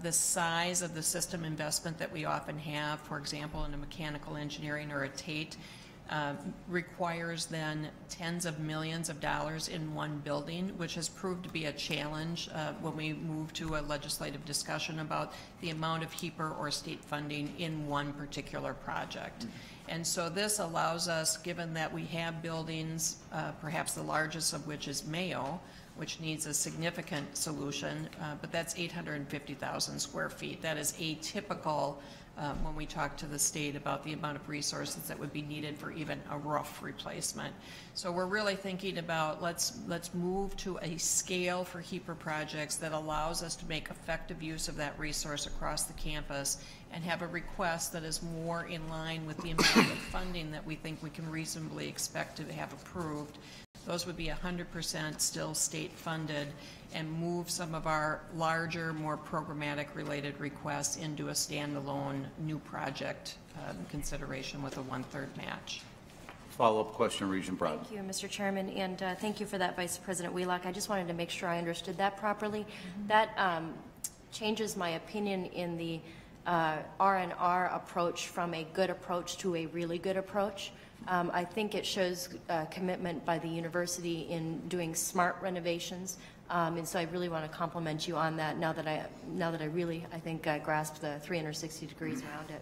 the size of the system investment that we often have, for example, in a mechanical engineering or a Tate, requires then tens of millions of dollars in one building, which has proved to be a challenge when we move to a legislative discussion about the amount of HEPR or state funding in one particular project. And so this allows us, given that we have buildings, perhaps the largest of which is Mayo, which needs a significant solution, but that's 850,000 square feet. That is atypical when we talked to the state about the amount of resources that would be needed for even a roof replacement. So we're really thinking about let's move to a scale for HEPA projects that allows us to make effective use of that resource across the campus and have a request that is more in line with the amount of funding that we think we can reasonably expect to have approved. Those would be 100% still state funded, and move some of our larger, more programmatic related requests into a standalone new project consideration with a 1/3 match. Follow-up question, Regent Brown. Thank you, Mr. Chairman, and thank you for that, Vice President Wheelock. I just wanted to make sure I understood that properly. That changes my opinion in the R&R approach from a good approach to a really good approach. I think it shows commitment by the university in doing smart renovations, and so I really want to compliment you on that. Now that I really, I think, grasp the 360 degrees around it.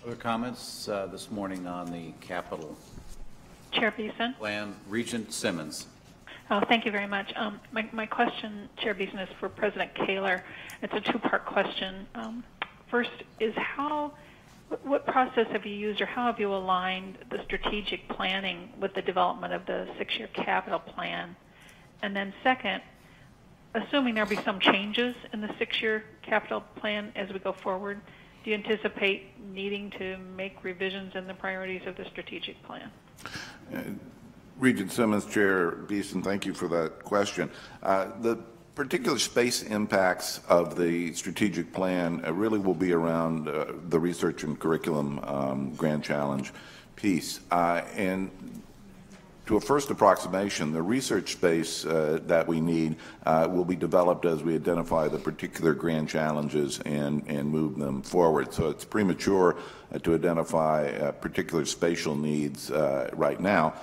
Other comments this morning on the capital Chair Beeson. plan? Regent Simmons. Oh, thank you very much. My question, Chair Beeson, is for President Kaler. It's a two-part question. First is what process have you used, or how have you aligned the strategic planning with the development of the 6-year capital plan? And then second, assuming there'll be some changes in the 6-year capital plan as we go forward, do you anticipate needing to make revisions in the priorities of the strategic plan? Regent Simmons, Chair Beeson, thank you for that question. The particular space impacts of the strategic plan really will be around the research and curriculum grand challenge piece. And to a first approximation, the research space that we need will be developed as we identify the particular grand challenges and move them forward. So it's premature to identify particular spatial needs right now.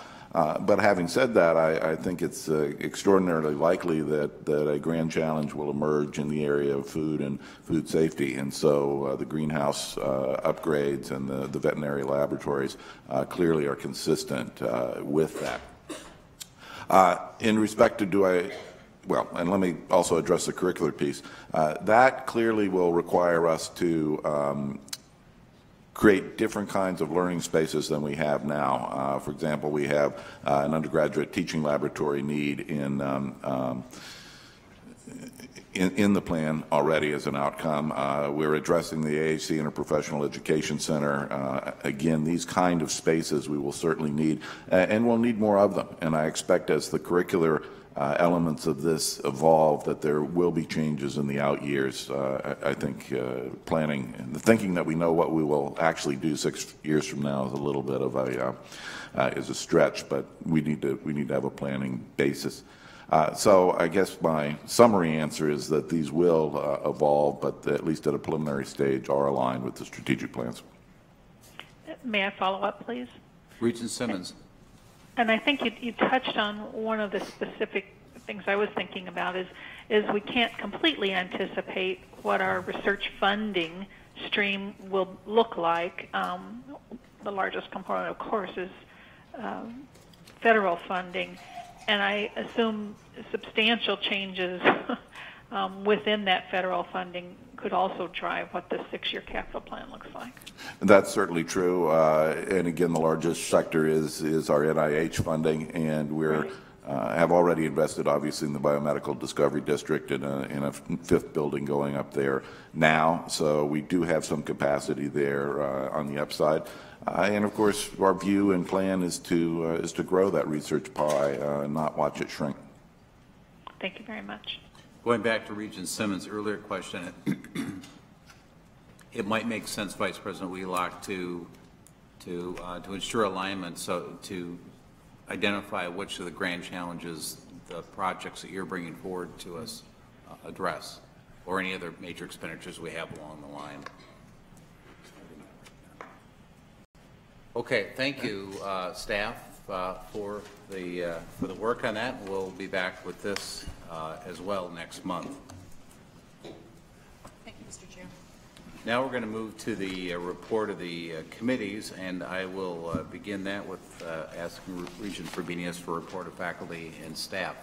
But having said that, I think it's extraordinarily likely that a grand challenge will emerge in the area of food and food safety. And so the greenhouse upgrades and the veterinary laboratories clearly are consistent with that. In respect to well, and let me also address the curricular piece. That clearly will require us to create different kinds of learning spaces than we have now. For example, we have an undergraduate teaching laboratory need in the plan already as an outcome. We're addressing the AAC Interprofessional Education Center. Again, these kind of spaces we will certainly need, and we'll need more of them. And I expect as the curricular elements of this evolve that there will be changes in the out years. I think planning and the thinking that we know what we will actually do 6 years from now is a little bit of a stretch, but we need to have a planning basis. So I guess my summary answer is that these will evolve, but at least at a preliminary stage are aligned with the strategic plans. May I follow up, please? Regent Simmons. And I think you touched on one of the specific things I was thinking about is we can't completely anticipate what our research funding stream will look like. The largest component, of course, is federal funding, and I assume substantial changes within that federal funding could also drive what the 6-year capital plan looks like. That's certainly true. And again, the largest sector is our NIH funding, and we're have already invested, obviously, in the Biomedical Discovery District in a 5th building going up there now. So we do have some capacity there on the upside. And of course, our view and plan is to grow that research pie, not watch it shrink. Thank you very much. Going back to Regent Simmons' earlier question, it might make sense, Vice President Wheelock, to ensure alignment, so to identify which of the grand challenges the projects that you're bringing forward to us address, or any other major expenditures we have along the line. Okay, thank you, staff, for the work on that. We'll be back with this as well next month. Thank you, Mr. Chair. Now we're going to move to the report of the committees, and I will begin that with asking Regent Frobenius for a report of faculty and staff.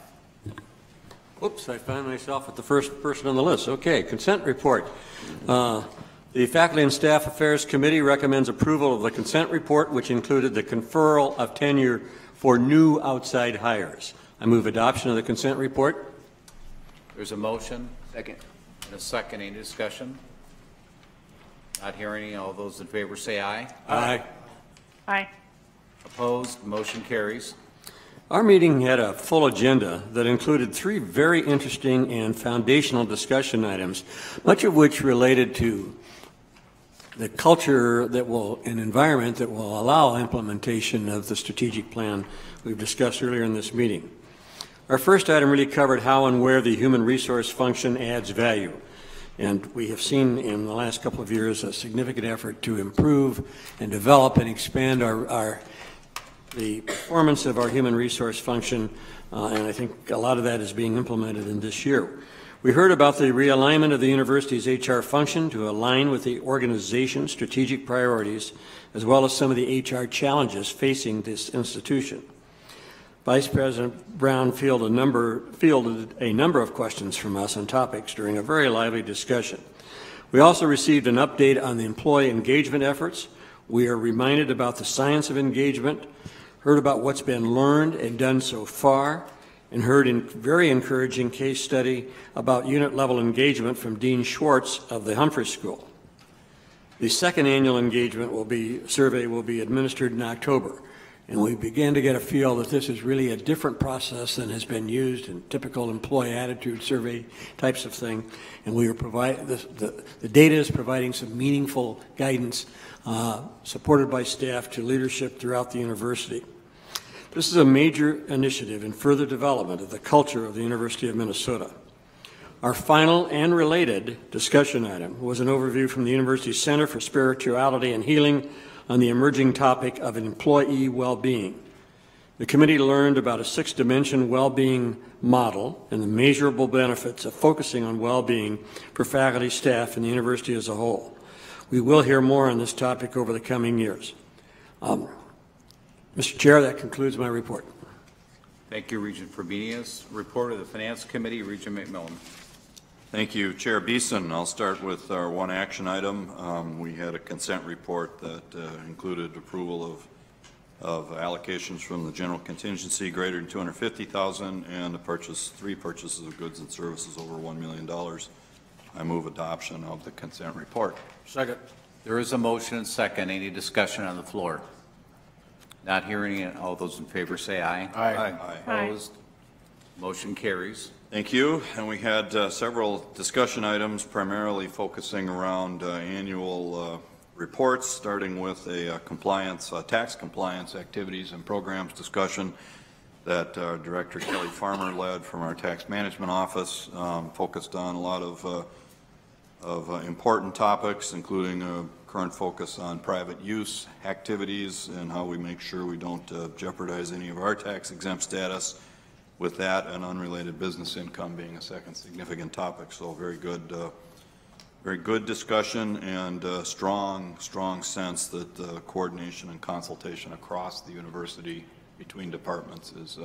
Oops, I find myself at the first person on the list. Okay, consent report. The Faculty and Staff Affairs Committee recommends approval of the consent report, which included the conferral of tenure for new outside hires. I move adoption of the consent report. There's a motion. Second. And a second. Any discussion? Not hearing any. All those in favor say aye. Aye. Aye. Opposed? Motion carries. Our meeting had a full agenda that included 3 very interesting and foundational discussion items, much of which related to the culture that will, an environment that will allow implementation of the strategic plan we've discussed earlier in this meeting. Our first item really covered how and where the human resource function adds value. And we have seen in the last couple of years a significant effort to improve and develop and expand the performance of our human resource function, and I think a lot of that is being implemented in this year. We heard about the realignment of the university's HR function to align with the organization's strategic priorities, as well as some of the HR challenges facing this institution. Vice President Brown fielded a number of questions from us on topics during a very lively discussion. We also received an update on the employee engagement efforts. We are reminded about the science of engagement, heard about what's been learned and done so far, and heard a very encouraging case study about unit-level engagement from Dean Schwartz of the Humphrey School. The second annual engagement survey will be administered in October, and we began to get a feel that this is really a different process than has been used in typical employee attitude survey types of thing, and we are the data is providing some meaningful guidance supported by staff to leadership throughout the university. This is a major initiative in further development of the culture of the University of Minnesota. Our final and related discussion item was an overview from the University Center for Spirituality and Healing on the emerging topic of employee well-being. The committee learned about a 6-dimension well-being model and the measurable benefits of focusing on well-being for faculty, staff, and the university as a whole. We will hear more on this topic over the coming years. Mr. Chair, that concludes my report. Thank you, Regent Frobenius. Report of the Finance Committee, Regent McMillan. Thank you, Chair Beeson. I'll start with our one action item. We had a consent report that included approval of allocations from the general contingency greater than $250,000 and three purchases of goods and services over $1 million. I move adoption of the consent report. Second. There is a motion and second. Any discussion on the floor? Not hearing it. All those in favor say aye. Aye. Opposed? Motion carries. Thank you. And we had several discussion items primarily focusing around annual reports, starting with a tax compliance activities and programs discussion that Director Kelly Farmer led from our tax management office, focused on a lot of important topics, including a current focus on private use activities and how we make sure we don't jeopardize any of our tax exempt status, with that and unrelated business income being a second significant topic. So very good discussion and strong sense that coordination and consultation across the university between departments is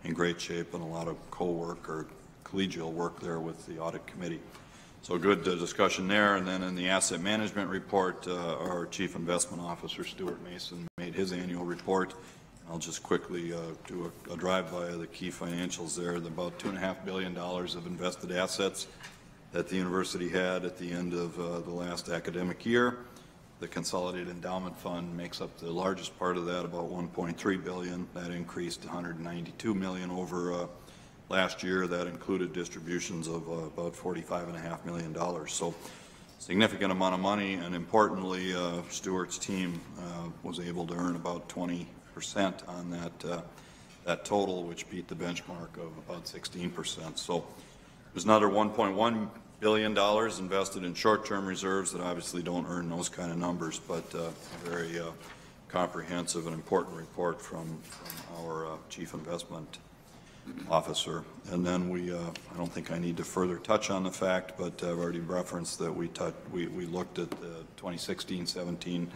in great shape, and a lot of co-work or collegial work there with the audit committee. So good discussion there. And then in the asset management report, our Chief Investment Officer, Stuart Mason, made his annual report. I'll just quickly do a drive-by of the key financials there. About $2.5 billion of invested assets that the university had at the end of the last academic year. The Consolidated Endowment Fund makes up the largest part of that, about $1.3 billion. That increased to $192 million over last year. That included distributions of about $45.5 million. So significant amount of money, and importantly, Stuart's team was able to earn about 20% on that total, which beat the benchmark of about 16%. So there's another $1.1 billion invested in short-term reserves that obviously don't earn those kind of numbers, but a very comprehensive and important report from our Chief Investment Officer. And then I don't think I need to further touch on the fact, but I've already referenced that we looked at the 2016-17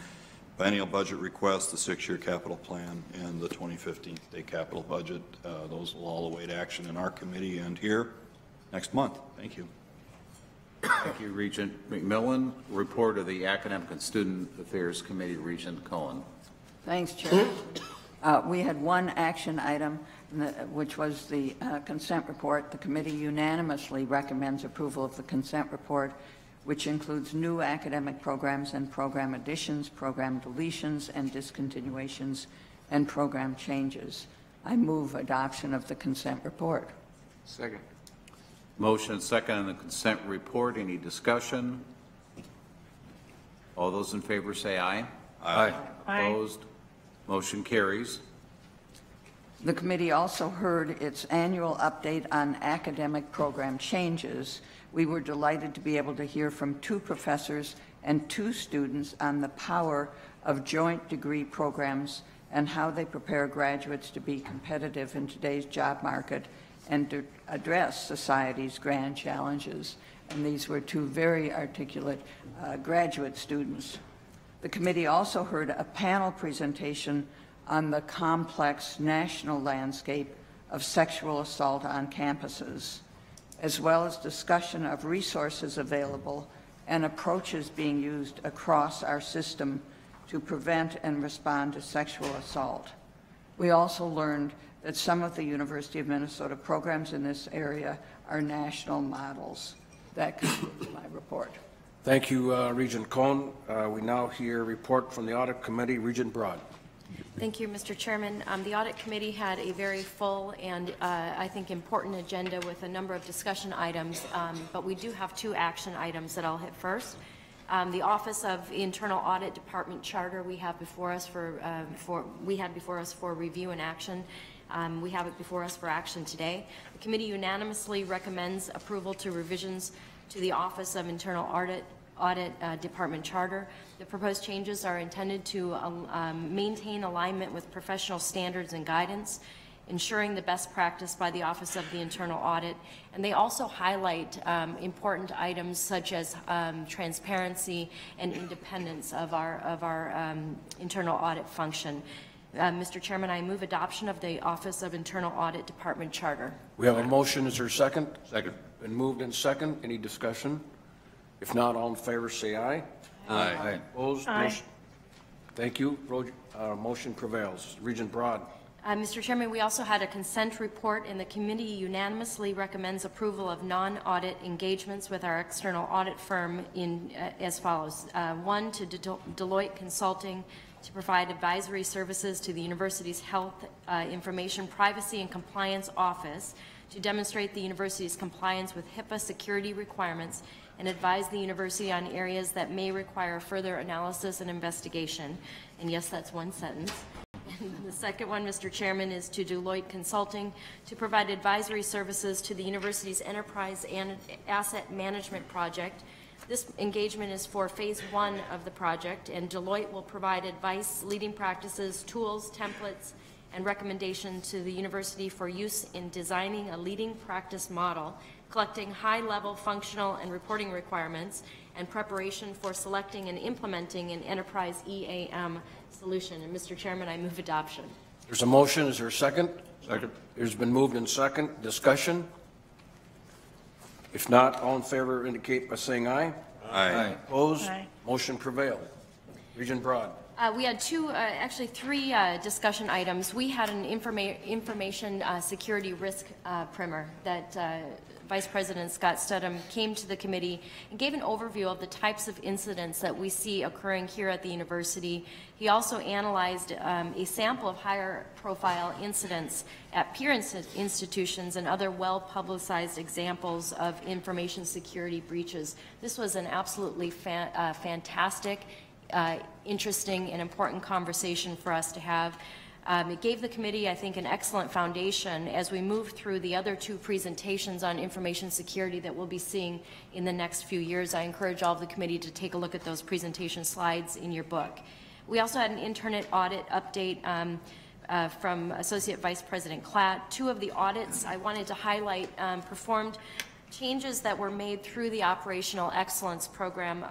biennial budget request, the 6-year capital plan, and the 2015 state capital budget. Those will all await action in our committee and here. next month. Thank you. Thank you, Regent McMillan. Report of the Academic and Student Affairs Committee, Regent Cohen. Thanks, Chair. We had one action item, which was the consent report. The committee unanimously recommends approval of the consent report, which includes new academic programs and program additions, program deletions and discontinuations, and program changes. I move adoption of the consent report. Second. Motion and second on the consent report. Any discussion? All those in favor say aye. Aye. Opposed? Motion carries. The committee also heard its annual update on academic program changes. We were delighted to be able to hear from 2 professors and 2 students on the power of joint degree programs and how they prepare graduates to be competitive in today's job market and to address society's grand challenges. And these were 2 very articulate graduate students. The committee also heard a panel presentation on the complex national landscape of sexual assault on campuses, as well as discussion of resources available and approaches being used across our system to prevent and respond to sexual assault. We also learned that some of the University of Minnesota programs in this area are national models. That concludes my report. Thank you, Regent Cohen. We now hear a report from the Audit Committee. Regent Broad. Thank you, Mr. Chairman. The Audit Committee had a very full and I think important agenda with a number of discussion items, but we do have 2 action items that I'll hit first. The Office of Internal Audit Department Charter we have before us for review and action. We have it before us for action today. The committee unanimously recommends approval to revisions to the Office of Internal Audit Department Charter. The proposed changes are intended to maintain alignment with professional standards and guidance, ensuring the best practice by the Office of the Internal Audit, and they also highlight important items such as transparency and independence of our internal audit function. Mr. Chairman, I move adoption of the Office of Internal Audit Department Charter. We have a motion. Is there a second? Second. Been moved and second. Any discussion? If not, all in favor say aye. Aye. Opposed? Aye. Motion. Thank you. Motion prevails. Regent Broad. Mr. Chairman, we also had a consent report, and the committee unanimously recommends approval of non-audit engagements with our external audit firm as follows. 1, to Deloitte Consulting to provide advisory services to the university's Health Information Privacy and Compliance Office to demonstrate the university's compliance with HIPAA security requirements and advise the university on areas that may require further analysis and investigation. And yes, that's one sentence. And the second one, Mr. Chairman, is to Deloitte Consulting to provide advisory services to the university's enterprise and asset management project. This engagement is for phase 1 of the project, and Deloitte will provide advice, leading practices, tools, templates, and recommendation to the university for use in designing a leading practice model, collecting high-level functional and reporting requirements, and preparation for selecting and implementing an enterprise EAM solution. And Mr. Chairman, I move adoption. There's a motion. Is there a second? Second. It's been moved and second. Discussion? If not, all in favor indicate by saying aye. Aye. Opposed? Aye. Motion prevailed. Regent Broad. We had actually three discussion items. We had an information security risk primer that Vice President Scott Studham came to the committee and gave an overview of the types of incidents that we see occurring here at the university. He also analyzed a sample of higher profile incidents at peer institutions and other well-publicized examples of information security breaches. This was an absolutely fantastic, interesting and important conversation for us to have. It gave the committee, I think, an excellent foundation as we move through the other two presentations on information security that we'll be seeing in the next few years. I encourage all of the committee to take a look at those presentation slides in your book. We also had an internet audit update from Associate Vice President Klatt. Two of the audits I wanted to highlight performed changes that were made through the Operational Excellence Program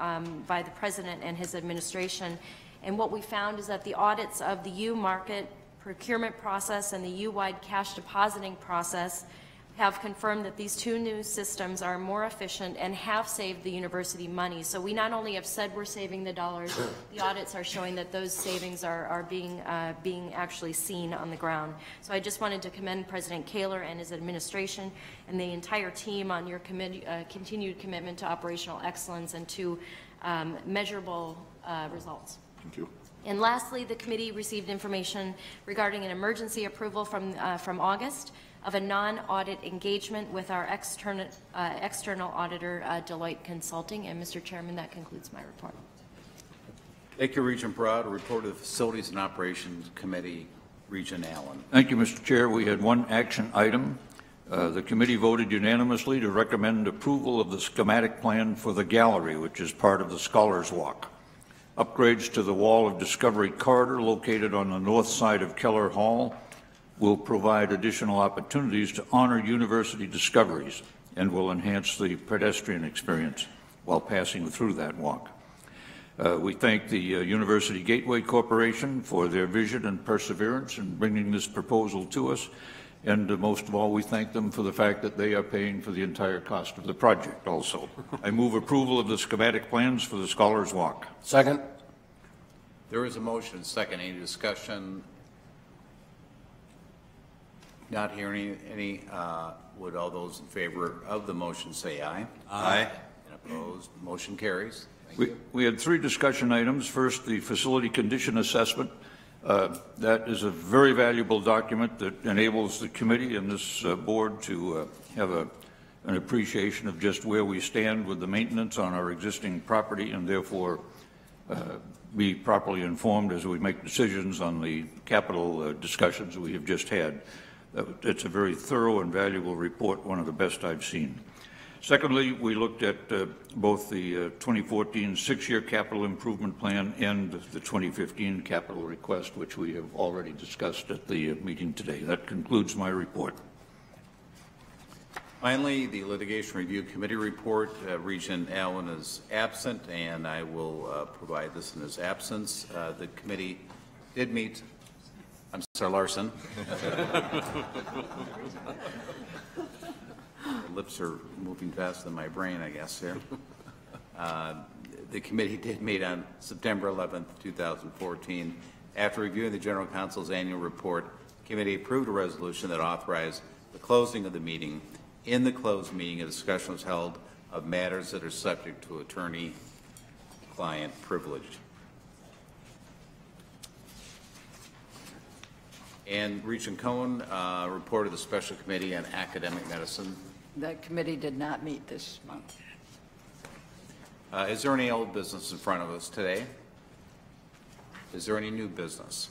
by the President and his administration. And what we found is that the audits of the U-Market procurement process and the U-wide cash depositing process have confirmed that these two new systems are more efficient and have saved the university money. So we not only have said we're saving the dollars, the audits are showing that those savings are being actually seen on the ground. So I just wanted to commend President Kaler and his administration and the entire team on your continued commitment to operational excellence and to measurable results. Thank you. And lastly, the committee received information regarding an emergency approval from August of a non-audit engagement with our external auditor, Deloitte Consulting. And Mr. Chairman, that concludes my report. Thank you, Regent Broad. A report of the Facilities and Operations Committee, Regent Allen. Thank you, Mr. Chair. We had one action item. The committee voted unanimously to recommend approval of the schematic plan for the gallery, which is part of the Scholars Walk. Upgrades to the Wall of Discovery corridor located on the north side of Keller Hall will provide additional opportunities to honor university discoveries and will enhance the pedestrian experience while passing through that walk. We thank the University Gateway Corporation for their vision and perseverance in bringing this proposal to us. And most of all, we thank them for the fact that they are paying for the entire cost of the project also. I move approval of the schematic plans for the Scholars Walk. Second. There is a motion and second. Any discussion? Not hearing any. Would all those in favor of the motion say aye? Aye. And opposed? Motion carries. We had three discussion items. First, the facility condition assessment. That is a very valuable document that enables the committee and this board to have an appreciation of just where we stand with the maintenance on our existing property and therefore be properly informed as we make decisions on the capital discussions we have just had. It's a very thorough and valuable report, one of the best I've seen. Secondly, we looked at both the 2014 six-year capital improvement plan and the 2015 capital request, which we have already discussed at the meeting today. That concludes my report. Finally, the Litigation Review Committee report. Regent Allen is absent, and I will provide this in his absence. The committee did meet. I'm sorry, Larson. Lips are moving faster than my brain, I guess, here. The committee did meet on September 11th, 2014. After reviewing the General Counsel's annual report, the committee approved a resolution that authorized the closing of the meeting. In the closed meeting, a discussion was held of matters that are subject to attorney-client privilege. And Regent Cohen reported the Special Committee on Academic Medicine. That committee did not meet this month. Is there any old business in front of us today? Is there any new business?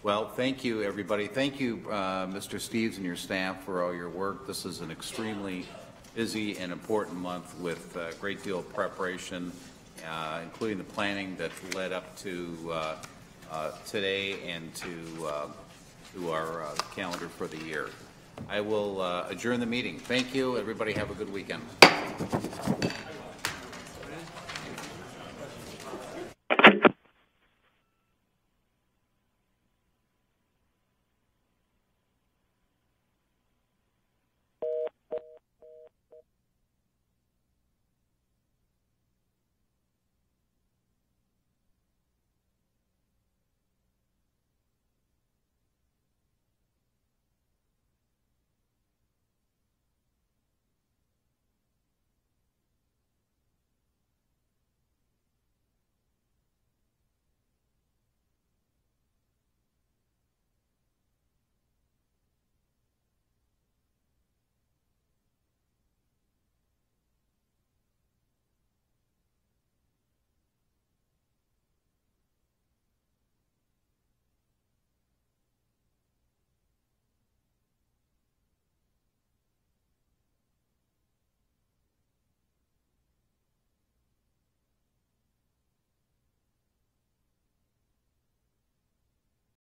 Well, thank you, everybody. Thank you, Mr. Steves and your staff, for all your work. This is an extremely busy and important month with a great deal of preparation, including the planning that led up to today and to our calendar for the year. I will adjourn the meeting. Thank you. Everybody have a good weekend.